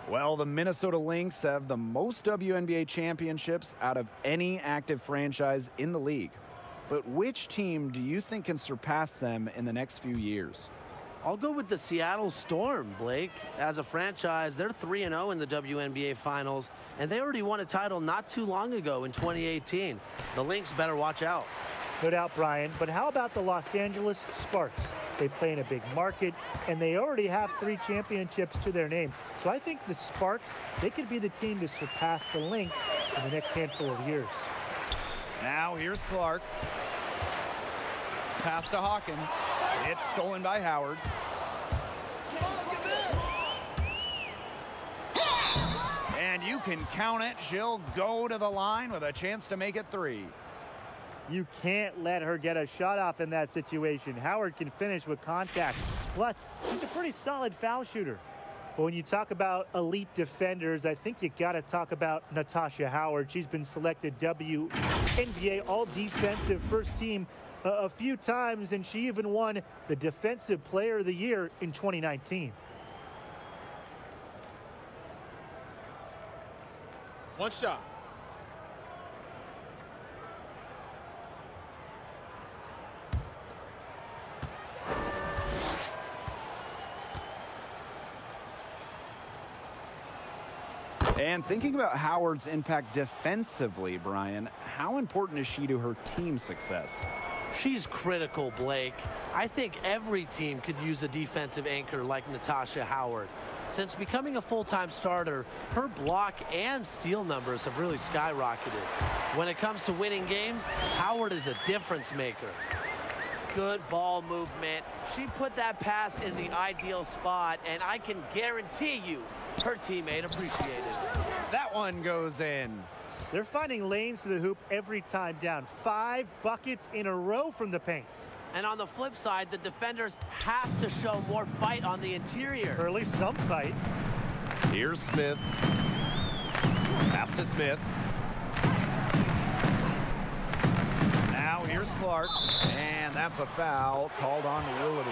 Well, the Minnesota Lynx have the most WNBA championships out of any active franchise in the league. But which team do you think can surpass them in the next few years? I'll go with the Seattle Storm, Blake. As a franchise, they're 3-0 in the WNBA Finals, and they already won a title not too long ago in 2018. The Lynx better watch out. No doubt, Brian. But how about the Los Angeles Sparks? They play in a big market, and they already have 3 championships to their name. So I think the Sparks, they could be the team to surpass the Lynx in the next handful of years. Now here's Clark. Pass to Hawkins. It's stolen by Howard. And you can count it. She'll go to the line with a chance to make it 3. You can't let her get a shot off in that situation. Howard can finish with contact. Plus, she's a pretty solid foul shooter. But when you talk about elite defenders, I think you got to talk about Natasha Howard. She's been selected WNBA All-Defensive First Team a few times, and she even won the Defensive Player of the Year in 2019. One shot. And thinking about Howard's impact defensively, Brian, how important is she to her team's success? She's critical, Blake. I think every team could use a defensive anchor like Natasha Howard. Since becoming a full-time starter, her block and steal numbers have really skyrocketed. When it comes to winning games, Howard is a difference maker. Good ball movement. She put that pass in the ideal spot, and I can guarantee you her teammate appreciated it. That one goes in. They're finding lanes to the hoop every time down. 5 buckets in a row from the paint. And on the flip side, the defenders have to show more fight on the interior. Or at least some fight. Here's Smith. Pass to Smith. Now here's Clark. And that's a foul called on Willoughby.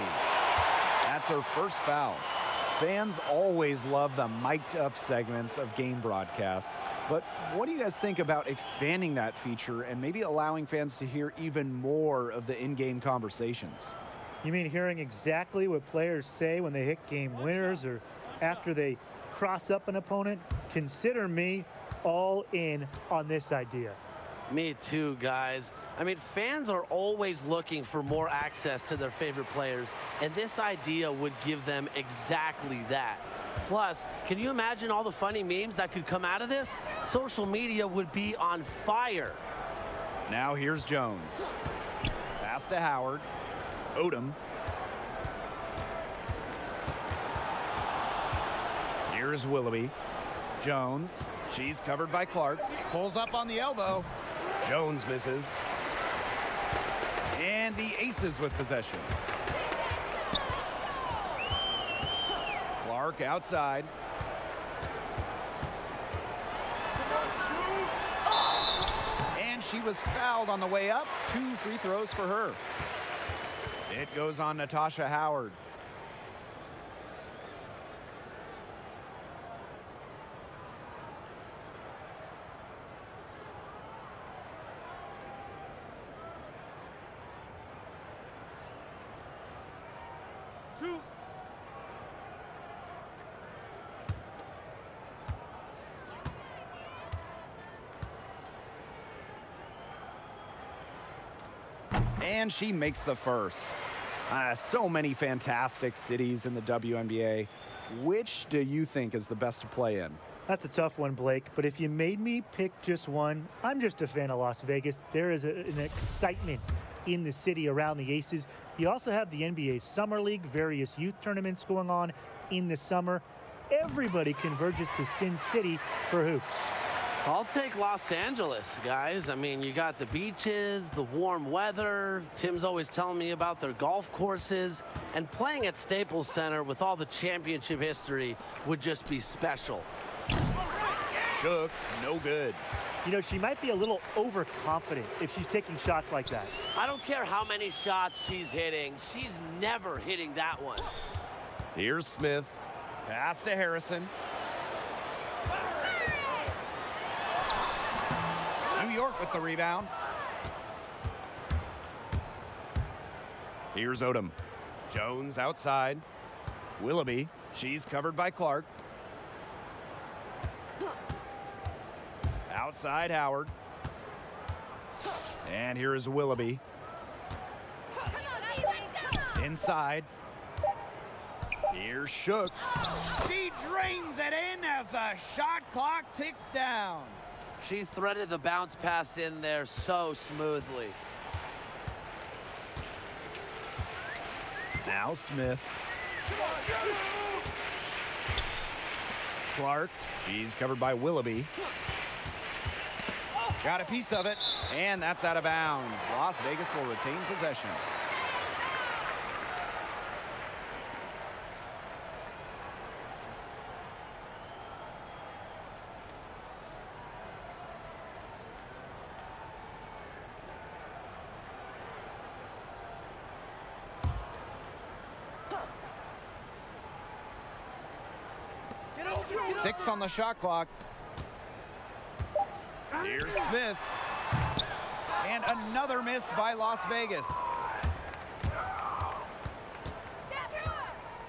That's her first foul. Fans always love the mic'd up segments of game broadcasts. But what do you guys think about expanding that feature and maybe allowing fans to hear even more of the in-game conversations? You mean hearing exactly what players say when they hit game winners or after they cross up an opponent? Consider me all in on this idea. Me too, guys. I mean, fans are always looking for more access to their favorite players, and this idea would give them exactly that. Plus, can you imagine all the funny memes that could come out of this? Social media would be on fire. Now here's Jones. Pass to Howard. Odom. Here's Willoughby. Jones. She's covered by Clark. Pulls up on the elbow. Jones misses. And the Aces with possession. Clark outside. And she was fouled on the way up. 2 free throws for her. It goes on Natasha Howard. And she makes the first. So many fantastic cities in the WNBA. Which do you think is the best to play in? That's a tough one, Blake, but if you made me pick just one, I'm just a fan of Las Vegas. There is an excitement in the city around the Aces. You also have the NBA Summer League, various youth tournaments going on in the summer. Everybody converges to Sin City for hoops. I'll take Los Angeles, guys. I mean, you got the beaches, the warm weather. Tim's always telling me about their golf courses. And playing at Staples Center with all the championship history would just be special. Shook, no good. You know, she might be a little overconfident if she's taking shots like that. I don't care how many shots she's hitting. She's never hitting that one. Here's Smith. Pass to Harrison. New York with the rebound. Here's Odom. Jones outside. Willoughby. She's covered by Clark. Outside Howard. And here is Willoughby. Inside. Here's Shook. She drains it in as the shot clock ticks down. She threaded the bounce pass in there so smoothly. Now Smith. Clark. She's covered by Willoughby. Got a piece of it, and that's out of bounds. Las Vegas will retain possession. Six on the shot clock. Here's Smith. And another miss by Las Vegas.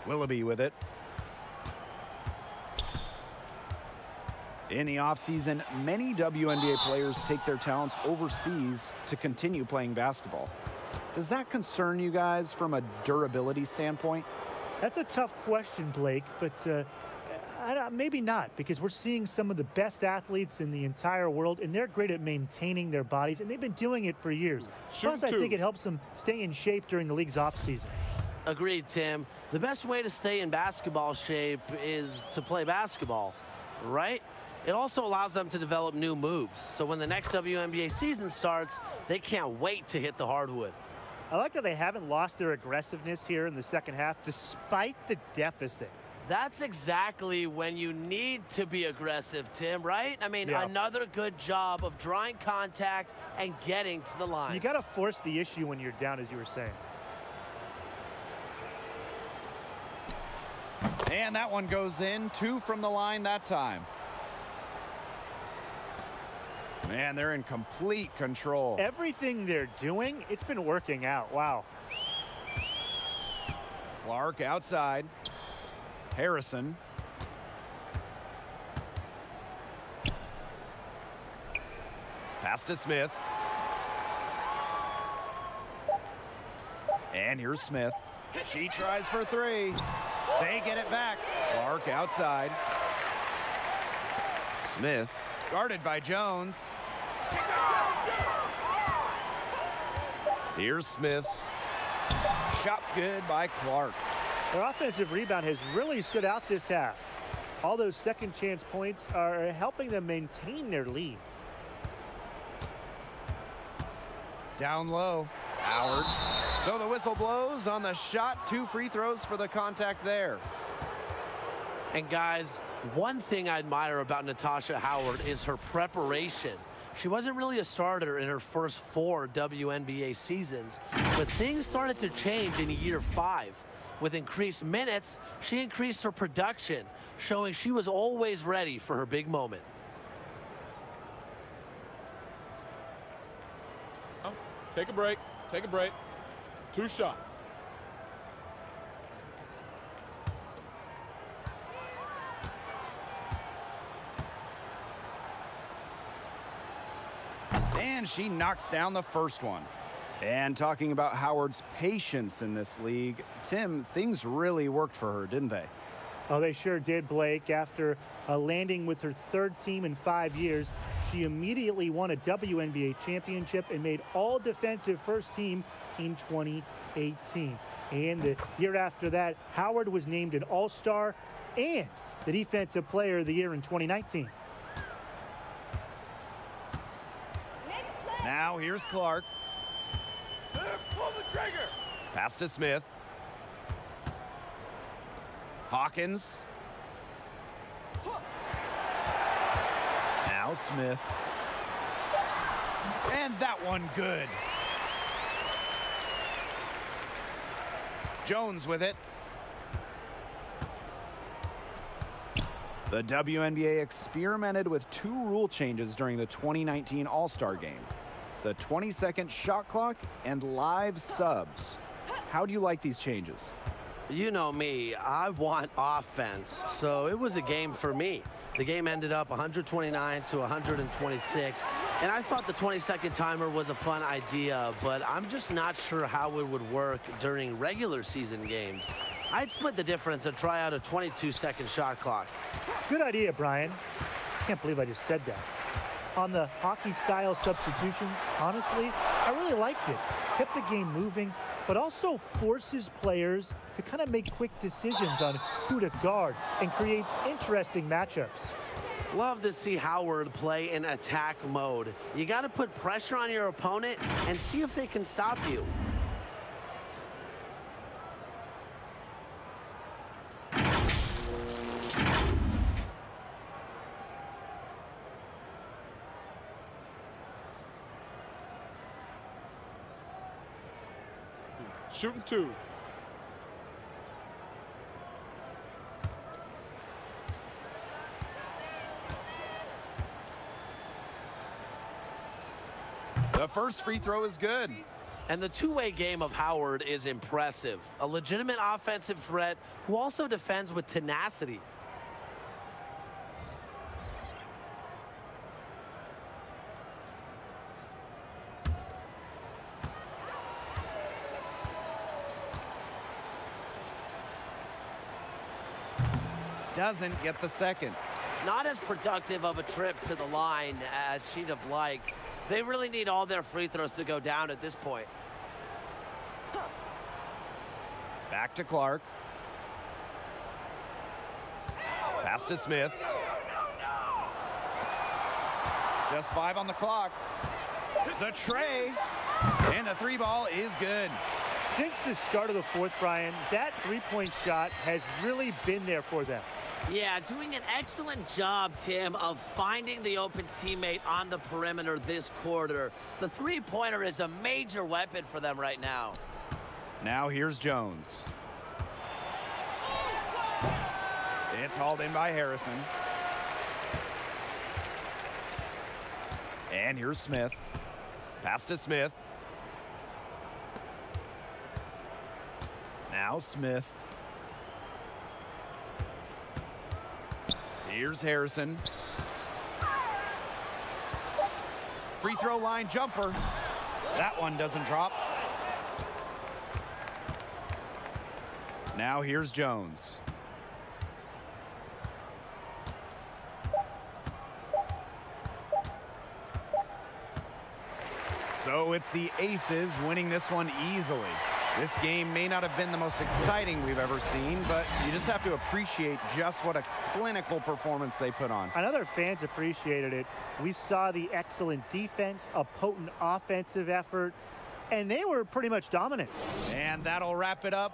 Willoughby with it. In the offseason, many WNBA players take their talents overseas to continue playing basketball. Does that concern you guys from a durability standpoint? That's a tough question, Blake, but maybe not, because we're seeing some of the best athletes in the entire world, and they're great at maintaining their bodies, and they've been doing it for years. Plus, I think it helps them stay in shape during the league's offseason. Agreed, Tim. The best way to stay in basketball shape is to play basketball, right? It also allows them to develop new moves, so when the next WNBA season starts, they can't wait to hit the hardwood. I like that they haven't lost their aggressiveness here in the second half, despite the deficit. That's exactly when you need to be aggressive, Tim, right? I mean, another good job of drawing contact and getting to the line. You got to force the issue when you're down, as you were saying. And that one goes in. 2 from the line that time. Man, they're in complete control. Everything they're doing, it's been working out. Wow. Clark outside. Harrison. Pass to Smith. And here's Smith. She tries for 3. They get it back. Clark outside. Smith guarded by Jones. Here's Smith. Shot's good by Clark. Their offensive rebound has really stood out this half. All those second chance points are helping them maintain their lead. Down low. Howard. So the whistle blows on the shot. 2 free throws for the contact there. And guys, one thing I admire about Natasha Howard is her preparation. She wasn't really a starter in her first 4 WNBA seasons, but things started to change in year 5. With increased minutes, she increased her production, showing she was always ready for her big moment. Take a break. Take a break. 2 shots. And she knocks down the first one. And talking about Howard's patience in this league, Tim, things really worked for her, didn't they? Oh, they sure did, Blake. After landing with her 3rd team in 5 years, she immediately won a WNBA championship and made all defensive first team in 2018. And the year after that, Howard was named an All-Star and the Defensive Player of the Year in 2019. Now here's Clark. Pull the trigger. Pass to Smith. Hawkins. Now Smith. And that one good. Jones with it. The WNBA experimented with 2 rule changes during the 2019 All-Star Game. The 20-second shot clock and live subs. How do you like these changes? You know me, I want offense, so it was a game for me. The game ended up 129 to 126, and I thought the 20-second timer was a fun idea, but I'm just not sure how it would work during regular season games. I'd split the difference and try out a 22-second shot clock. Good idea, Brian. Can't believe I just said that. On the hockey-style substitutions, honestly, I really liked it. Kept the game moving, but also forces players to kind of make quick decisions on who to guard and creates interesting matchups. Love to see Howard play in attack mode. You got to put pressure on your opponent and see if they can stop you. Shooting 2. The first free throw is good. And the two-way game of Howard is impressive. A legitimate offensive threat who also defends with tenacity. Doesn't get the second. Not as productive of a trip to the line as she'd have liked. They really need all their free throws to go down at this point. Back to Clark. Pass to Smith. Just 5 on the clock. The tray. And the 3 ball is good. Since the start of the 4th, Brian, that 3-point shot has really been there for them. Yeah, doing an excellent job, Tim, of finding the open teammate on the perimeter this quarter. The 3-pointer is a major weapon for them right now. Now here's Jones. It's hauled in by Harrison. And here's Smith. Pass to Smith. Now Smith. Here's Harrison. Free throw line jumper. That one doesn't drop. Now here's Jones. So it's the Aces winning this one easily. This game may not have been the most exciting we've ever seen, but you just have to appreciate just what a clinical performance they put on. I know their fans appreciated it. We saw the excellent defense, a potent offensive effort, and they were pretty much dominant. And that'll wrap it up.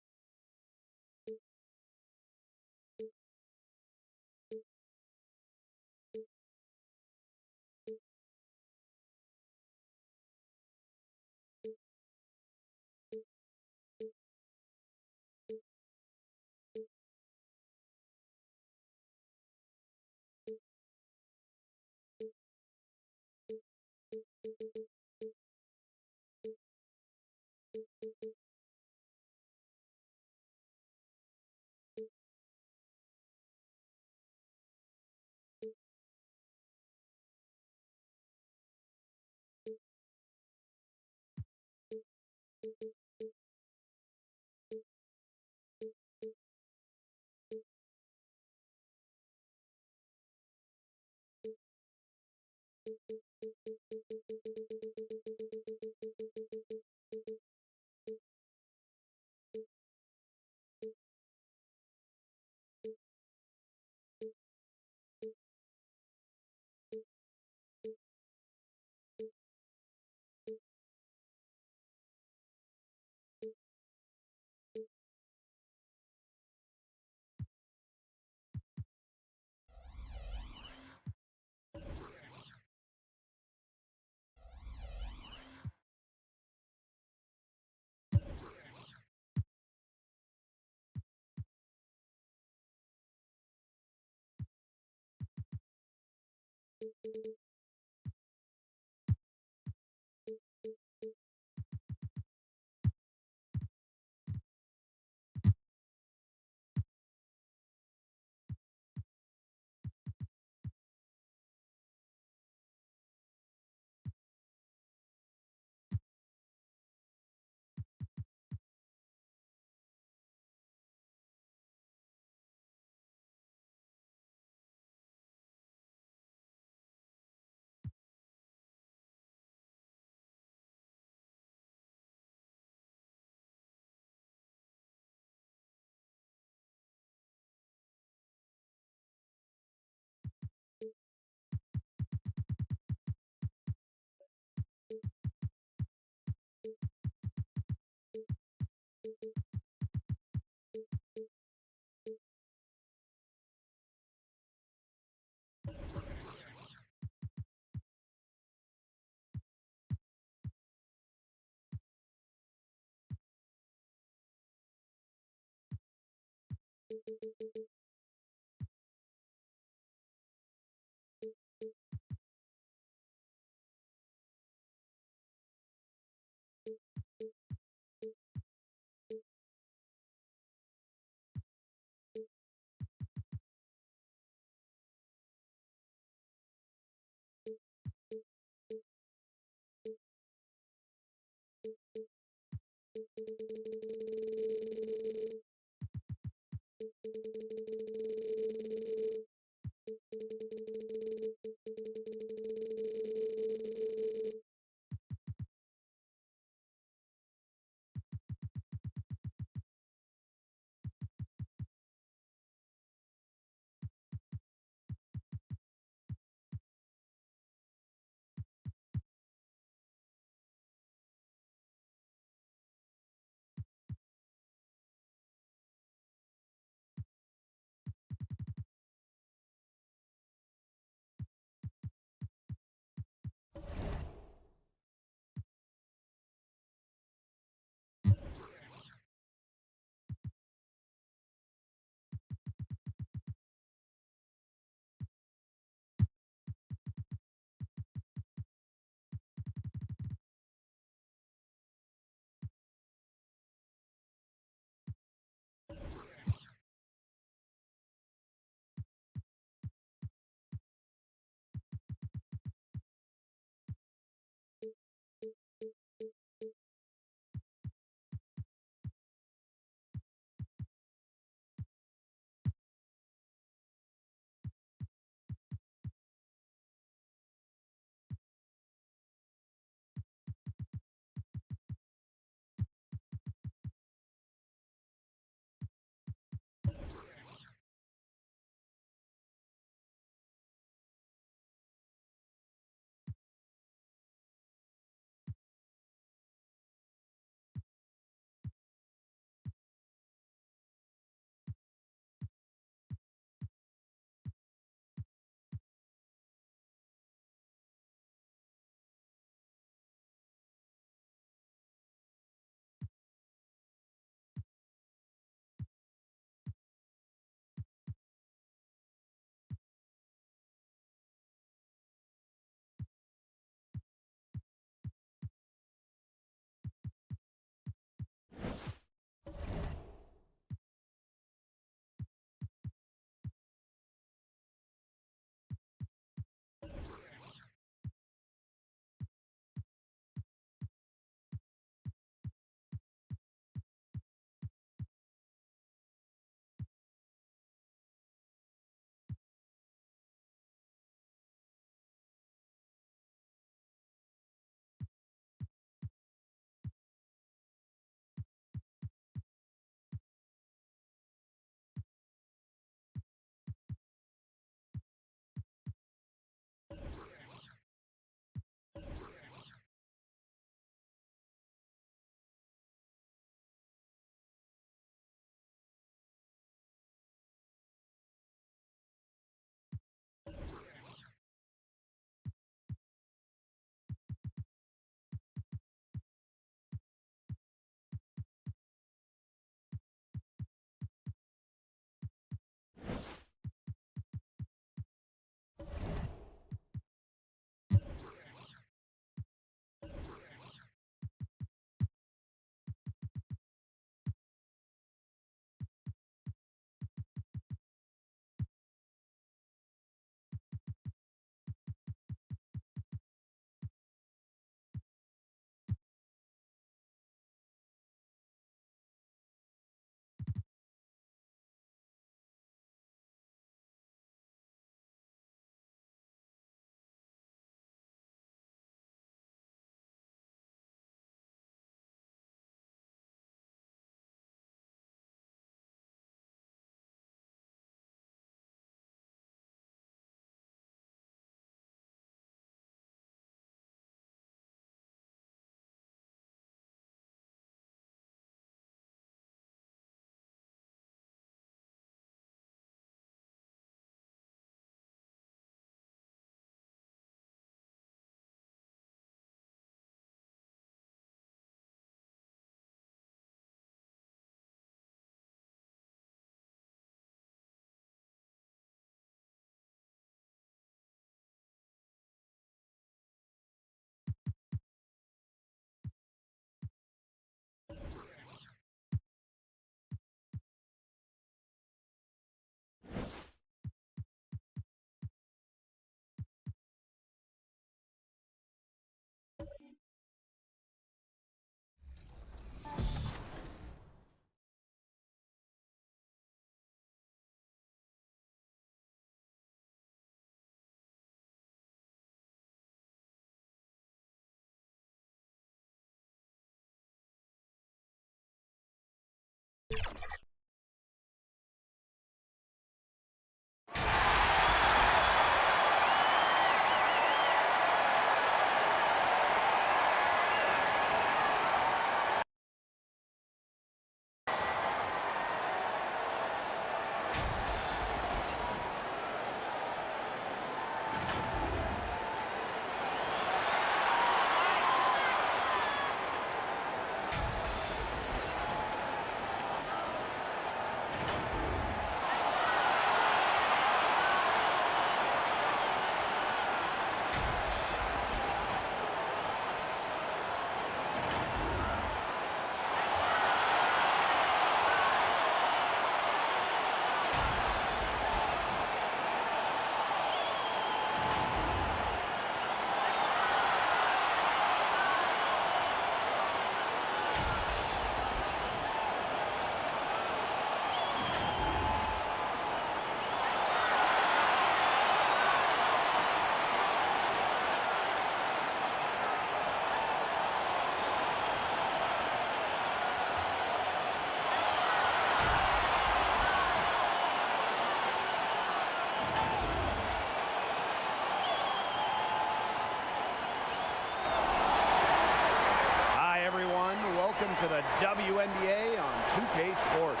welcome to the Wnba on 2K Sports.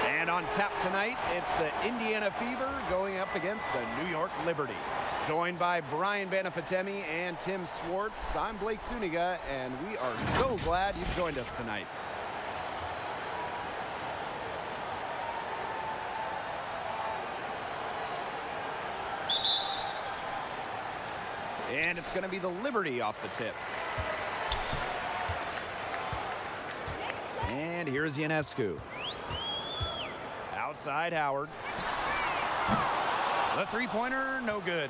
And on tap tonight, it's the Indiana Fever going up against the New York Liberty. Joined by Brian Banafitemi and Tim Swartz, I'm Blake Suniga, and we are so glad you've joined us tonight. And it's going to be the Liberty off the tip. And here's Ionescu. Outside Howard. The three-pointer, no good.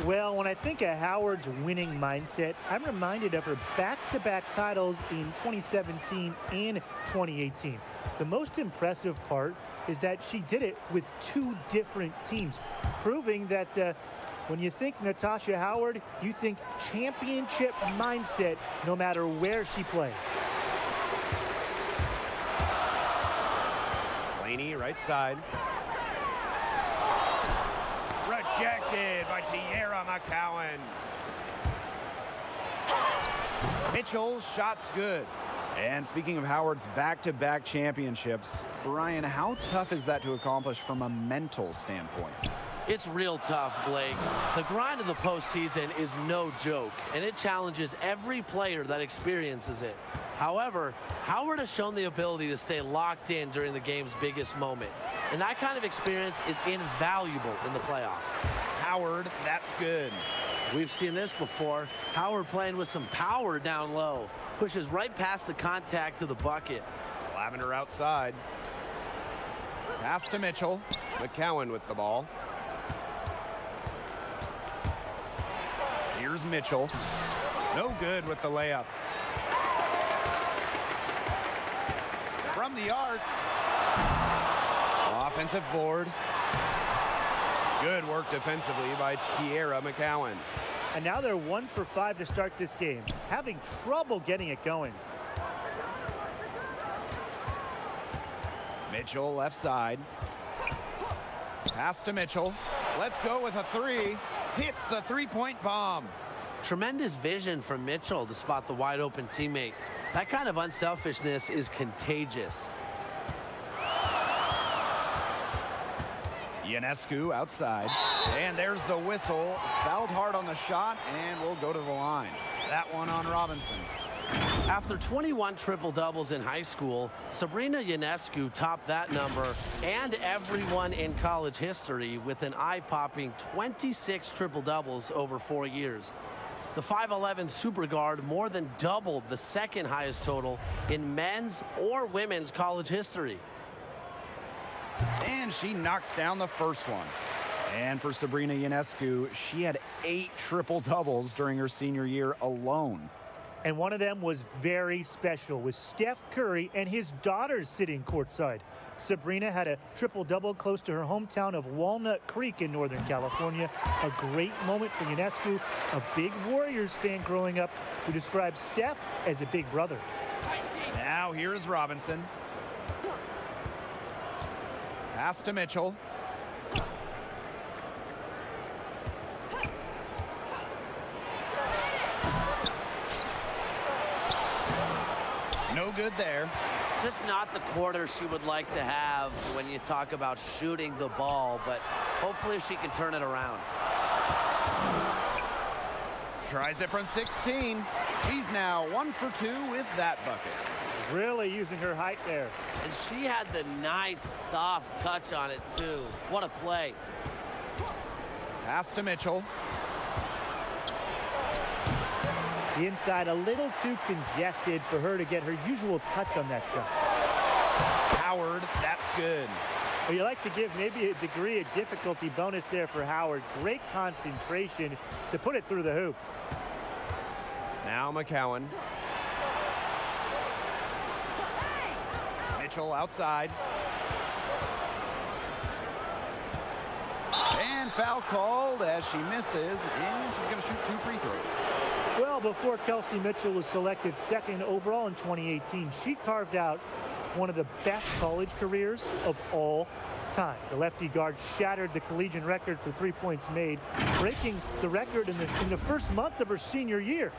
Well, when I think of Howard's winning mindset, I'm reminded of her back-to-back titles in 2017 and 2018. The most impressive part is that she did it with two different teams, proving that when you think Natasha Howard, you think championship mindset no matter where she plays. Laney, right side. Rejected by Tierra McCowan. Mitchell, shots good. And speaking of Howard's back-to-back championships, Brian, how tough is that to accomplish from a mental standpoint? It's real tough, Blake. The grind of the postseason is no joke, and it challenges every player that experiences it. However, Howard has shown the ability to stay locked in during the game's biggest moment, and that kind of experience is invaluable in the playoffs. Howard, that's good. We've seen this before. Howard playing with some power down low, pushes right past the contact to the bucket. Lavender outside. Pass to Mitchell. McCowan with the ball. Here's Mitchell. No good with the layup. From the arc. Offensive board. Good work defensively by Tierra McCowan. And now they're 1 for 5 to start this game, having trouble getting it going. Mitchell left side. Pass to Mitchell. Let's go with a three. Hits the three-point bomb. Tremendous vision from Mitchell to spot the wide open teammate. That kind of unselfishness is contagious. Ionescu outside. And there's the whistle. Fouled hard on the shot and will go to the line. That one on Robinson. After 21 triple-doubles in high school, Sabrina Ionescu topped that number and everyone in college history with an eye-popping 26 triple-doubles over 4 years. The 5'11" super guard more than doubled the second highest total in men's or women's college history. And she knocks down the first one. And for Sabrina Ionescu, she had 8 triple-doubles during her senior year alone. And one of them was very special, with Steph Curry and his daughters sitting courtside. Sabrina had a triple-double close to her hometown of Walnut Creek in Northern California. A great moment for Ionescu, a big Warriors fan growing up, who describes Steph as a big brother. Now here's Robinson. Pass to Mitchell. No good there. Just not the quarter she would like to have when you talk about shooting the ball, but hopefully she can turn it around. Tries it from 16. She's now 1 for 2 with that bucket. Really using her height there. And she had the nice, soft touch on it, too. What a play. Pass to Mitchell. The inside a little too congested for her to get her usual touch on that shot. Howard, that's good. Well, you like to give maybe a degree of difficulty bonus there for Howard. Great concentration to put it through the hoop. Now McCowan. Mitchell outside. And foul called as she misses, and she's going to shoot 2 free throws. Well, before Kelsey Mitchell was selected second overall in 2018, she carved out one of the best college careers of all time. The lefty guard shattered the collegiate record for 3 points made, breaking the record in the first month of her senior year.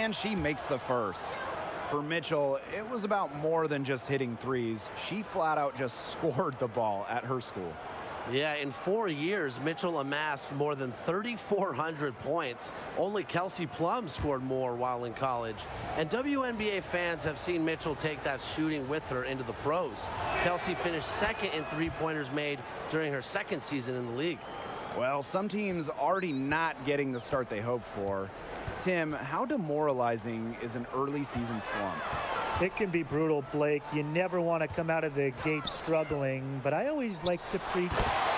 And she makes the first. For Mitchell, it was about more than just hitting threes. She flat out just scored the ball at her school. Yeah, in 4 years, Mitchell amassed more than 3,400 points. Only Kelsey Plum scored more while in college. And WNBA fans have seen Mitchell take that shooting with her into the pros. Kelsey finished second in three-pointers made during her second season in the league. Well, some teams already not getting the start they hoped for. Tim, how demoralizing is an early season slump? It can be brutal, Blake. You never want to come out of the gate struggling, but I always like to preach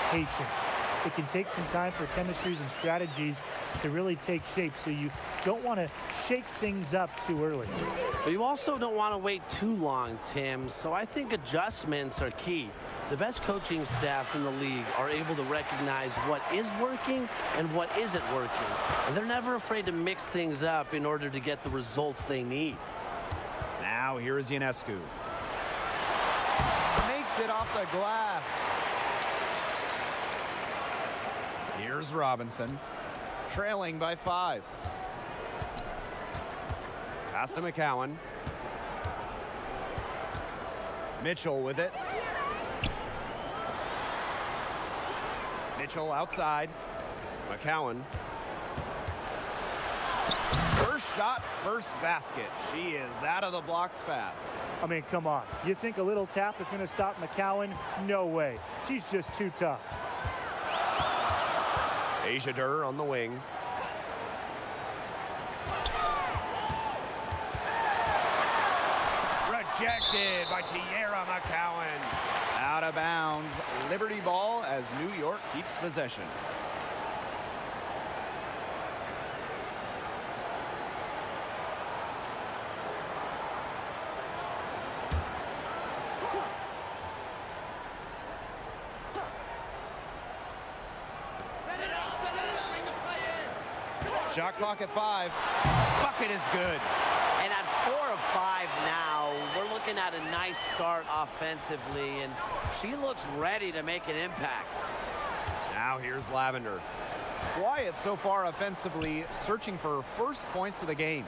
patience. It can take some time for chemistries and strategies to really take shape, so you don't want to shake things up too early. But you also don't want to wait too long, Tim, so I think adjustments are key. The best coaching staffs in the league are able to recognize what is working and what isn't working, and they're never afraid to mix things up in order to get the results they need. Now here's Ionescu. Makes it off the glass. Here's Robinson, trailing by 5. Pass to McCowan. Mitchell with it. Mitchell outside. McCowan. First shot, first basket. She is out of the blocks fast. I mean, come on. You think a little tap is going to stop McCowan? No way. She's just too tough. Asia Durr on the wing. Rejected by Tierra McCowan. Out of bounds. Liberty ball as New York keeps possession. Shot clock at 5. Bucket is good. And at 4 of 5 now, we're looking at a nice start offensively, and she looks ready to make an impact. Now here's Lavender. Quiet so far offensively, searching for first points of the game.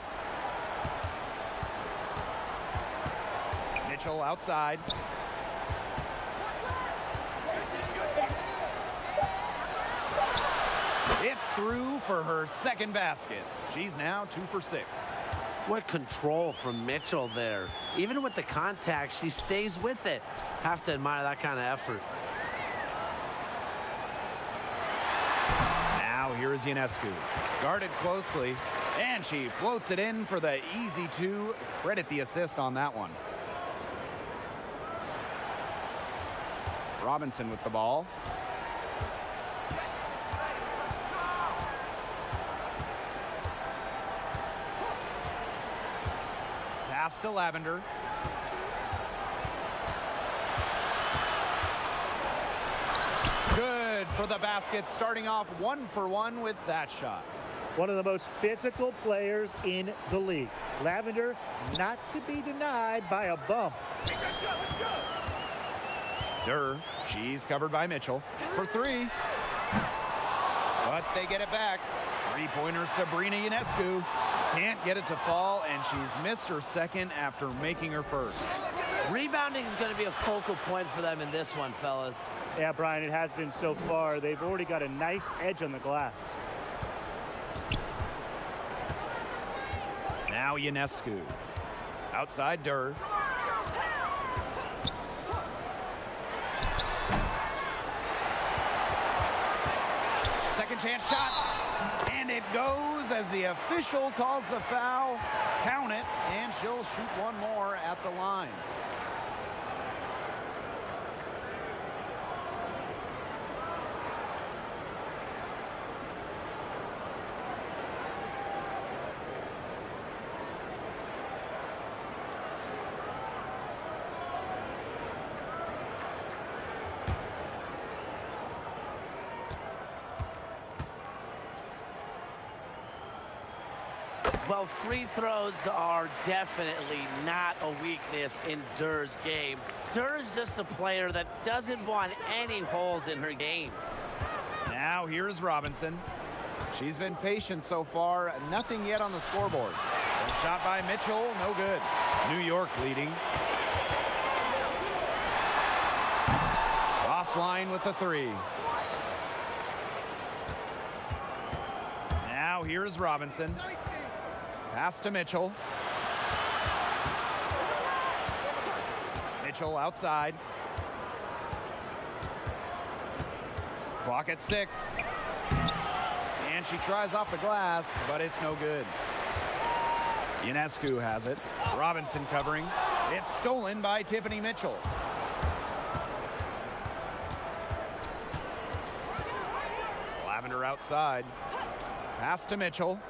Mitchell outside. It's through for her second basket. She's now 2 for 6. What control from Mitchell there. Even with the contact, she stays with it. Have to admire that kind of effort. Now here's Ionescu. Guarded closely, and she floats it in for the easy 2. Credit the assist on that one. Robinson with the ball. Pass to Lavender. Good for the basket, starting off 1 for 1 with that shot. One of the most physical players in the league. Lavender, not to be denied by a bump. Durr, she's covered by Mitchell for 3. But they get it back. Three-pointer Sabrina Ionescu. Can't get it to fall, and she's missed her second after making her first. Rebounding is going to be a focal point for them in this one, fellas. Yeah, Brian, it has been so far. They've already got a nice edge on the glass. Now Ionescu. Outside Durr. Second chance shot. And it goes as the official calls the foul. Count it, and she'll shoot one more at the line. Well, free throws are definitely not a weakness in Durr's game. Durr is just a player that doesn't want any holes in her game. Now here's Robinson. She's been patient so far. Nothing yet on the scoreboard. A shot by Mitchell, no good. New York leading. Offline with the three. Now here's Robinson. Pass to Mitchell. Mitchell outside. Clock at 6. And she tries off the glass, but it's no good. Ionescu has it. Robinson covering. It's stolen by Tiffany Mitchell. Lavender outside. Pass to Mitchell.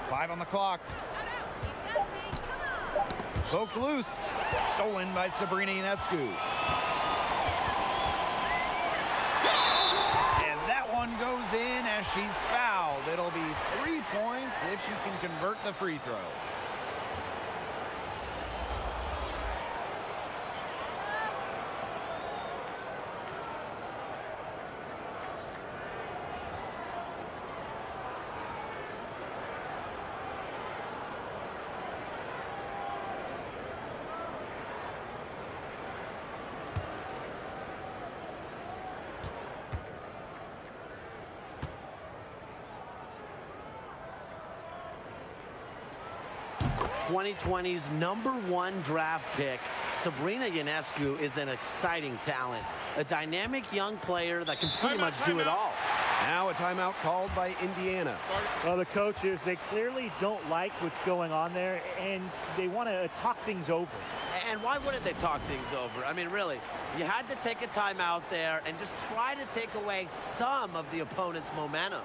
Five on the clock. Poked loose. Stolen by Sabrina Ionescu. And that one goes in as she's fouled. It'll be 3 points if she can convert the free throw. '20's #1 draft pick, Sabrina Ionescu, is an exciting talent. A dynamic young player that can pretty much do it all. Now a timeout called by Indiana. Well, the coaches, they clearly don't like what's going on there, and they want to talk things over. And why wouldn't they talk things over? I mean, really, you had to take a timeout there and just try to take away some of the opponent's momentum.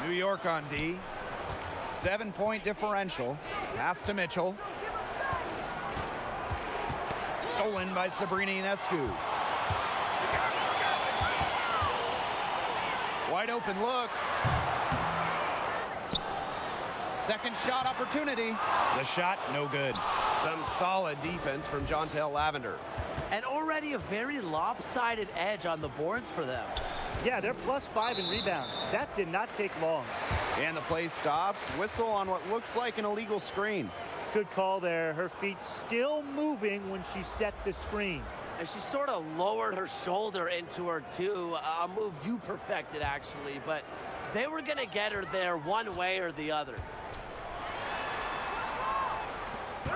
New York on D. 7-point differential. Pass to Mitchell. Stolen by Sabrina Ionescu. Wide open look. Second shot opportunity. The shot, no good. Some solid defense from Jontel Lavender. And already a very lopsided edge on the boards for them. Yeah, they're +5 in rebounds. That did not take long. And the play stops. Whistle on what looks like an illegal screen. Good call there. Her feet still moving when she set the screen. And she sort of lowered her shoulder into her, too. A move you perfected, actually. But they were going to get her there one way or the other.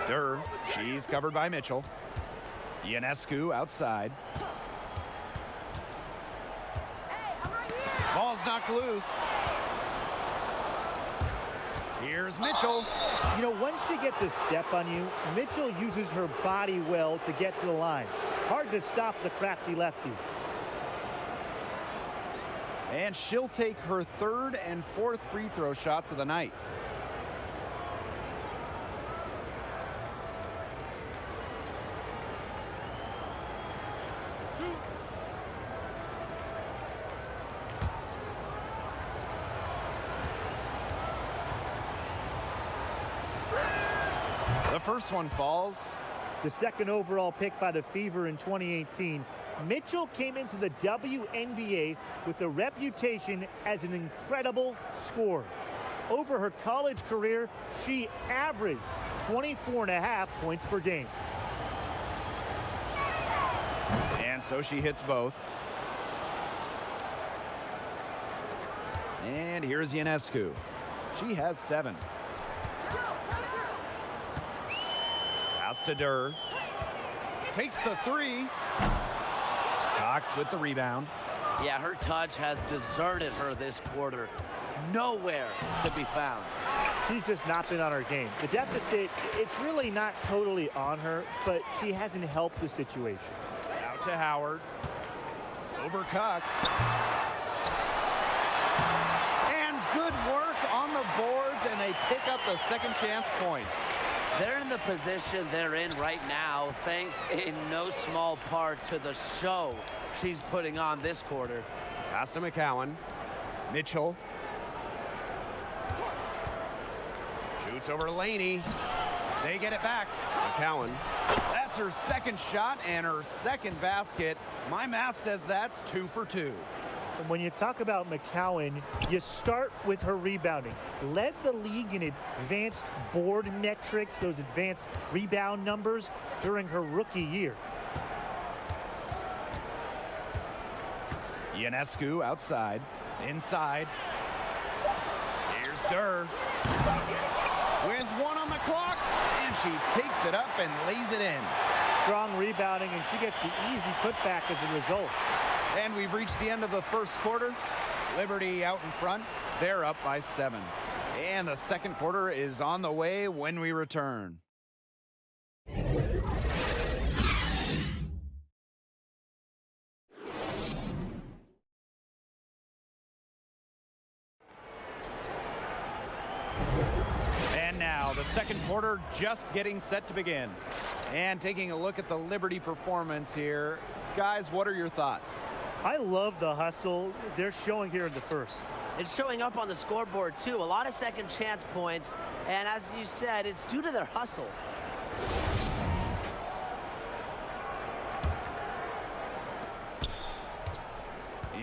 Durr, she's covered by Mitchell. Ionescu outside. Ball's knocked loose. Here's Mitchell. You know, once she gets a step on you, Mitchell uses her body well to get to the line. Hard to stop the crafty lefty. And she'll take her third and fourth free throw shots of the night. The first one falls. The second overall pick by the Fever in 2018, Mitchell came into the Wnba with a reputation as an incredible scorer. Over her college career, she averaged 24.5 points per game. And so she hits both. And here's Ionescu. She has 7. Pass to Durr. Takes the 3. Cox with the rebound. Yeah, her touch has deserted her this quarter. Nowhere to be found. She's just not been on her game. The deficit, it's really not totally on her, but she hasn't helped the situation. Out to Howard. Over Cox. And good work on the boards, and they pick up the second chance points. They're in the position they're in right now, thanks in no small part to the show she's putting on this quarter. Pass to McCowan. Mitchell. Shoots over Laney. They get it back. McCowan. That's her second shot and her second basket. My math says that's 2 for 2. And when you talk about McCowan, you start with her rebounding. Led the league in advanced board metrics, those advanced rebound numbers during her rookie year. Ionescu outside. Inside. Here's Durr. With 1 on the clock. And she takes it up and lays it in. Strong rebounding, and she gets the easy putback as a result. And we've reached the end of the first quarter. Liberty out in front. They're up by 7. And the second quarter is on the way when we return. And now the second quarter just getting set to begin. And taking a look at the Liberty performance here. Guys, what are your thoughts? I love the hustle they're showing here in the first. It's showing up on the scoreboard, too. A lot of second chance points. And as you said, it's due to their hustle.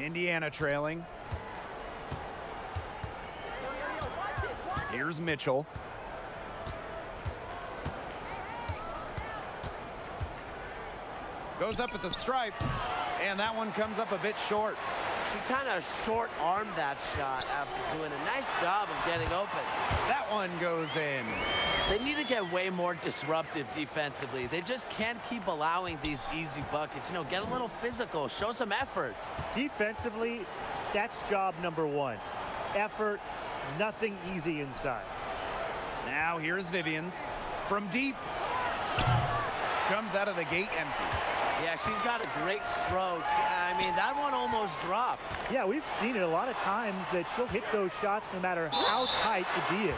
Indiana trailing. Here's Mitchell. Goes up at the stripe, and that one comes up a bit short. She kind of short-armed that shot after doing a nice job of getting open. That one goes in. They need to get way more disruptive defensively. They just can't keep allowing these easy buckets. You know, get a little physical, show some effort. Defensively, that's job number 1. Effort, nothing easy inside. Now here's Vivians from deep. Comes out of the gate empty. Yeah, she's got a great stroke. I mean, that one almost dropped. Yeah, we've seen it a lot of times that she'll hit those shots no matter how tight the D is.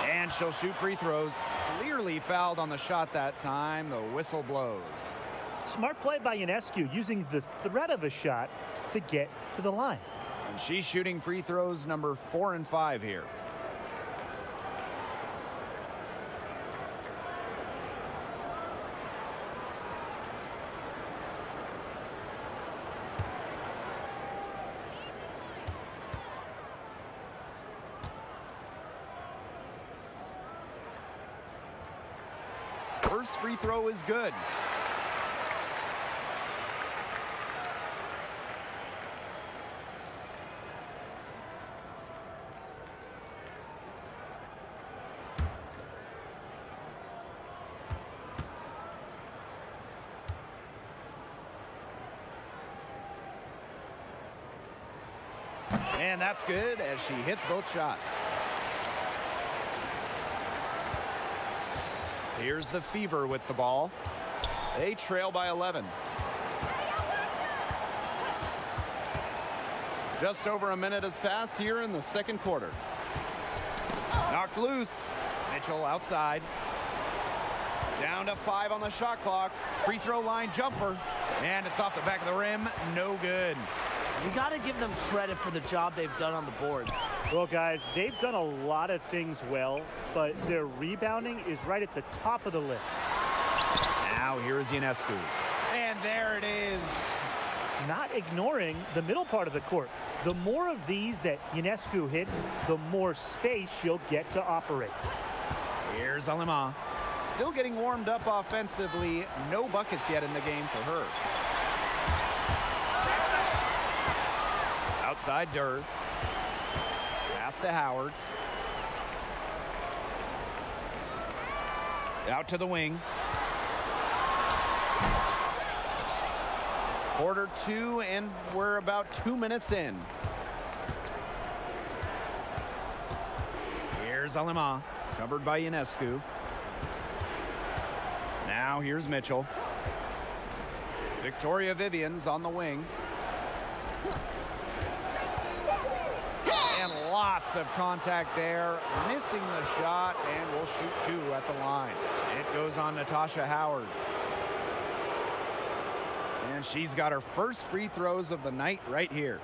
And she'll shoot free throws. Clearly fouled on the shot that time. The whistle blows. Smart play by Ionescu, using the threat of a shot to get to the line. And she's shooting free throws number 4 and 5 here. First free throw is good. And that's good as she hits both shots. Here's the Fever with the ball. They trail by 11. Just over a minute has passed here in the second quarter. Knocked loose. Mitchell outside. Down to 5 on the shot clock. Free throw line jumper. And it's off the back of the rim. No good. You got to give them credit for the job they've done on the boards. Well, guys, they've done a lot of things well, but their rebounding is right at the top of the list. Now here's Ionescu. And there it is. not ignoring the middle part of the court. The more of these that Ionescu hits, the more space she'll get to operate. Here's Wnba. Still getting warmed up offensively. No buckets yet in the game for her. Outside Durr. Pass to Howard. Out to the wing. Quarter 2, and we're about 2 minutes in. Here's Wnba, covered by Ionescu. Now here's Mitchell. Victoria Vivian's on the wing. And lots of contact there. Missing the shot, and we'll shoot 2 at the line. It goes on Natasha Howard. And she's got her first free throws of the night right here.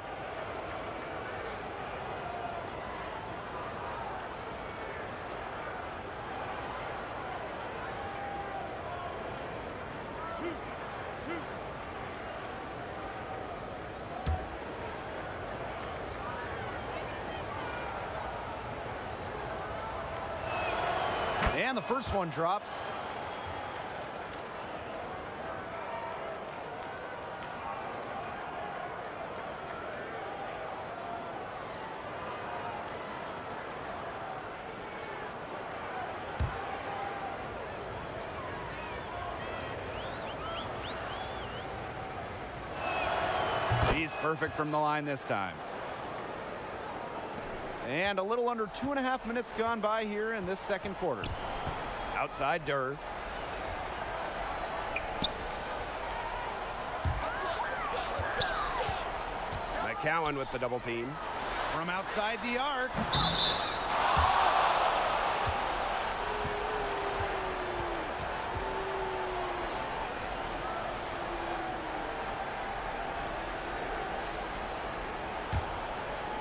And the first one drops. She's perfect from the line this time. And a little under 2.5 minutes gone by here in this second quarter. Outside Durr. McCowan with the double team. From outside the arc.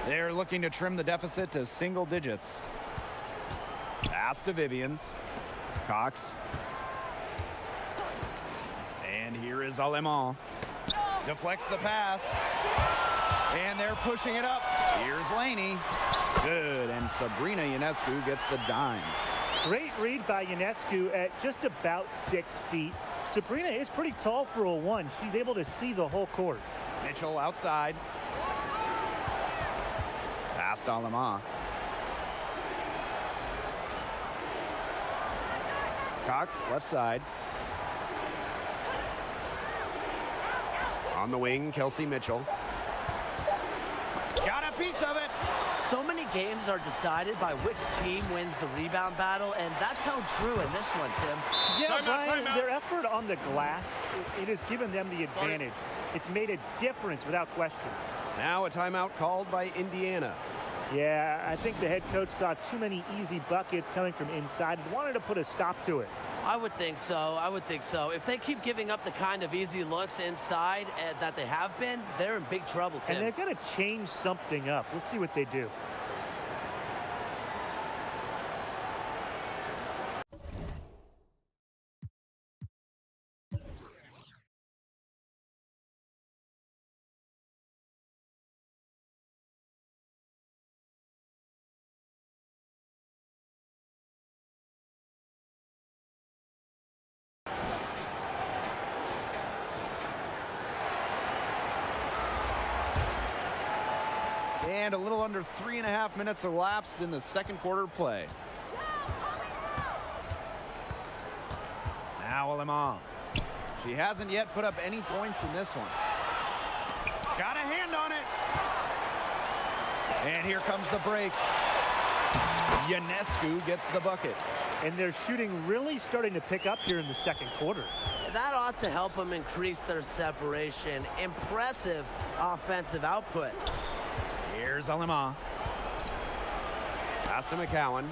They're looking to trim the deficit to single digits. Pass to Vivians. Cox. And here is Wnba. Deflects the pass. And they're pushing it up. Here's Laney. Good, and Sabrina Ionescu gets the dime. Great read by Ionescu at just about 6 feet. Sabrina is pretty tall for a 1. She's able to see the whole court. Mitchell outside. Pass to Wnba. Cox, left side. On the wing, Kelsey Mitchell. Got a piece of it. So many games are decided by which team wins the rebound battle, and that's how true in this one, Tim. Yeah, Timeout, Brian, timeout. their effort on the glass, it has given them the advantage. It's made a difference without question. Now a timeout called by Indiana. Yeah, I think the head coach saw too many easy buckets coming from inside and wanted to put a stop to it. I would think so. I would think so. If they keep giving up the kind of easy looks inside that they have been, they're in big trouble, Tim. And they're going to change something up. Let's see what they do. And a little under 3.5 minutes elapsed in the second quarter play. Now Wnba. She hasn't yet put up any points in this one. Got a hand on it. And here comes the break. Ionescu gets the bucket. And their shooting really starting to pick up here in the second quarter. That ought to help them increase their separation. Impressive offensive output. Here's Wnba. Pass to McCowan.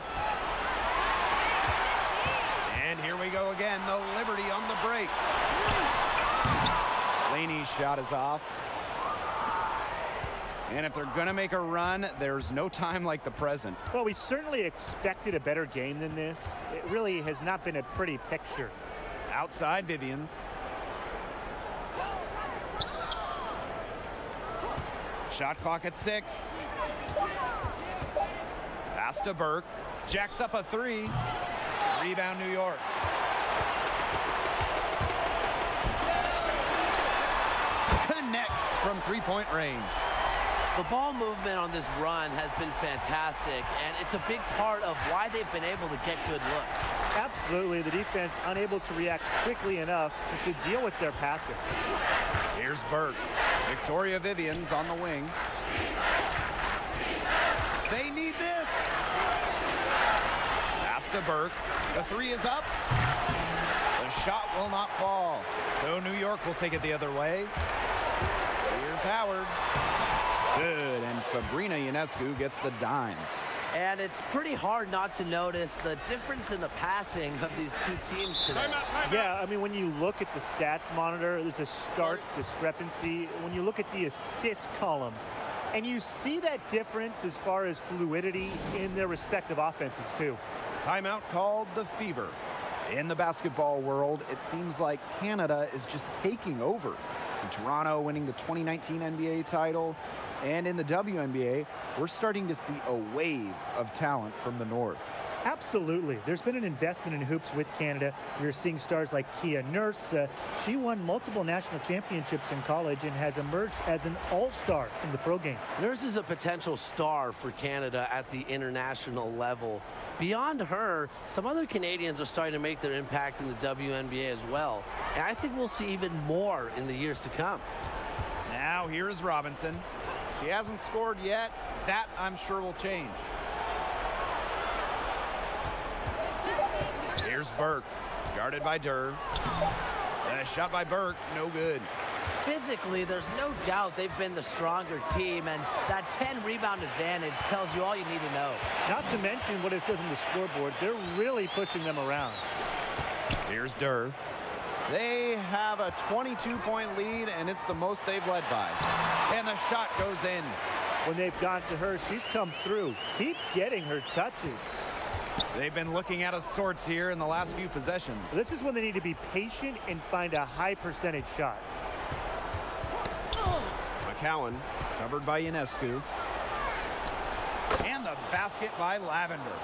And here we go again. The Liberty on the break. Laney's shot is off. And if they're going to make a run, there's no time like the present. Well, we certainly expected a better game than this. It really has not been a pretty picture. Outside Vivians. Shot clock at 6. Pass to Burke. Jacks up a 3. Rebound, New York. Connects from three-point range. The ball movement on this run has been fantastic, and it's a big part of why they've been able to get good looks. Absolutely. The defense unable to react quickly enough to deal with their passing. Here's Burke. Victoria Vivian's on the wing. They need this. Pass to Burke. The 3 is up. The shot will not fall. So New York will take it the other way. Here's Howard. Good, and Sabrina Ionescu gets the dime. And it's pretty hard not to notice the difference in the passing of these two teams today. Yeah, I mean, when you look at the stats monitor, there's a stark discrepancy. When you look at the assist column, and you see that difference as far as fluidity in their respective offenses, too. Timeout called the Fever. In the basketball world, it seems like Canada is just taking over. In Toronto winning the 2019 NBA title, and in the WNBA, we're starting to see a wave of talent from the North. Absolutely. There's been an investment in hoops with Canada. You're seeing stars like Kia Nurse. She won multiple national championships in college and has emerged as an all-star in the pro game. Nurse is a potential star for Canada at the international level. Beyond her, some other Canadians are starting to make their impact in the WNBA as well. And I think we'll see even more in the years to come. Now here's Robinson. She hasn't scored yet. That, I'm sure, will change. Here's Burke, guarded by Durr. A shot by Burke, no good. Physically, there's no doubt they've been the stronger team, and that 10-rebound advantage tells you all you need to know. Not to mention what it says on the scoreboard, they're really pushing them around. Here's Durr. They have a 22-point lead, and it's the most they've led by. And the shot goes in. When they've gone to her, she's come through. Keep getting her touches. They've been looking out of sorts here in the last few possessions. This is when they need to be patient and find a high percentage shot. McCowan, covered by Ionescu. And the basket by Lavender.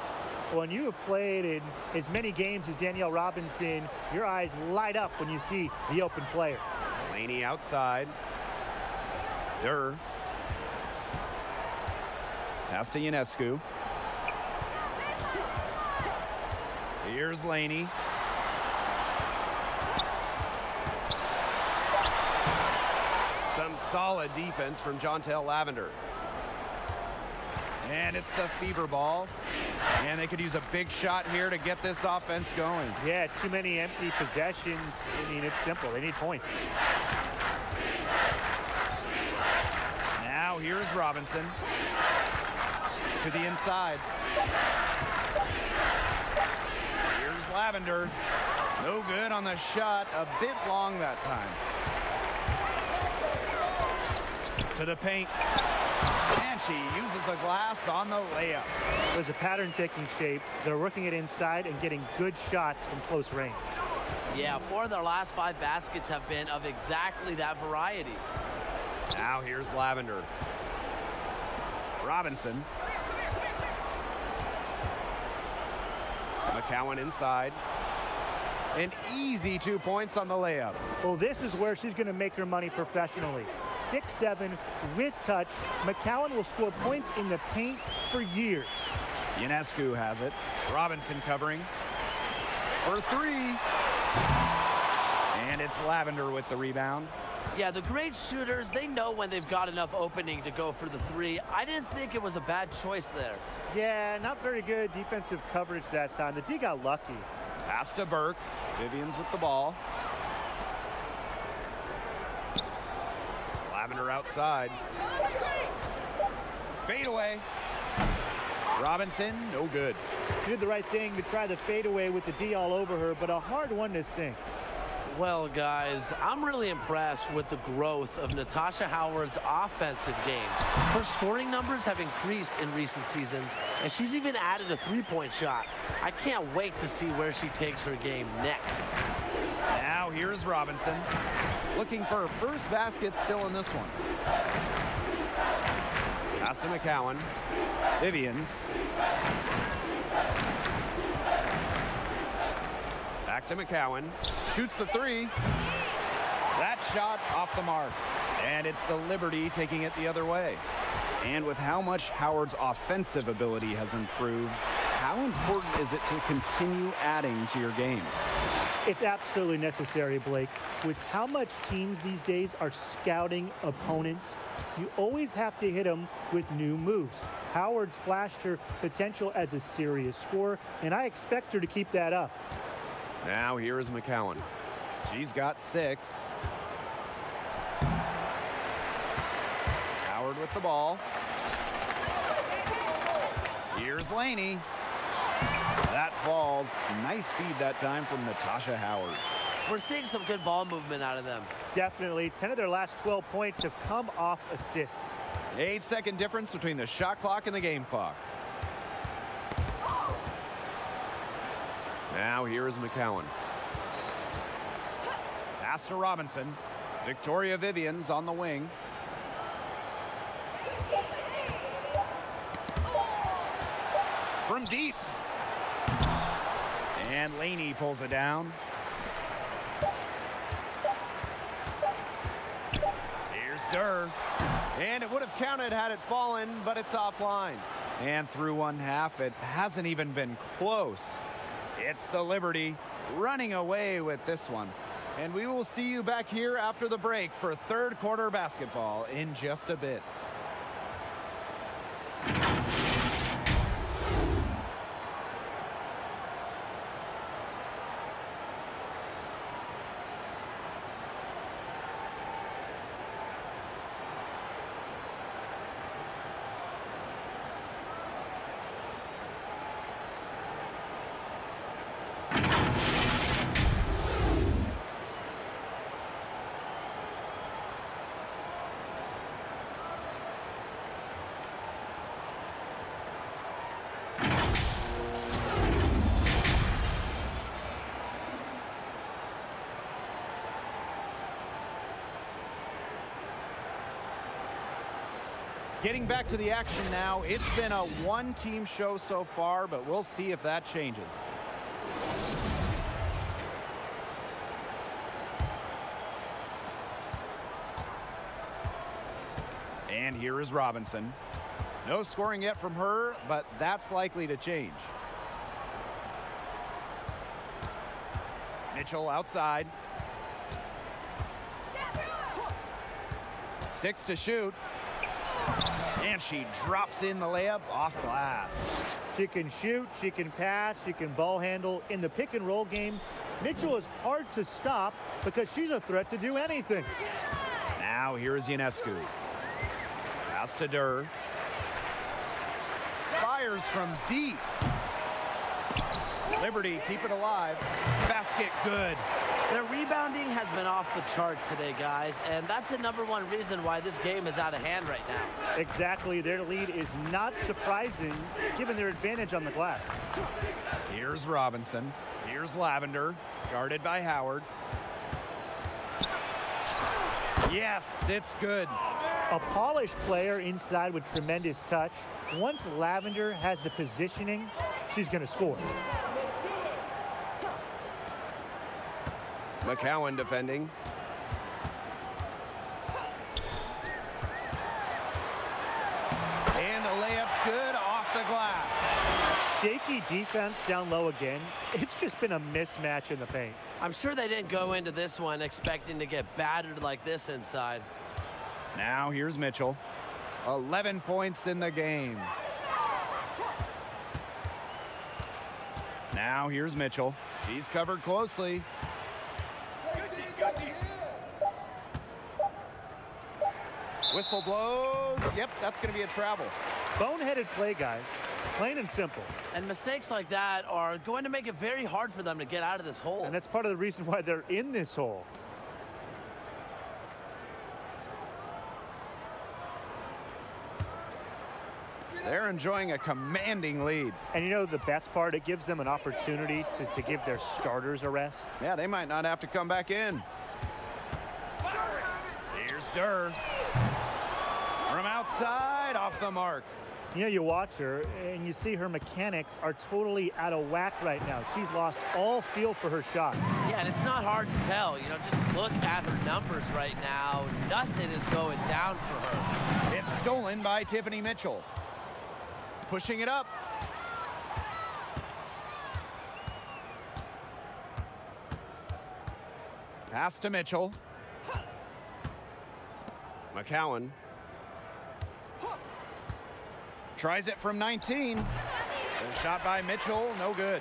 When you have played in as many games as Danielle Robinson, your eyes light up when you see the open player. Laney outside. Durr. Pass to Ionescu. Here's Laney. Some solid defense from Jontel Lavender. And it's the Fever ball. And they could use a big shot here to get this offense going. Yeah, too many empty possessions. I mean, it's simple. They need points. Now here's Robinson. To the inside. Here's Lavender. No good on the shot. A bit long that time. To the paint. And she uses the glass on the layup. There's a pattern taking shape. They're working it inside and getting good shots from close range. Yeah, 4 of their last 5 baskets have been of exactly that variety. Now here's Lavender. Robinson. McCowan inside. An easy 2 points on the layup. Well, this is where she's going to make her money professionally. 6'7", with touch. McCowan will score points in the paint for years. Ionescu has it. Robinson covering. For 3. And it's Lavender with the rebound. Yeah, the great shooters, they know when they've got enough opening to go for the 3. I didn't think it was a bad choice there. Yeah, not very good defensive coverage that time. The D got lucky. Pass to Burke. Vivian's with the ball. Lavender outside. Fade away. Robinson, no good. She did the right thing to try the fadeaway with the D all over her, but a hard one to sink. Well, guys, I'm really impressed with the growth of Natasha Howard's offensive game. Her scoring numbers have increased in recent seasons, and she's even added a three-point shot. I can't wait to see where she takes her game next. Now here's Robinson. Looking for her first basket still in this one. Pass to McCowan. Vivians. Back to McCowan. Shoots the three. That shot off the mark. And it's the Liberty taking it the other way. And with how much Howard's offensive ability has improved, how important is it to continue adding to your game? It's absolutely necessary, Blake. With how much teams these days are scouting opponents, you always have to hit them with new moves. Howard's flashed her potential as a serious scorer, and I expect her to keep that up. Now here is McCowan. She's got 6. Howard with the ball. Here's Laney. That falls. Nice feed that time from Natasha Howard. We're seeing some good ball movement out of them. Definitely. 10 of their last 12 points have come off assists. 8-second difference between the shot clock and the game clock. Now here is McCowan. Pass to Robinson. Victoria Vivians on the wing. From deep. And Laney pulls it down. Here's Durr. And it would have counted had it fallen, but it's offline. And through one half, it hasn't even been close. It's the Liberty running away with this one. And we will see you back here after the break for third quarter basketball in just a bit. Getting back to the action now. It's been a one-team show so far, but we'll see if that changes. And here is Robinson. No scoring yet from her, but that's likely to change. Mitchell outside. 6 to shoot. And she drops in the layup off glass. She can shoot, she can pass, she can ball handle. In the pick and roll game, Mitchell is hard to stop because she's a threat to do anything. Now here is Ionescu. Pass to Durr. Fires from deep. Liberty keep it alive. Basket good. Their rebounding has been off the chart today, guys, and that's the #1 reason why this game is out of hand right now. Exactly. Their lead is not surprising given their advantage on the glass. Here's Robinson. Here's Lavender, guarded by Howard. Yes, it's good. A polished player inside with tremendous touch. Once Lavender has the positioning, she's going to score. McCowan defending. And the layup's good off the glass. Shaky defense down low again. It's just been a mismatch in the paint. I'm sure they didn't go into this one expecting to get battered like this inside. Now here's Mitchell. 11 points in the game. Now here's Mitchell. He's covered closely. Whistle blows. Yep, that's going to be a travel. Boneheaded play, guys. Plain and simple. And mistakes like that are going to make it very hard for them to get out of this hole. And that's part of the reason why they're in this hole. They're enjoying a commanding lead. And you know the best part? It gives them an opportunity to give their starters a rest. Yeah, they might not have to come back in. Here's Durr. From outside, off the mark. You know, you watch her and you see her mechanics are totally out of whack right now. She's lost all feel for her shot. Yeah, and it's not hard to tell. You know, just look at her numbers right now. Nothing is going down for her. It's stolen by Tiffany Mitchell. Pushing it up. Pass to Mitchell. McCowan. Tries it from 19. The shot by Mitchell, no good.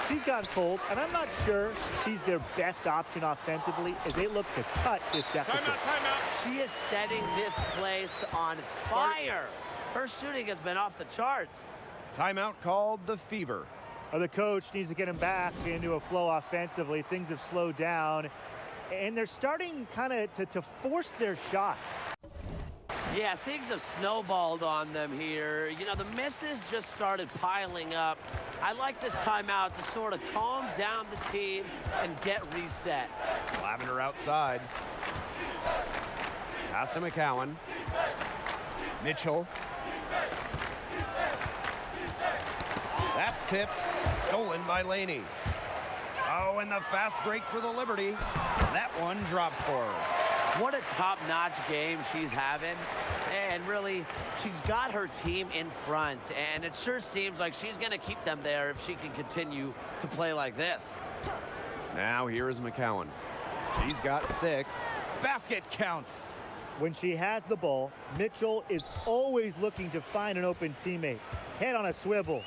She's gone cold, and I'm not sure she's their best option offensively as they look to cut this deficit. Timeout. She is setting this place on fire. Her shooting has been off the charts. Timeout called the Fever. The coach needs to get him back into a flow offensively. Things have slowed down, and they're starting kind of to force their shots. Yeah, things have snowballed on them here. You know, the misses just started piling up. I like this timeout to sort of calm down the team and get reset. Lavender outside. Pass to McCowan. Mitchell. That's tipped. Stolen by Laney. Oh, and the fast break for the Liberty. That one drops for her. What a top-notch game she's having. And really, she's got her team in front. And it sure seems like she's going to keep them there if she can continue to play like this. Now here is McCowan. She's got 6. Basket counts. When she has the ball, Mitchell is always looking to find an open teammate. Head on a swivel.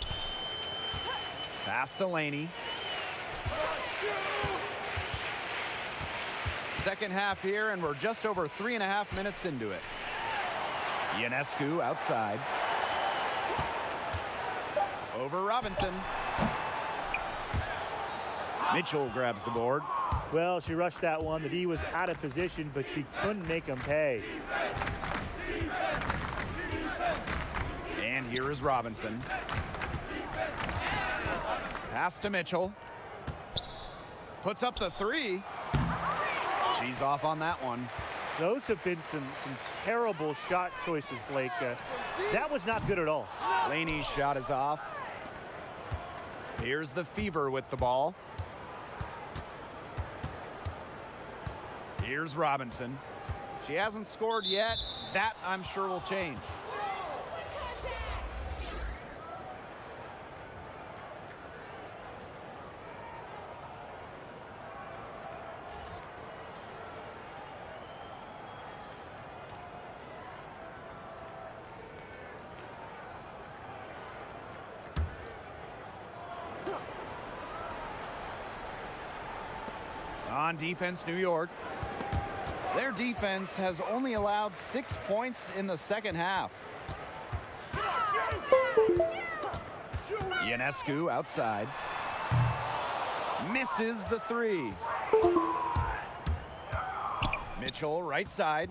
Pass to Laney. Second half here, and we're just over 3.5 minutes into it. Ionescu outside. Over Robinson. Mitchell grabs the board. Well, she rushed that one. The D was out of position, but she couldn't make him pay. And here is Robinson. Pass to Mitchell. Puts up the 3. She's off on that one. Those have been some terrible shot choices, Blake. That was not good at all. Laney's shot is off. Here's the Fever with the ball. Here's Robinson. She hasn't scored yet. That, I'm sure, will change. On defense, New York. Their defense has only allowed 6 points in the second half. Ionescu outside. Misses the 3. Mitchell right side.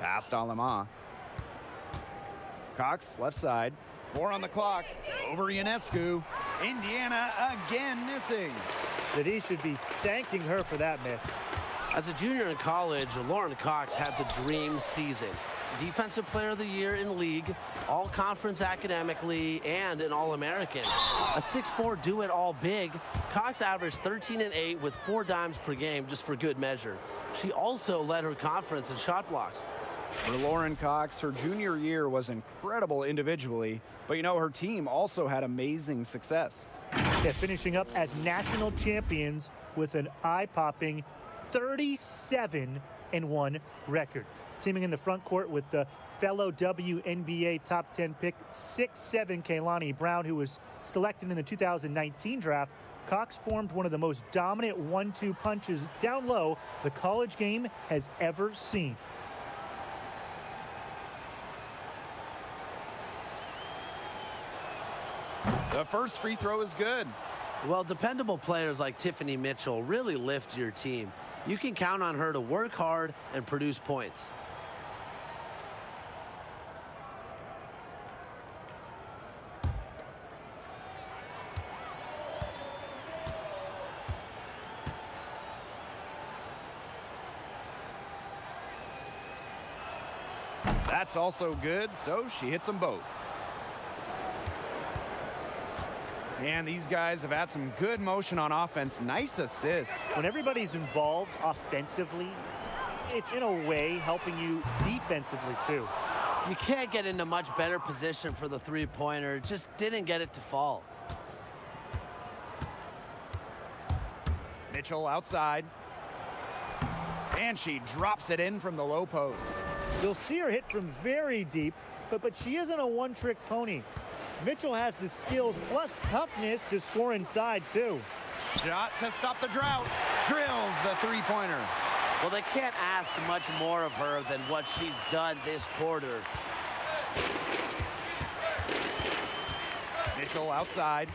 Past Alama. Cox left side. 4 on the clock. Over Ionescu. Indiana again missing. The D should be thanking her for that miss. As a junior in college, Lauren Cox had the dream season. Defensive Player of the Year in league, all-conference academically, and an All-American. A 6'4" do-it-all big, Cox averaged 13 and 8 with 4 dimes per game just for good measure. She also led her conference in shot blocks. For Lauren Cox, her junior year was incredible individually, but you know, her team also had amazing success. Yeah, finishing up as national champions with an eye-popping 37-1 record. Teaming in the front court with the fellow WNBA top 10 pick 6'7" Kaylani Brown, who was selected in the 2019 draft. Cox formed one of the most dominant 1-2 punches down low the college game has ever seen. The first free throw is good. Well, dependable players like Tiffany Mitchell really lift your team. You can count on her to work hard and produce points. That's also good, so she hits them both. And these guys have had some good motion on offense. Nice assists. When everybody's involved offensively, it's in a way helping you defensively too. You can't get into much better position for the three-pointer. Just didn't get it to fall. Mitchell outside. And she drops it in from the low post. You'll see her hit from very deep, but she isn't a one-trick pony. Mitchell has the skills plus toughness to score inside too. Shot to stop the drought. Drills the three-pointer. Well, they can't ask much more of her than what she's done this quarter. Mitchell outside.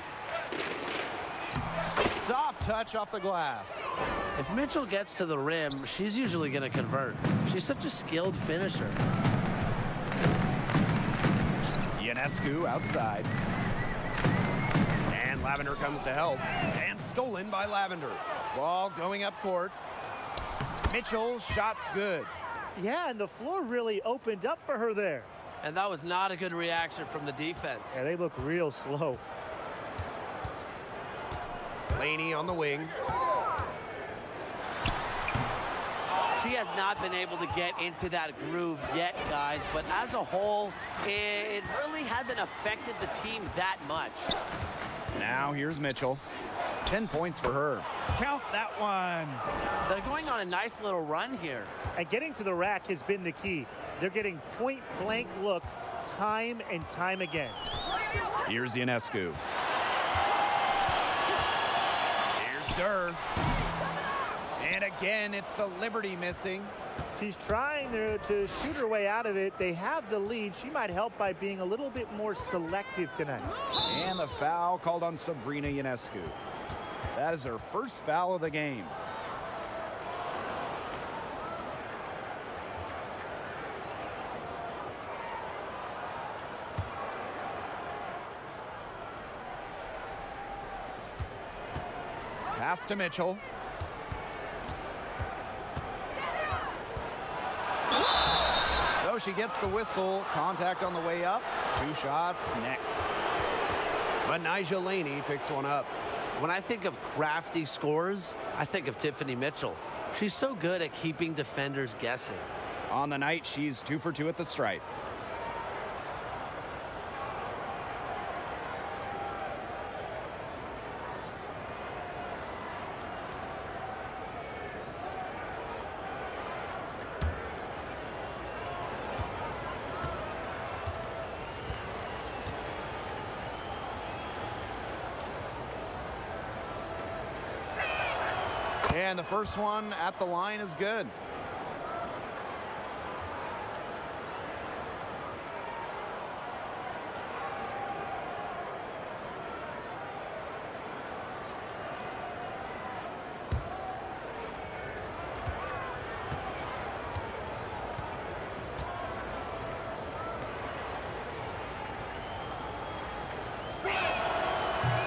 Soft touch off the glass. If Mitchell gets to the rim, she's usually going to convert. She's such a skilled finisher. Ionescu outside. And Lavender comes to help. And stolen by Lavender. Ball going up court. Mitchell, shot's good. Yeah, and the floor really opened up for her there. And that was not a good reaction from the defense. Yeah, they look real slow. Laney on the wing. She has not been able to get into that groove yet, guys, but as a whole, it really hasn't affected the team that much. Now here's Mitchell. 10 points for her. Count that one. They're going on a nice little run here. And getting to the rack has been the key. They're getting point-blank looks time and time again. Here's Ionescu. Here's Durr. And again, it's the Liberty missing. She's trying to shoot her way out of it. They have the lead. She might help by being a little bit more selective tonight. And the foul called on Sabrina Ionescu. That is her first foul of the game. Pass to Mitchell. So she gets the whistle. Contact on the way up. 2 shots next. But Nigel Laney picks one up. When I think of crafty scores, I think of Tiffany Mitchell. She's so good at keeping defenders guessing. On the night, she's 2 for 2 at the stripe. And the first one at the line is good.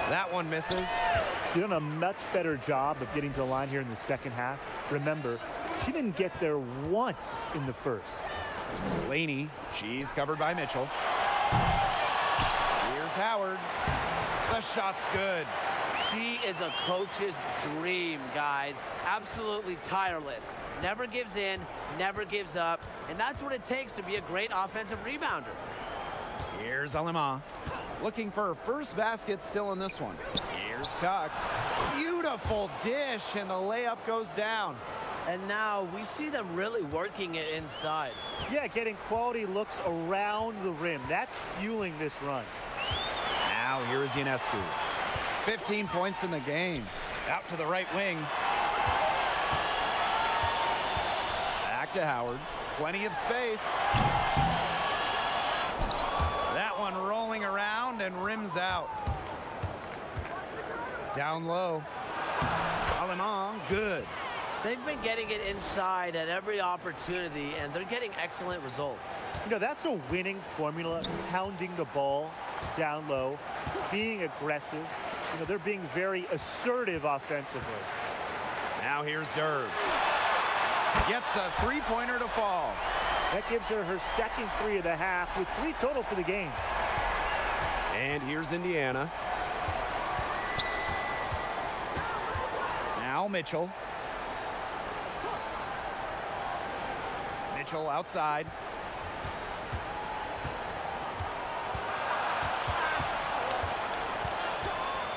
That one misses. She's done a much better job of getting to the line here in the second half. Remember, she didn't get there once in the first. Laney, she's covered by Mitchell. Here's Howard. The shot's good. She is a coach's dream, guys. Absolutely tireless. Never gives in, never gives up. And that's what it takes to be a great offensive rebounder. Here's Alema. Looking for her first basket still in this one. Here's Cox. Beautiful dish, and the layup goes down. And now we see them really working it inside. Yeah, getting quality looks around the rim. That's fueling this run. Now here's Ionescu. 15 points in the game. Out to the right wing. Back to Howard. Plenty of space. That one rolling around and rims out. Down low. Alemang, good. They've been getting it inside at every opportunity, and they're getting excellent results. You know, that's a winning formula, pounding the ball down low, being aggressive. You know, they're being very assertive offensively. Now here's Durr. Gets a three-pointer to fall. That gives her her second 3 of the half with 3 total for the game. And here's Indiana. Now Mitchell. Mitchell outside.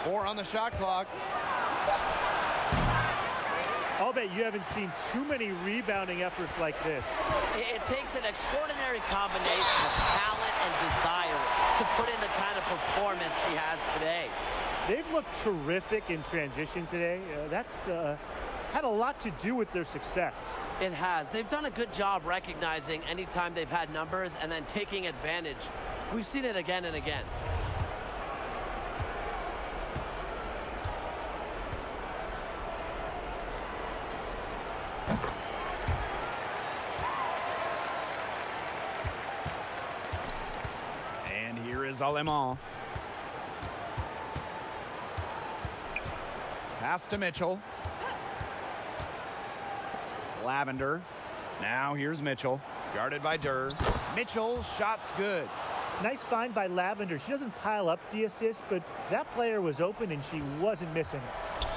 Four on the shot clock. I'll bet you haven't seen too many rebounding efforts like this. It takes an extraordinary combination of talent and desire to put in the kind of performance she has today. They've looked terrific in transition today. That's had a lot to do with their success. It has. They've done a good job recognizing anytime they've had numbers and then taking advantage. We've seen it again and again. And here is Alemán. Pass to Mitchell. Lavender. Now here's Mitchell. Guarded by Durr. Mitchell's shot's good. Nice find by Lavender. She doesn't pile up the assist, but that player was open and she wasn't missing.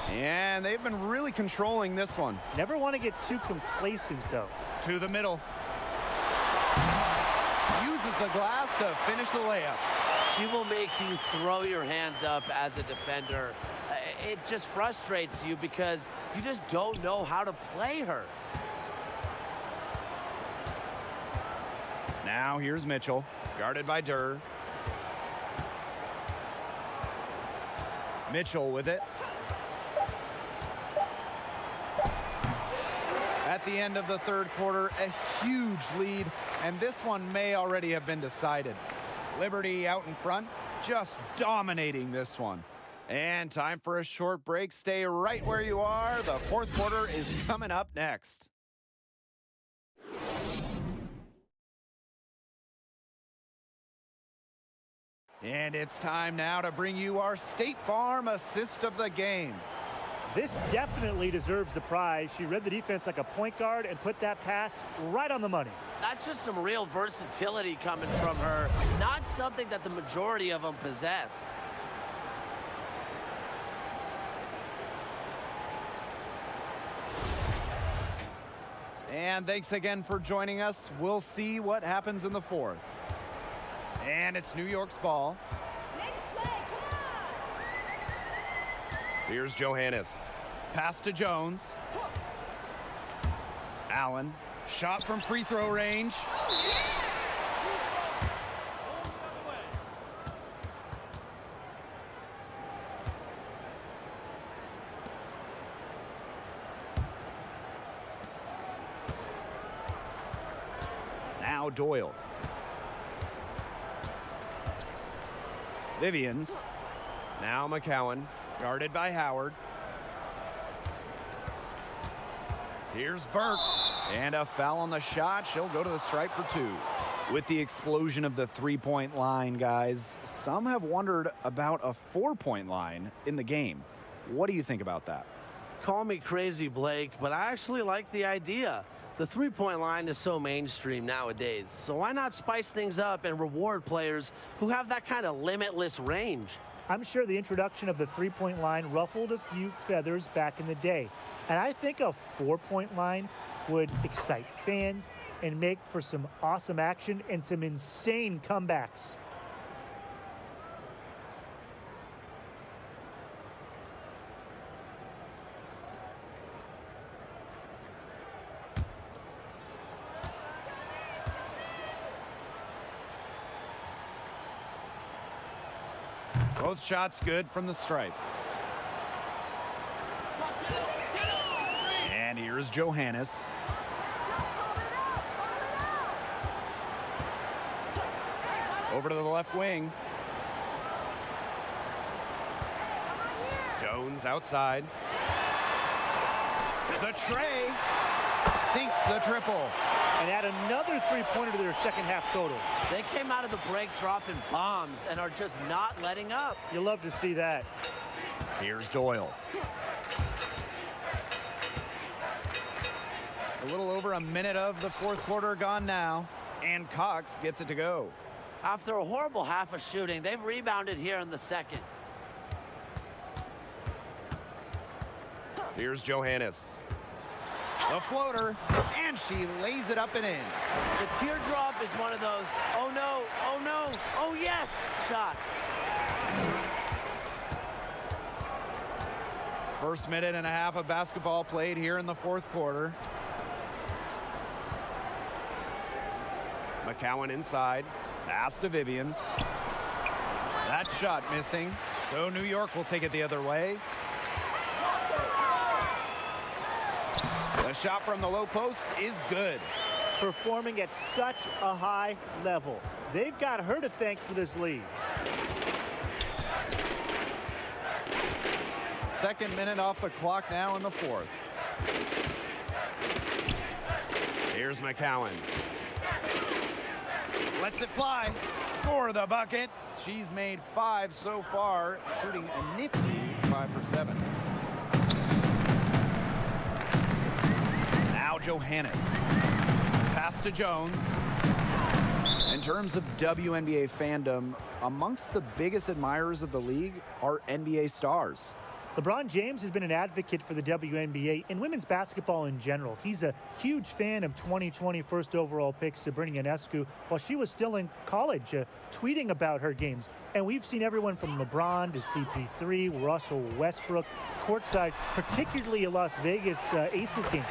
And they've been really controlling this one. Never want to get too complacent, though. To the middle. Uses the glass to finish the layup. She will make you throw your hands up as a defender. It just frustrates you because you just don't know how to play her. Now here's Mitchell. Guarded by Durr. Mitchell with it. At the end of the third quarter, a huge lead, and this one may already have been decided. Liberty out in front, just dominating this one. And time for a short break. Stay right where you are. The fourth quarter is coming up next. And it's time now to bring you our State Farm assist of the game. This definitely deserves the prize. She read the defense like a point guard and put that pass right on the money. That's just some real versatility coming from her, not something that the majority of them possess. And thanks again for joining us. We'll see what happens in the fourth. And it's New York's ball. Make a play, come on! Here's Johannes. Pass to Jones. Allen. Shot from free throw range. Now Doyle. Vivians. Now McCowan. Guarded by Howard. Here's Burke. And a foul on the shot. She'll go to the stripe for two. With the explosion of the three-point line, guys, some have wondered about a four-point line in the game. What do you think about that? Call me crazy, Blake, but I actually like the idea. The three-point line is so mainstream nowadays, so why not spice things up and reward players who have that kind of limitless range? I'm sure the introduction of the three-point line ruffled a few feathers back in the day. And I think a four-point line would excite fans and make for some awesome action and some insane comebacks. Both shots good from the stripe. And here's Johannes. Over to the left wing. Jones outside. The tray sinks the triple. And add another three-pointer to their second half total. They came out of the break dropping bombs and are just not letting up. You love to see that. Here's Doyle. A little over a minute of the fourth quarter gone now, and Cox gets it to go. After a horrible half of shooting, they've rebounded here in the second. Here's Johannes. The floater, and she lays it up and in. The teardrop is one of those, oh no, oh no, oh yes, shots. First minute and a half of basketball played here in the fourth quarter. McCowan inside. Pass to Vivians. That shot missing. So New York will take it the other way. The shot from the low post is good. Performing at such a high level. They've got her to thank for this lead. Second minute off the clock now in the fourth. Here's McCowan. Lets it fly. Score the bucket. She's made 5 so far, shooting a nifty 5 for 7. Now Johannes. Pass to Jones. In terms of WNBA fandom, amongst the biggest admirers of the league are NBA stars. LeBron James has been an advocate for the WNBA and women's basketball in general. He's a huge fan of 2020 first overall pick Sabrina Ionescu while she was still in college, tweeting about her games. And we've seen everyone from LeBron to CP3, Russell Westbrook, courtside, particularly a Las Vegas Aces games.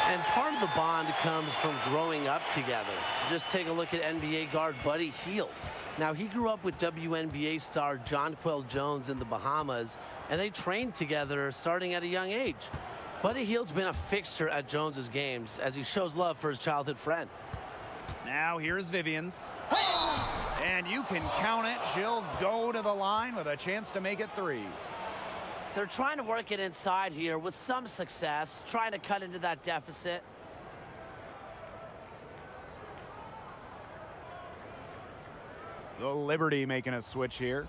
And part of the bond comes from growing up together. Just take a look at NBA guard Buddy Hield. Now, he grew up with WNBA star Jonquel Jones in the Bahamas, and they trained together starting at a young age. Buddy Hield's been a fixture at Jones's games as he shows love for his childhood friend. Now here's Vivians. And you can count it. She'll go to the line with a chance to make it 3. They're trying to work it inside here with some success, trying to cut into that deficit. The Liberty making a switch here.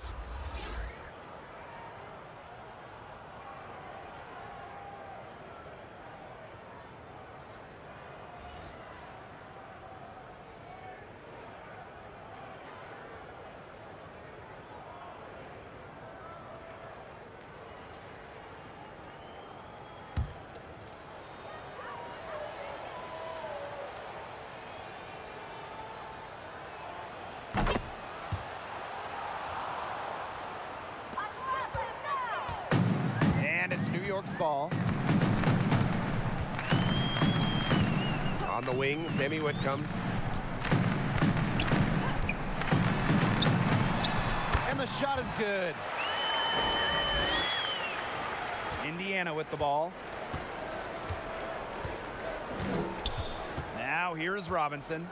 New York's ball. On the wing, Sammy Whitcomb. And the shot is good. Indiana with the ball. Now here's Robinson.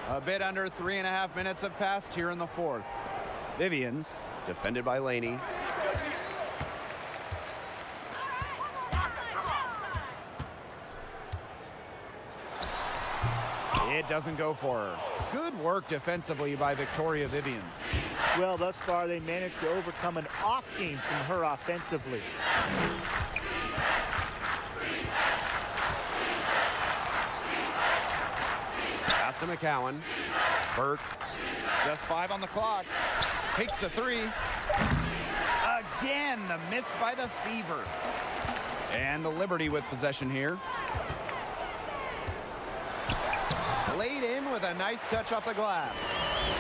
A bit under 3.5 minutes have passed here in the fourth. Vivians, defended by Laney. It doesn't go for her. Good work defensively by Victoria Vivians. Well, thus far, they managed to overcome an off game from her offensively. Pass to McCowan. Burke, just 5 on the clock. Takes the 3. Again, the miss by the Fever. And the Liberty with possession here. Laid in with a nice touch off the glass.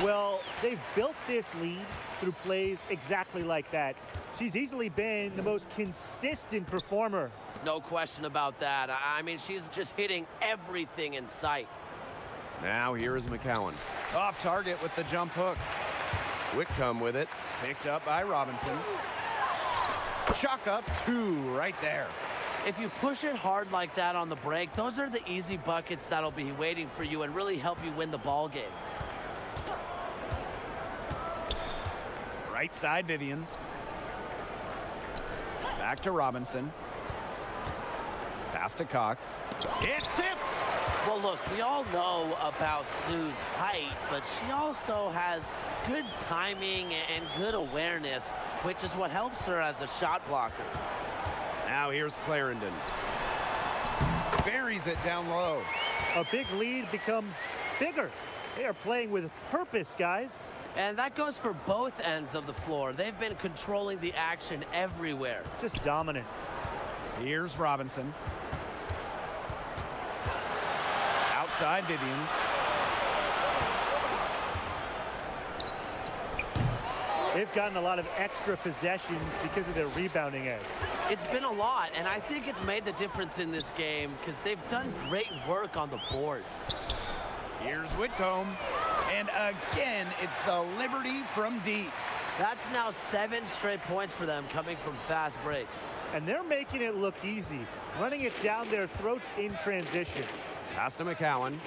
Well, they've built this lead through plays exactly like that. She's easily been the most consistent performer. No question about that. I mean, she's just hitting everything in sight. Now here is McCowan. Off target with the jump hook. Whitcomb with it. Picked up by Robinson. Chalk up 2 right there. If you push it hard like that on the break, those are the easy buckets that'll be waiting for you and really help you win the ball game. Right side, Vivians. Back to Robinson. Pass to Cox. It's tipped! Well, look, we all know about Sue's height, but she also has good timing and good awareness, which is what helps her as a shot blocker. Now here's Clarendon. Buries it down low. A big lead becomes bigger. They are playing with purpose, guys. And that goes for both ends of the floor. They've been controlling the action everywhere. Just dominant. Here's Robinson. Outside Vivians. They've gotten a lot of extra possessions because of their rebounding edge. It's been a lot, and I think it's made the difference in this game because they've done great work on the boards. Here's Whitcomb. And again, it's the Liberty from deep. That's now 7 straight points for them coming from fast breaks. And they're making it look easy, running it down their throats in transition. Pass to McCowan.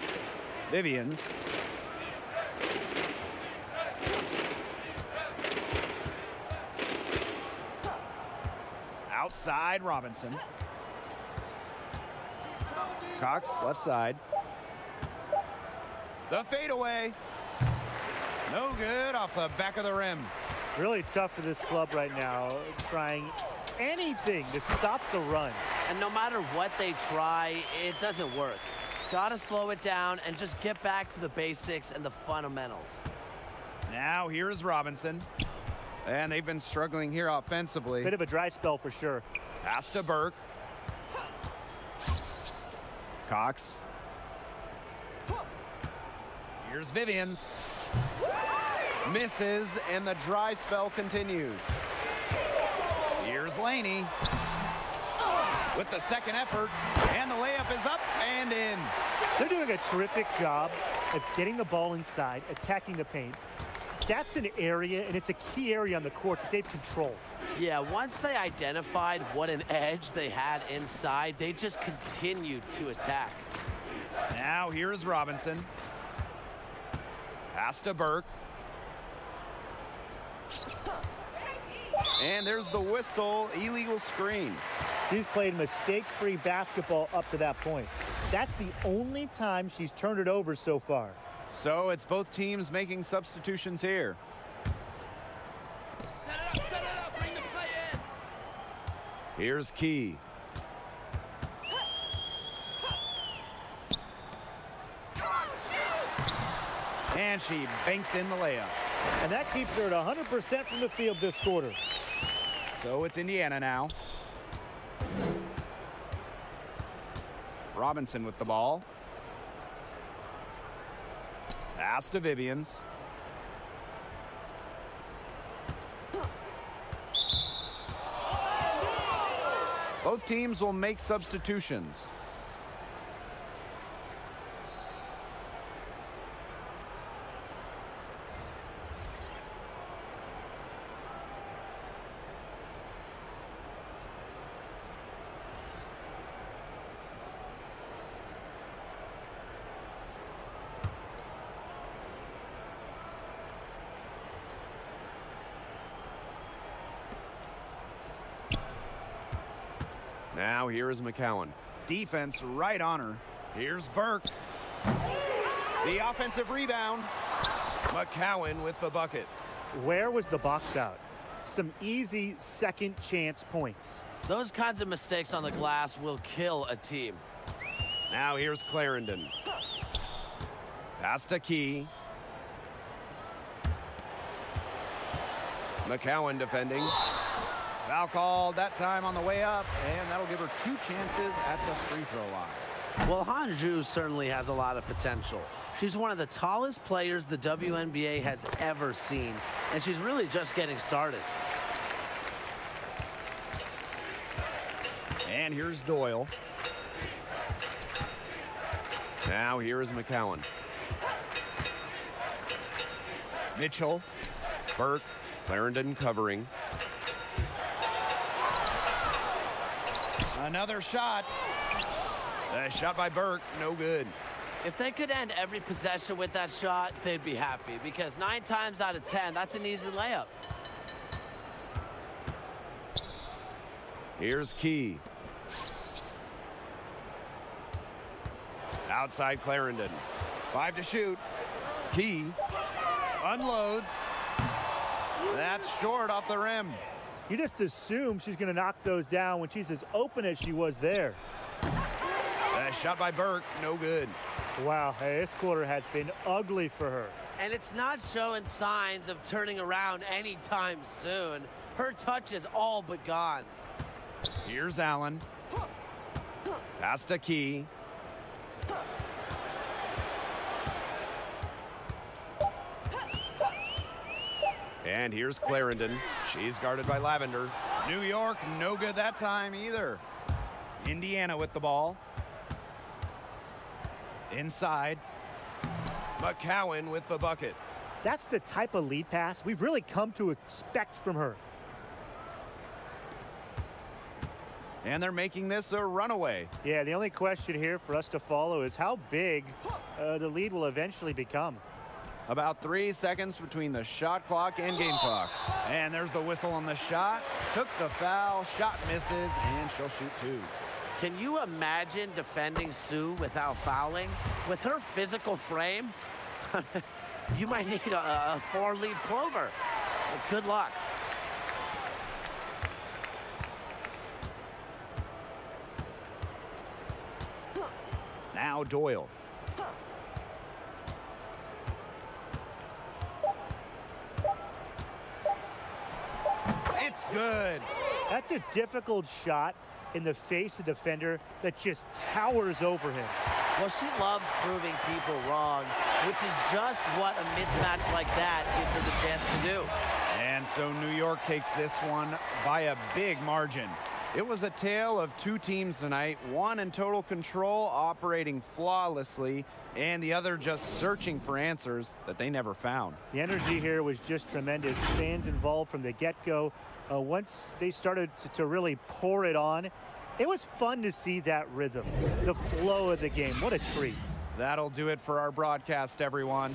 Vivians. Outside Robinson. Cox, left side. The fadeaway. No good off the back of the rim. Really tough for this club right now, trying anything to stop the run. And no matter what they try, it doesn't work. Gotta slow it down and just get back to the basics and the fundamentals. Now here's Robinson. And they've been struggling here offensively. Bit of a dry spell for sure. Pass to Burke. Cox. Here's Vivians. Misses, and the dry spell continues. Here's Laney. With the second effort, and the layup is up and in. They're doing a terrific job of getting the ball inside, attacking the paint. That's an area, and it's a key area on the court that they've controlled. Yeah, once they identified what an edge they had inside, they just continued to attack. Now here's Robinson. Pass to Burke. And there's the whistle, illegal screen. She's played mistake-free basketball up to that point. That's the only time she's turned it over so far. So it's both teams making substitutions here. Set it up, bring the play in. Here's Key. And she banks in the layup. And that keeps her at 100% from the field this quarter. So it's Indiana now. Robinson with the ball. Pass to Vivians. Both teams will make substitutions. Now here is McCowan. Defense right on her. Here's Burke. The offensive rebound. McCowan with the bucket. Where was the box out? Some easy second chance points. Those kinds of mistakes on the glass will kill a team. Now here's Clarendon. Pass to Key. McCowan defending. Foul called that time on the way up, and that'll give her 2 chances at the free throw line. Well, Hanju certainly has a lot of potential. She's one of the tallest players the WNBA has ever seen, and she's really just getting started. And here's Doyle. Now here is McCowan. Mitchell. Burke. Clarendon covering. Another shot. The shot by Burke, no good. If they could end every possession with that shot, they'd be happy because 9 times out of 10, that's an easy layup. Here's Key. Outside Clarendon. 5 to shoot. Key unloads. That's short off the rim. You just assume she's going to knock those down when she's as open as she was there. Shot by Burke, no good. Wow, hey, this quarter has been ugly for her. And it's not showing signs of turning around anytime soon. Her touch is all but gone. Here's Allen. Pass to Key. And here's Clarendon. She's guarded by Lavender. New York, no good that time either. Indiana with the ball. Inside. McCowan with the bucket. That's the type of lead pass we've really come to expect from her. And they're making this a runaway. Yeah, the only question here for us to follow is how big the lead will eventually become. About 3 seconds between the shot clock and game clock. And there's the whistle on the shot. Took the foul, shot misses, and she'll shoot 2. Can you imagine defending Sue without fouling? With her physical frame, you might need a 4-leaf clover. Good luck. Now Doyle. It's good. That's a difficult shot in the face of a defender that just towers over him. Well, she loves proving people wrong, which is just what a mismatch like that gives her the chance to do. And so New York takes this one by a big margin. It was a tale of 2 teams tonight, one in total control, operating flawlessly, and the other just searching for answers that they never found. The energy here was just tremendous. Fans involved from the get-go. Once they started to really pour it on, it was fun to see that rhythm, the flow of the game. What a treat. That'll do it for our broadcast, everyone.